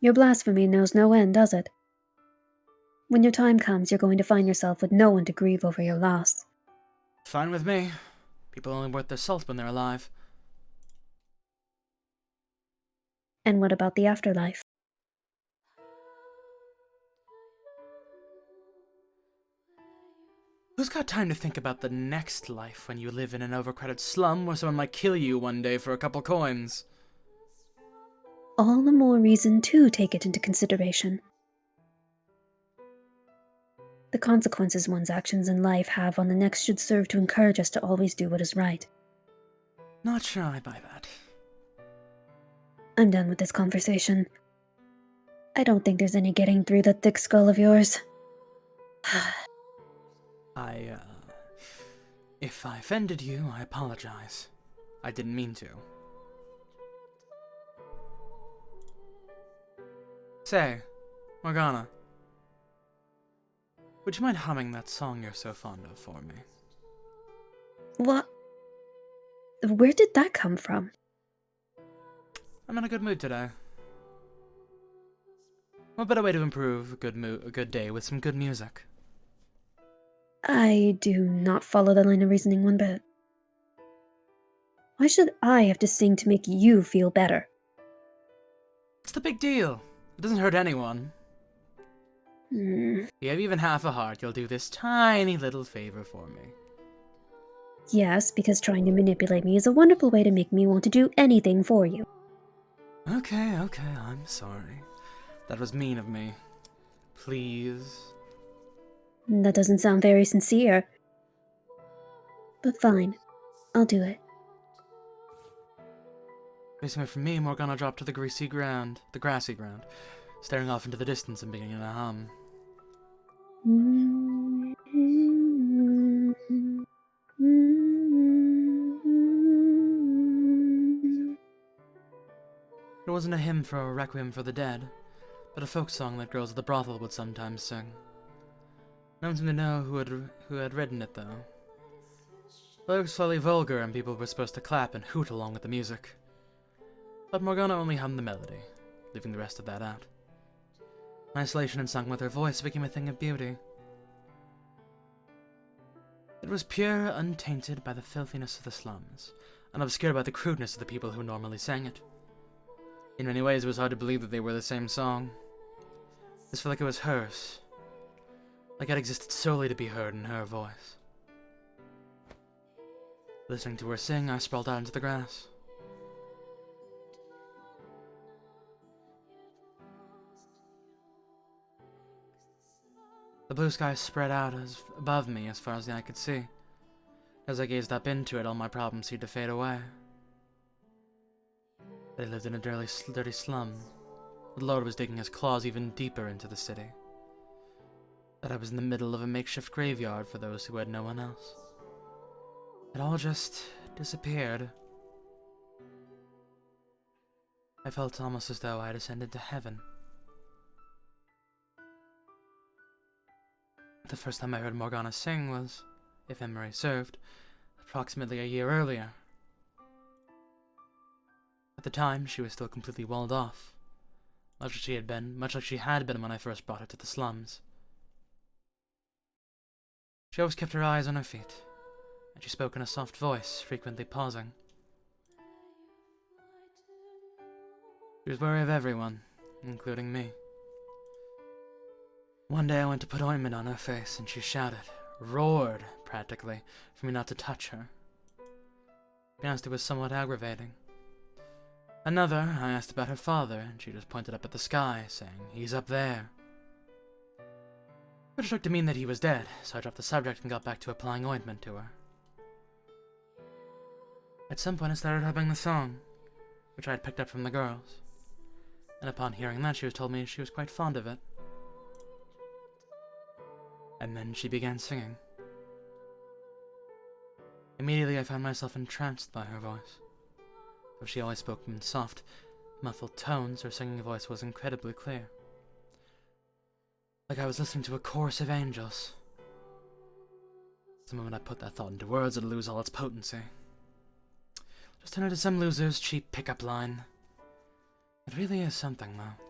Your blasphemy knows no end, does it? When your time comes, you're going to find yourself with no one to grieve over your loss. Fine with me. People are only worth their salt when they're alive. And what about the afterlife? Who's got time to think about the next life when you live in an overcrowded slum where someone might kill you one day for a couple coins? All the more reason to take it into consideration. The consequences one's actions in life have on the next should serve to encourage us to always do what is right. Not sure I buy that. I'm done with this conversation. I don't think there's any getting through that thick skull of yours. If I offended you, I apologize. I didn't mean to. Say, Morgana, would you mind humming that song you're so fond of for me? What? Where did that come from? I'm in a good mood today. What better way to improve a good day with some good music? I do not follow that line of reasoning one bit. Why should I have to sing to make you feel better? What's the big deal? It doesn't hurt anyone. Hmm. If you have even half a heart, you'll do this tiny little favor for me. Yes, because trying to manipulate me is a wonderful way to make me want to do anything for you. Okay, I'm sorry. That was mean of me. Please. That doesn't sound very sincere. But fine, I'll do it. Facing away from me, Morgana dropped to the grassy ground, staring off into the distance and beginning to hum. It wasn't a hymn for a Requiem for the dead, but a folk song that girls at the brothel would sometimes sing. No one seemed to know who had written it, though. The lyrics were slightly vulgar, and people were supposed to clap and hoot along with the music. But Morgana only hummed the melody, leaving the rest of that out. In isolation and sung with her voice became a thing of beauty. It was pure, untainted by the filthiness of the slums, unobscured by the crudeness of the people who normally sang it. In many ways, it was hard to believe that they were the same song. This felt like it was hers, like it existed solely to be heard in her voice. Listening to her sing, I sprawled out into the grass. The blue sky spread out above me as far as the eye could see. As I gazed up into it, all my problems seemed to fade away. They lived in a dirty slum. The Lord was digging his claws even deeper into the city. That I was in the middle of a makeshift graveyard for those who had no one else. It all just disappeared. I felt almost as though I had ascended to heaven. The first time I heard Morgana sing was, if memory served, approximately a year earlier. At the time, she was still completely walled off, much like she had been when I first brought her to the slums. She always kept her eyes on her feet, and she spoke in a soft voice, frequently pausing. She was wary of everyone, including me. One day I went to put ointment on her face, and she shouted, roared, practically, for me not to touch her. To be honest, it was somewhat aggravating. Another, I asked about her father, and she just pointed up at the sky, saying, he's up there. Which took to mean that he was dead, so I dropped the subject and got back to applying ointment to her. At some point I started humming the song, which I had picked up from the girls, and upon hearing that she was told me she was quite fond of it. And then she began singing. Immediately I found myself entranced by her voice. Though she always spoke in soft, muffled tones, her singing voice was incredibly clear. Like I was listening to a chorus of angels. The moment I put that thought into words, it'd lose all its potency. Just turn into some loser's cheap pickup line. It really is something, though.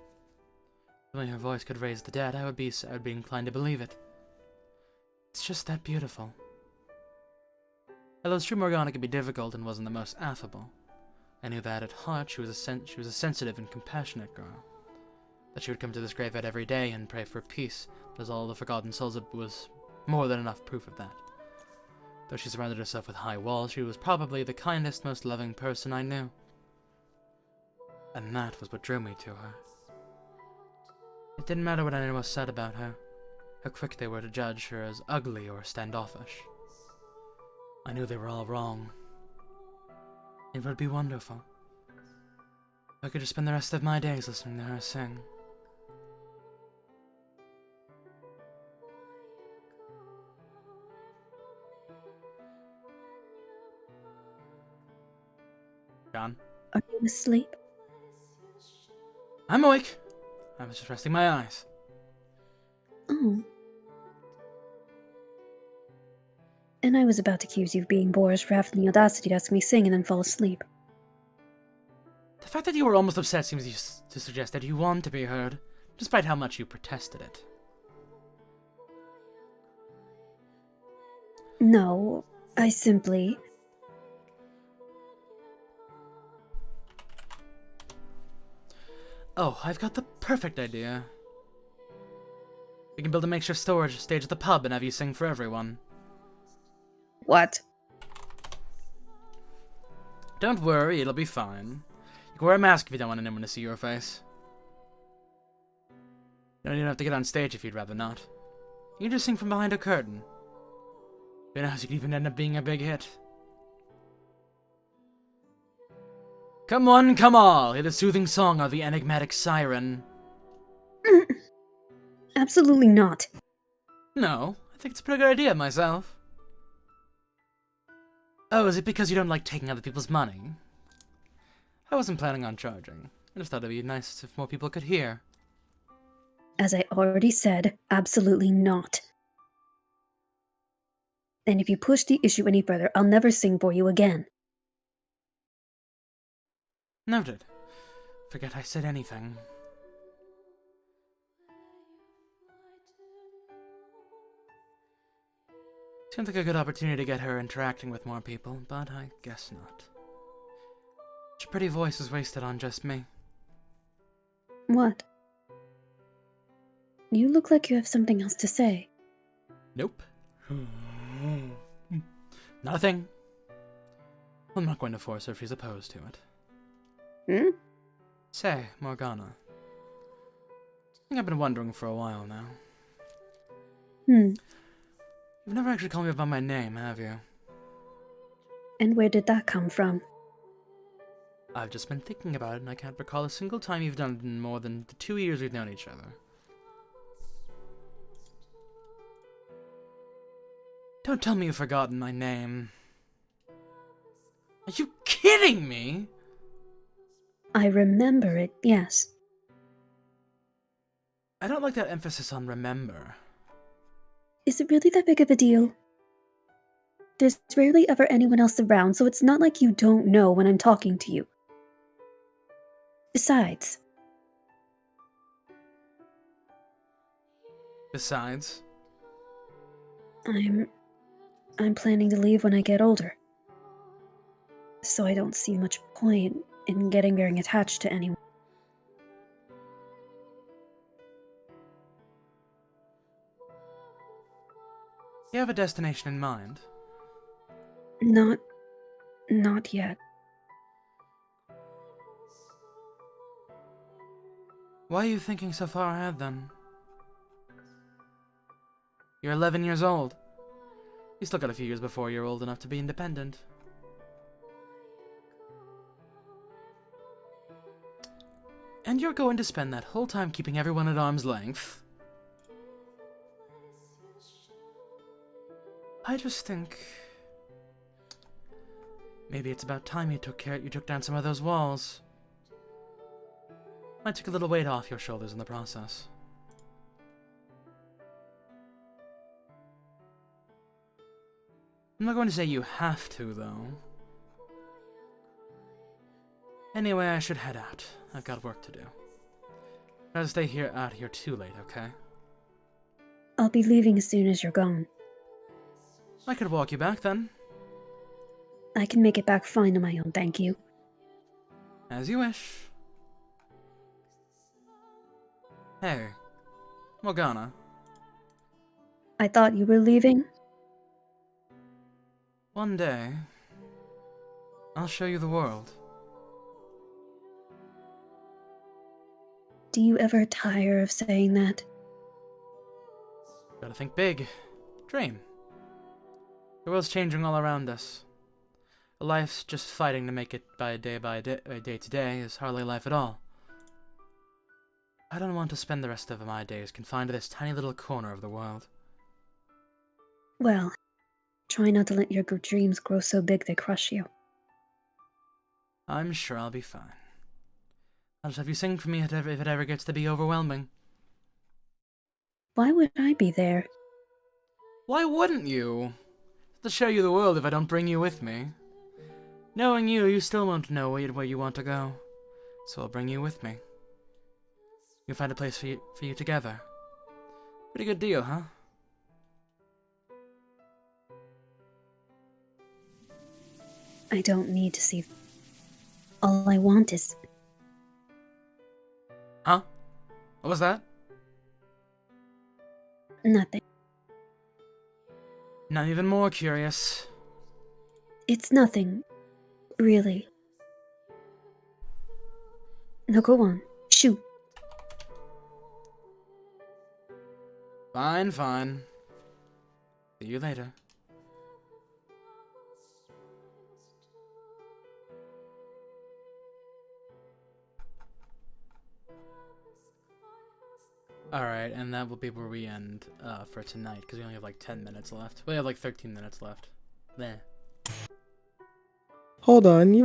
If only her voice could raise the dead, I would be inclined to believe it. It's just that beautiful. Although it's true Morgana could be difficult and wasn't the most affable, I knew that at heart she was a sensitive and compassionate girl. That she would come to this graveyard every day and pray for peace, as all the forgotten souls it was More than enough proof of that. Though she surrounded herself with high walls, she was probably the kindest, most loving person I knew. And that was what drew me to her. It didn't matter what anyone said about her, how quick they were to judge her as ugly or standoffish. I knew they were all wrong. It would be wonderful if I could just spend the rest of my days listening to her sing. John? Are you asleep? I'm awake. I was just resting my eyes. Oh. And I was about to accuse you of being boorish for having the audacity to ask me sing and then fall asleep. The fact that you were almost upset seems to suggest that you want to be heard, despite how much you protested it. No, I simply... Oh, I've got the perfect idea. We can build a makeshift storage stage at the pub and have you sing for everyone. What? Don't worry, it'll be fine. You can wear a mask if you don't want anyone to see your face. You don't even have to get on stage if you'd rather not. You can just sing from behind a curtain. Who knows, you could even end up being a big hit. Come one, come all, hear the soothing song of the enigmatic siren. Absolutely not. No, I think it's a pretty good idea myself. Oh, is it because you don't like taking other people's money? I wasn't planning on charging. I just thought it'd be nice if more people could hear. As I already said, absolutely not. And if you push the issue any further, I'll never sing for you again. Noted. Forget I said anything. Seems like a good opportunity to get her interacting with more people, but I guess not. Such a pretty voice is wasted on just me. What? You look like you have something else to say. Nope. Nothing. I'm not going to force her if she's opposed to it. Hmm? Say, Morgana. I think I've been wondering for a while now. You've never actually called me by my name, have you? And where did that come from? I've just been thinking about it, and I can't recall a single time you've done it in more than the 2 years we've known each other. Don't tell me you've forgotten my name. Are you kidding me? I remember it, yes. I don't like that emphasis on remember. Is it really that big of a deal? There's rarely ever anyone else around, so it's not like you don't know when I'm talking to you. Besides... I'm planning to leave when I get older. So I don't see much point in getting very attached to anyone. You have a destination in mind? Not yet. Why are you thinking so far ahead, then? You're 11 years old. You still got a few years before you're old enough to be independent. And you're going to spend that whole time keeping everyone at arm's length. I just think... maybe it's about time you took down some of those walls. Might take a little weight off your shoulders in the process. I'm not going to say you have to, though. Anyway, I should head out. I've got work to do. Gotta stay out here too late, okay? I'll be leaving as soon as you're gone. I could walk you back, then. I can make it back fine on my own, thank you. As you wish. Hey, Morgana. I thought you were leaving. One day, I'll show you the world. Do you ever tire of saying that? Gotta think big. Dream. The world's changing all around us. A life's just fighting to make it by day to day is hardly life at all. I don't want to spend the rest of my days confined to this tiny little corner of the world. Well, try not to let your dreams grow so big they crush you. I'm sure I'll be fine. I'll just have you sing for me if it ever gets to be overwhelming. Why would I be there? Why wouldn't you? To show you the world if I don't bring you with me. Knowing you, you still won't know where you want to go. So I'll bring you with me. You'll find a place for you together. Pretty good deal, huh? I don't need to see. All I want is... Huh? What was that? nothing. Not even more curious. It's nothing. Really. No, go on. Shoot. Fine, fine. See you later. Alright, and that will be where we end for tonight, because we only have like 10 minutes left. We have like 13 minutes left. There. Hold on, she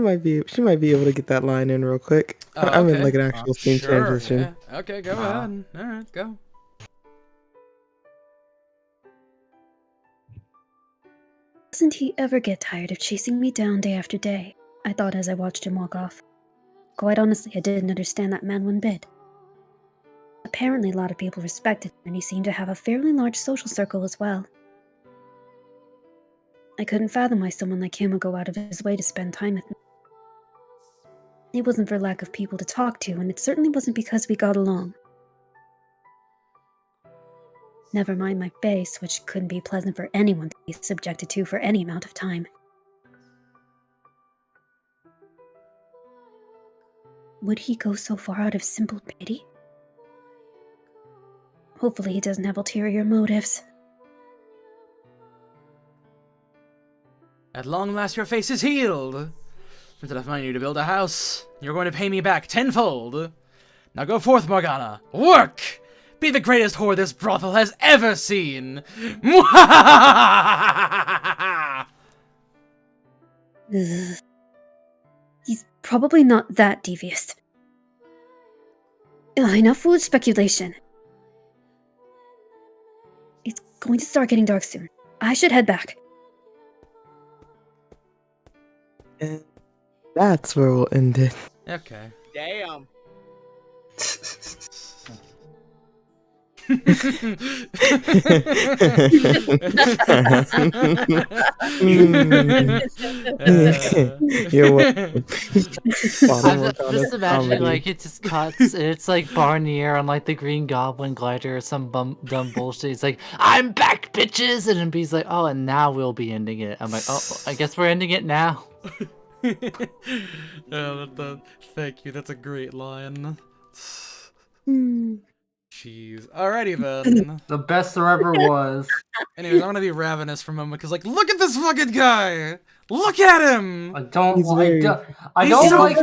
might be able to get that line in real quick. Oh, I'm in okay. like an actual scene Sure, transition. yeah. Okay, go ahead. Alright, go. Doesn't he ever get tired of chasing me down day after day? I thought as I watched him walk off. Quite honestly, I didn't understand that man one bit. Apparently, a lot of people respected him, and he seemed to have a fairly large social circle as well. I couldn't fathom why someone like him would go out of his way to spend time with me. It wasn't for lack of people to talk to, and it certainly wasn't because we got along. Never mind my face, which couldn't be pleasant for anyone to be subjected to for any amount of time. Would he go so far out of simple pity? Hopefully he doesn't have ulterior motives. At long last your face is healed. Instead of money to build a house, you're going to pay me back tenfold. Now go forth, Morgana. Work! Be the greatest whore this brothel has ever seen. He's probably not that devious. Enough foolish speculation. It's going to start getting dark soon. I should head back. And that's where we'll end it. Okay. Damn. You're welcome. I'm just imagining like it just cuts. It's like Barnier on like the Green Goblin glider or some dumb bullshit. He's like, "I'm back, bitches," and then B's like, "Oh, and now we'll be ending it." I'm like, "Oh, I guess we're ending it now." Thank you. That's a great line. Hmm. Jeez. Alrighty then. The best there ever was. Anyways, I'm gonna be ravenous for a moment because, like, look at this fucking guy. Look at him. I don't He's like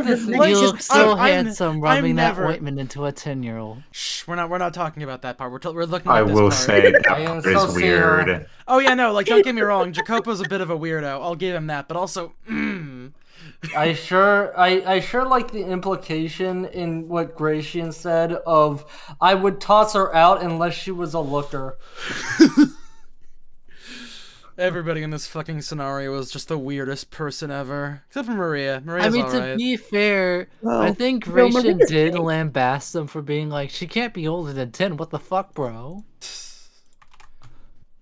this. He looks so I'm handsome, rubbing that never- ointment into a 10-year-old. Shh, we're not talking about that part. We're looking I at this will part. say that part is weird. Oh yeah, no, like don't get me wrong. Jacopo's a bit of a weirdo. I'll give him that, but also, I sure like the implication in what Gratian said of I would toss her out unless she was a looker. Everybody in this fucking scenario is just the weirdest person ever, except for Maria. Maria's I mean, alright. to be fair, I think Gratian did lambast them for being like, she can't be older than 10. What the fuck, bro?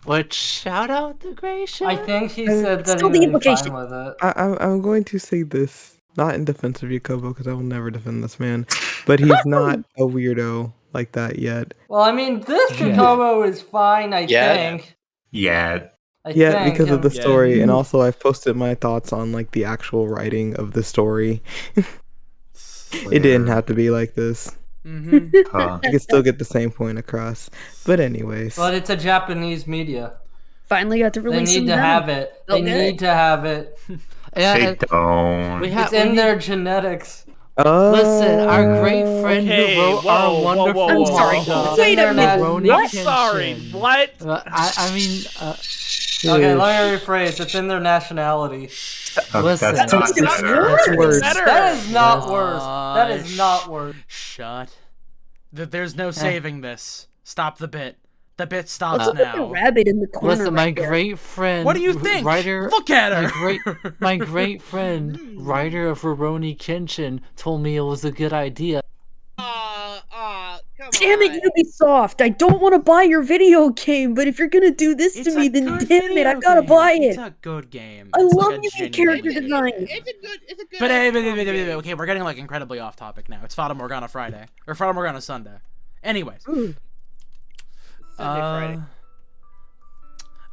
But shout out to Gratian. I think he said that he would be fine with it. I'm going to say this, not in defense of Jacobo, because I will never defend this man, but he's not a weirdo. like that yet. Well, I mean, this Kokomo is fine, I think. Yeah. Yeah, because of the story, and Yeah. also I've posted my thoughts on like the actual writing of the story. It didn't have to be like this. Mm-hmm. I could still get the same point across. But anyways. But it's a Japanese media. Finally got to They release need some to venom. have it. They Felt good. need to have it. They don't. It's in their genetics. Listen, our great friend Okay, who wrote our whoa, wonderful whoa, whoa, manga. whoa. Wait a minute, Rurouni what? Kenshin. Sorry, what? I mean, Okay, let me rephrase. It's in their nationality. Listen, that's not better. That's worse. That is not worse. That is not worse. Shut. There's no saving this. Stop the bit. The bit stops Let's look at the now. rabbit in the corner. Listen, my great friend. What do you think? Writer, Look at her. My great friend, writer of Rurouni Kenshin, told me it was a good idea. Damn it, Ubisoft! I don't want to buy your video game, but if you're gonna do this to me, then damn it, I gotta buy it. It's a good game. I It's love like a you genuine character game. design. It's a good. But okay, we're getting like incredibly off topic now. It's Fata Morgana Friday or Fata Morgana Sunday. Anyways. Sunday, Friday.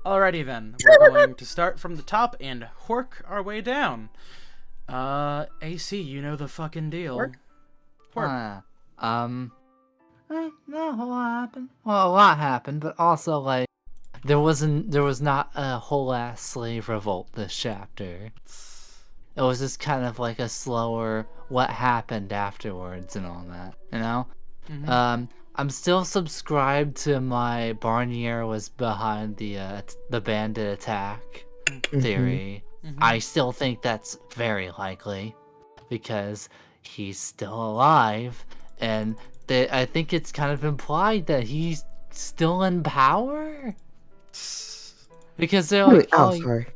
Alrighty then, we're going to start from the top and work our way down. AC, you know the fucking deal. Work. No, a lot happened. Well, a lot happened, but also like there was not a whole ass slave revolt this chapter. It was just kind of like a slower what happened afterwards and all that, you know? I'm still subscribed to my Barnier was behind the bandit attack theory. I still think that's very likely because he's still alive, and I think it's kind of implied that he's still in power. Because they're like, sorry.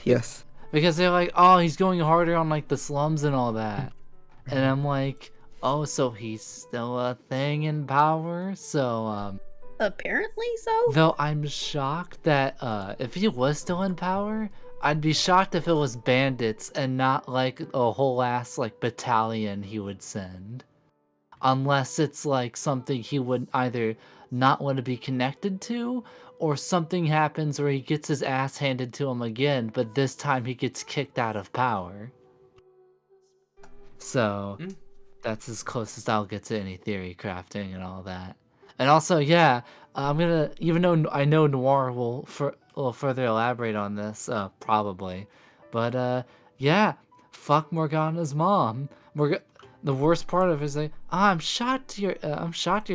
Yes. Because they're like, oh, he's going harder on like the slums and all that, and I'm like, oh, so he's still a thing in power. So apparently so. Though I'm shocked that if he was still in power, I'd be shocked if it was bandits and not like a whole ass like battalion he would send. Unless it's like something he would either not want to be connected to, or something happens where he gets his ass handed to him again, but this time he gets kicked out of power. So that's as close as I'll get to any theory crafting and all that. And also, yeah, I'm gonna, even though I know Noir will further elaborate on this, probably, but yeah, fuck Morgana's mom. The worst part of it is like, I'm shocked you're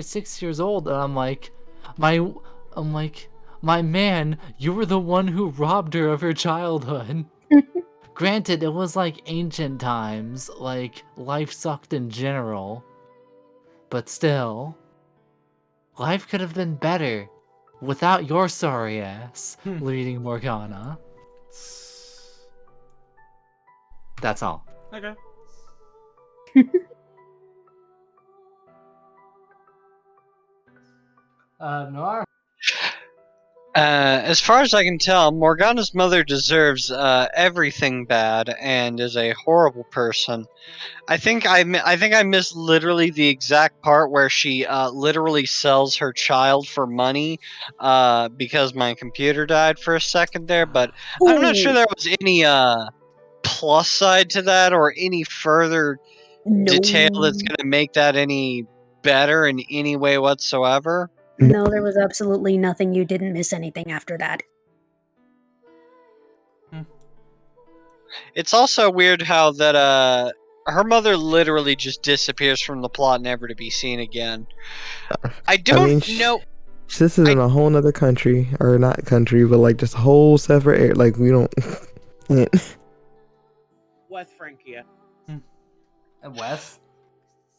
6 years old, and I'm like, my man, you were the one who robbed her of her childhood. Granted, it was like ancient times, like life sucked in general, but still, life could have been better without your sorry ass leading Morgana. That's all. Okay. Noir? As far as I can tell, Morgana's mother deserves everything bad and is a horrible person. I think I missed literally the exact part where she literally sells her child for money because my computer died for a second there, but I'm not sure there was any plus side to that or any further detail that's going to make that any better in any way whatsoever. No, there was absolutely nothing. You didn't miss anything after that. It's also weird how that her mother literally just disappears from the plot, never to be seen again. I don't know. This is in a whole nother country, or not country, but like just a whole separate area. Like we don't. West Francia. West?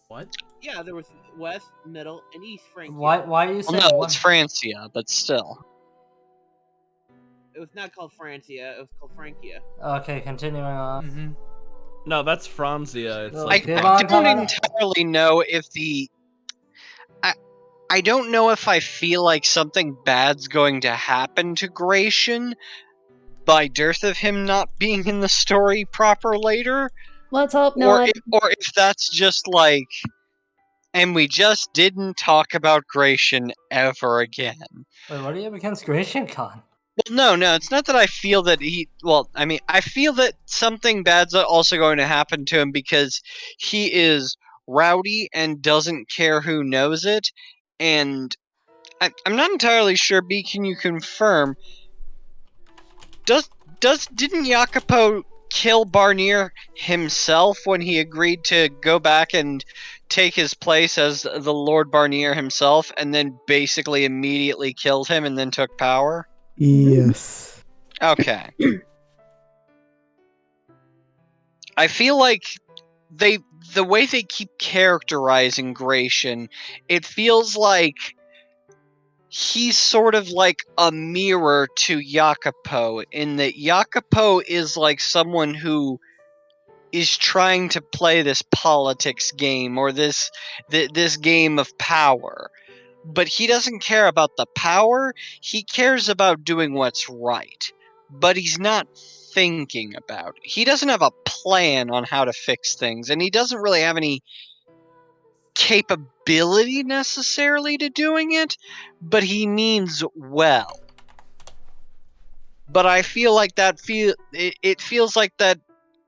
What? Yeah, there was West, Middle, and East Francia. Why are you saying Well, no, West? it's Francia, but still. It was not called Francia. It was called Francia. Okay, continuing on. No, that's Franzia. It's I don't entirely know if the. I don't know if I feel like something bad's going to happen to Gratian by dearth of him not being in the story proper later. Let's hope not. Or if that's just like and we just didn't talk about Gratian ever again. Wait, what do you have against Gratian Khan? Well, no, it's not that I feel that I feel that something bad's also going to happen to him because he is rowdy and doesn't care who knows it, and I'm not entirely sure, B, can you confirm, didn't Jacopo kill Barnier himself when he agreed to go back and take his place as the Lord Barnier himself, and then basically immediately killed him and then took power? Yes. Okay. I feel like the way they keep characterizing Gratian, it feels like he's sort of like a mirror to Jacopo, in that Jacopo is like someone who is trying to play this politics game or this game of power. But he doesn't care about the power, he cares about doing what's right. But he's not thinking about it. He doesn't have a plan on how to fix things, and he doesn't really have any capability necessarily to doing it, but he means well. But I feel like it feels like that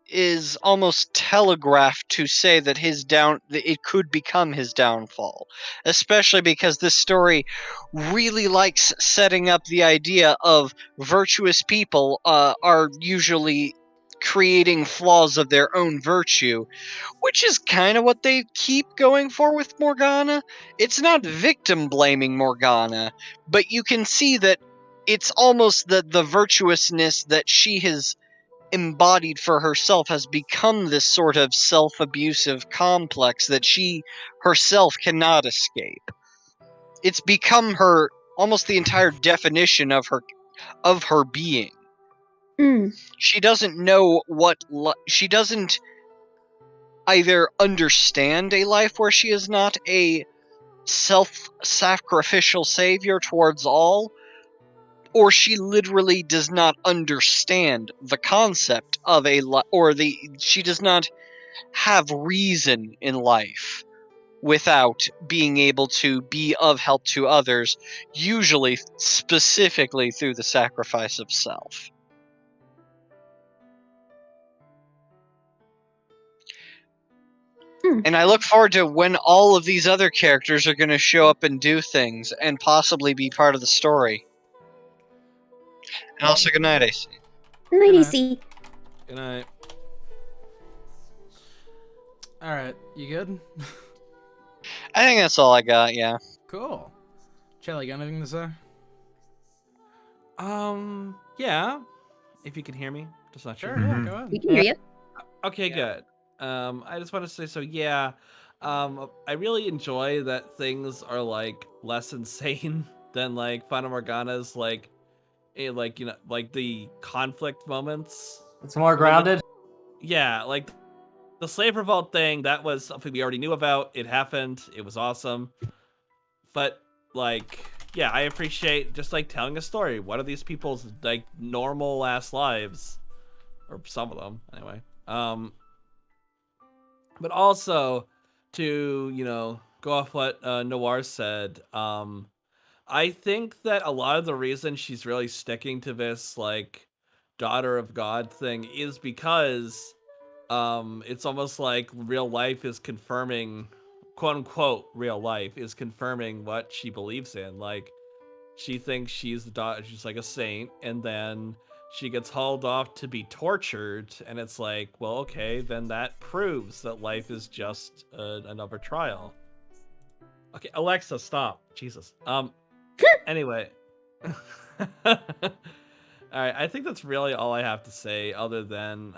is almost telegraphed to say that it could become his downfall, especially because this story really likes setting up the idea of virtuous people are usually creating flaws of their own virtue, which is kind of what they keep going for with Morgana. It's not victim blaming Morgana, but you can see that it's almost that the virtuousness that she has embodied for herself has become this sort of self-abusive complex that she herself cannot escape. It's become her almost the entire definition of her being. She doesn't know she doesn't either understand a life where she is not a self-sacrificial savior towards all, or she literally does not understand the concept of she does not have reason in life without being able to be of help to others, usually specifically through the sacrifice of self. And I look forward to when all of these other characters are going to show up and do things and possibly be part of the story. And also, good night, AC. Night, AC. Good night. Alright, you good? I think that's all I got, yeah. Cool. Chelly, got anything to say? Yeah. If you can hear me, just not sure. Sure, yeah, go ahead. We can hear you. Okay, good. I just want to say, so yeah, I really enjoy that things are like less insane than like Fata Morgana's like the conflict moments. It's more grounded. Yeah, like the slave revolt thing, that was something we already knew about. It happened. It was awesome. But like, yeah, I appreciate just like telling a story. What are these people's like normal ass lives? Or some of them, anyway. But also to, go off what Noir said, I think that a lot of the reason she's really sticking to this like daughter of God thing is because it's almost like real life is confirming, quote unquote real life is confirming what she believes in. Like, she thinks she's the daughter, she's like a saint, and then she gets hauled off to be tortured, and it's like, well, okay, then that proves that life is just another trial. Okay, Alexa, stop. Jesus. Anyway. All right, I think that's really all I have to say, other than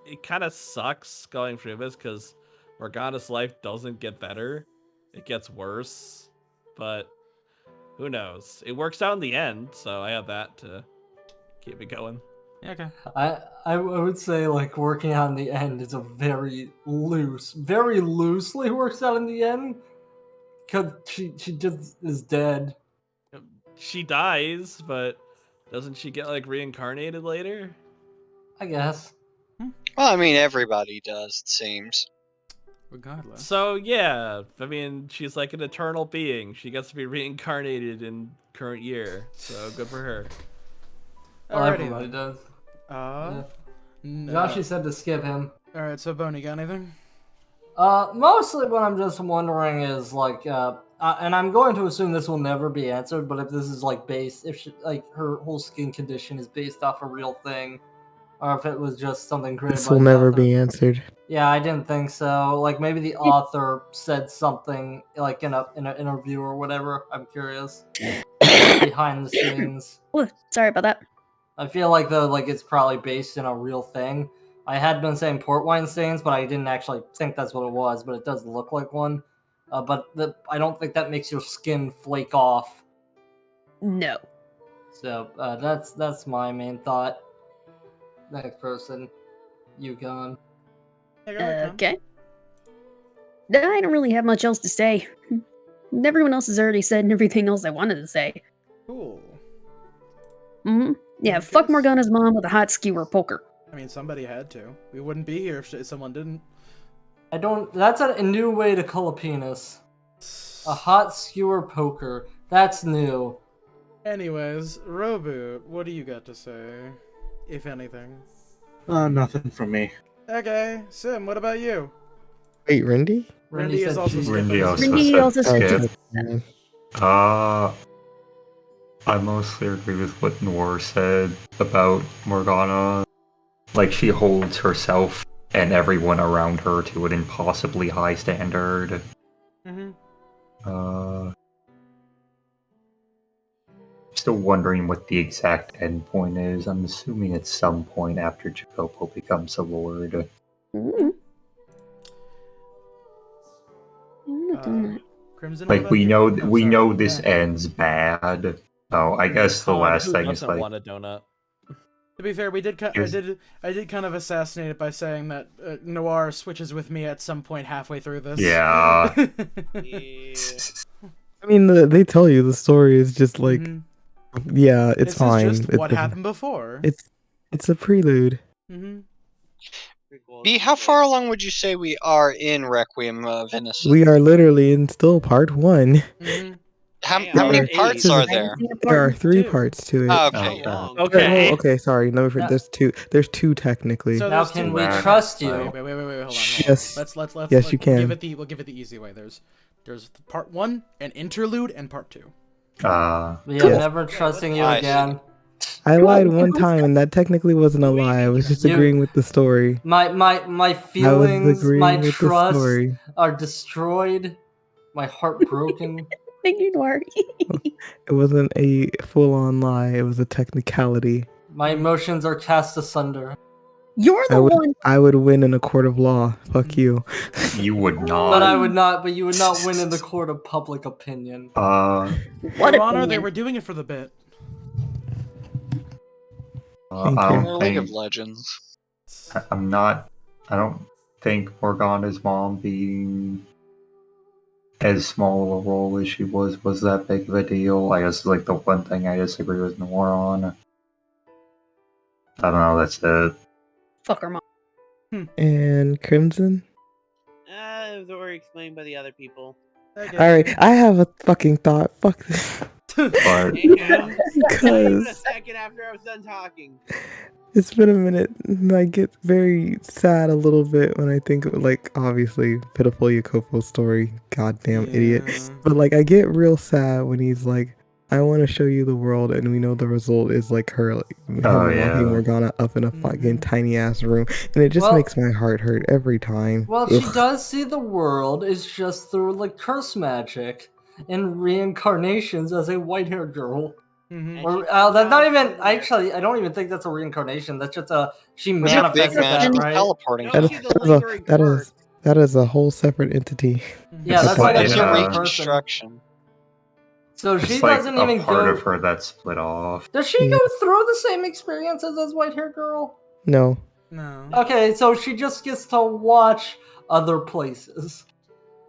it kind of sucks going through this because Morgana's life doesn't get better. It gets worse. But who knows? It works out in the end, so I have that to keep it going. Yeah, okay. I would say like working out in the end is a very loosely works out in the end, because she just is dead. She dies, but doesn't she get like reincarnated later? I guess. Well, I mean, everybody does, it seems. regardless. So yeah, I mean, she's like an eternal being. She gets to be reincarnated in current year. So good for her. Well, Alrighty everybody then. does. Uh, Joshi said to skip him. Alright, so Boney, got anything? Mostly what I'm just wondering is like, and I'm going to assume this will never be answered, but if this is like based, if she, like her whole skin condition is based off a real thing, or if it was just something created This by will the never author. be answered. Yeah, I didn't think so. Like maybe the author said something like in an interview or whatever. I'm curious. Behind the scenes. Oh, sorry about that. I feel like though, like it's probably based in a real thing. I had been saying port wine stains, but I didn't actually think that's what it was. But it does look like one. I don't think that makes your skin flake off. No. So that's my main thought. Next person, Yukon. Okay. I don't really have much else to say. Everyone else has already said everything else I wanted to say. Cool. Yeah, fuck Morgana's mom with a hot skewer poker. I mean, somebody had to. We wouldn't be here if someone didn't. That's a new way to call a penis. A hot skewer poker. That's new. Anyways, Robu, what do you got to say? If anything. Nothing from me. Okay, Sim, what about you? Wait, Rindy? Rindy is also Rindy Rindy also said skip. I mostly agree with what Noir said about Morgana. Like, she holds herself and everyone around her to an impossibly high standard. Still wondering what the exact endpoint is. I'm assuming it's some point after Jacopo becomes a lord. Crimson, Like, what we about know you? we know this ends bad. Oh, I guess the last Who thing is doesn't like, want a donut? To be fair, I did kind of assassinate it by saying that Noir switches with me at some point halfway through this. yeah. I mean, they tell you the story is just like, yeah, it's This fine. is just It's what happened before. It's a prelude. B, how far along would you say we are in Requiem of Innocence? We are literally in still part 1. How many parts are there? There are 3 parts to it. Okay. Okay. Okay, sorry. No, there's 2. There's 2 technically. So Now there's can two- we trust you? Wait, hold on. Yes. Let's Yes, you can. we'll give it the easy way. There's part 1, an interlude, and part 2. I'm never trusting you again. I lied one time, and that technically wasn't a lie. I was just agreeing with the story. My feelings, agreeing my with the trust story. are destroyed. My heart broken. Thank you, Noir. It wasn't a full-on lie. It was a technicality. My emotions are cast asunder. You're the one. I would win in a court of law. Fuck you. You would not. But I would not. But you would not win in the court of public opinion. Your Honor, they were doing it for the bit. League of Legends. I don't think Morgana's mom being as small a role as she was that big of a deal. I guess like the one thing I disagree with Noir on. I don't know, that's it. Fuck her mom. And Crimson? It was already explained by the other people. Alright, I have a fucking thought. Fuck this. But Not even a Because second after I was done talking. it's been a minute, and I get very sad a little bit when I think of, like, obviously, pitiful Jacopo's story, goddamn idiot. But, like, I get real sad when he's like, I want to show you the world, and we know the result is, like, her, like, locking Morgana up in a fucking tiny-ass room, and it just makes my heart hurt every time. Well, she does see the world is just through like curse magic and reincarnations as a white-haired girl. Or, that's not even. Actually, I don't even think that's a reincarnation. That's just she There's a big manifested that, magic right? teleporting. That is a whole separate entity. Yeah, that's like a It's a different person. reconstruction. So it's she like doesn't a even part go. of her that's split off. Does she go through the same experiences as white-haired girl? No. Okay, so she just gets to watch other places.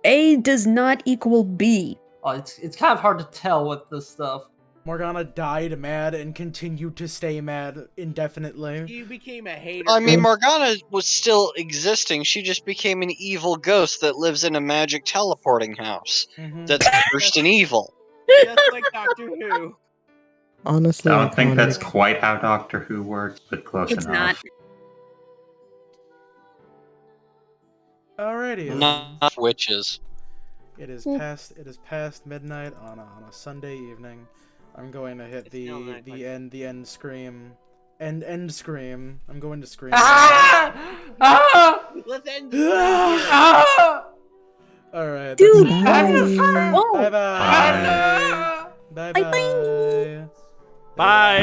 A does not equal B. Oh, it's kind of hard to tell with this stuff. Morgana died mad and continued to stay mad indefinitely. You became a hater. I mean, Morgana was still existing. She just became an evil ghost that lives in a magic teleporting house that's cursed and evil. Just like Doctor Who. Honestly, I don't think that's iconic. quite how Doctor Who works, but close It's not. enough. Alrighty. Not witches. It is past midnight on a Sunday evening. I'm going to hit the end scream. End scream. I'm going to scream. Let's end. Alright. Dude, Bye bye. Bye. Bye bye. Bye.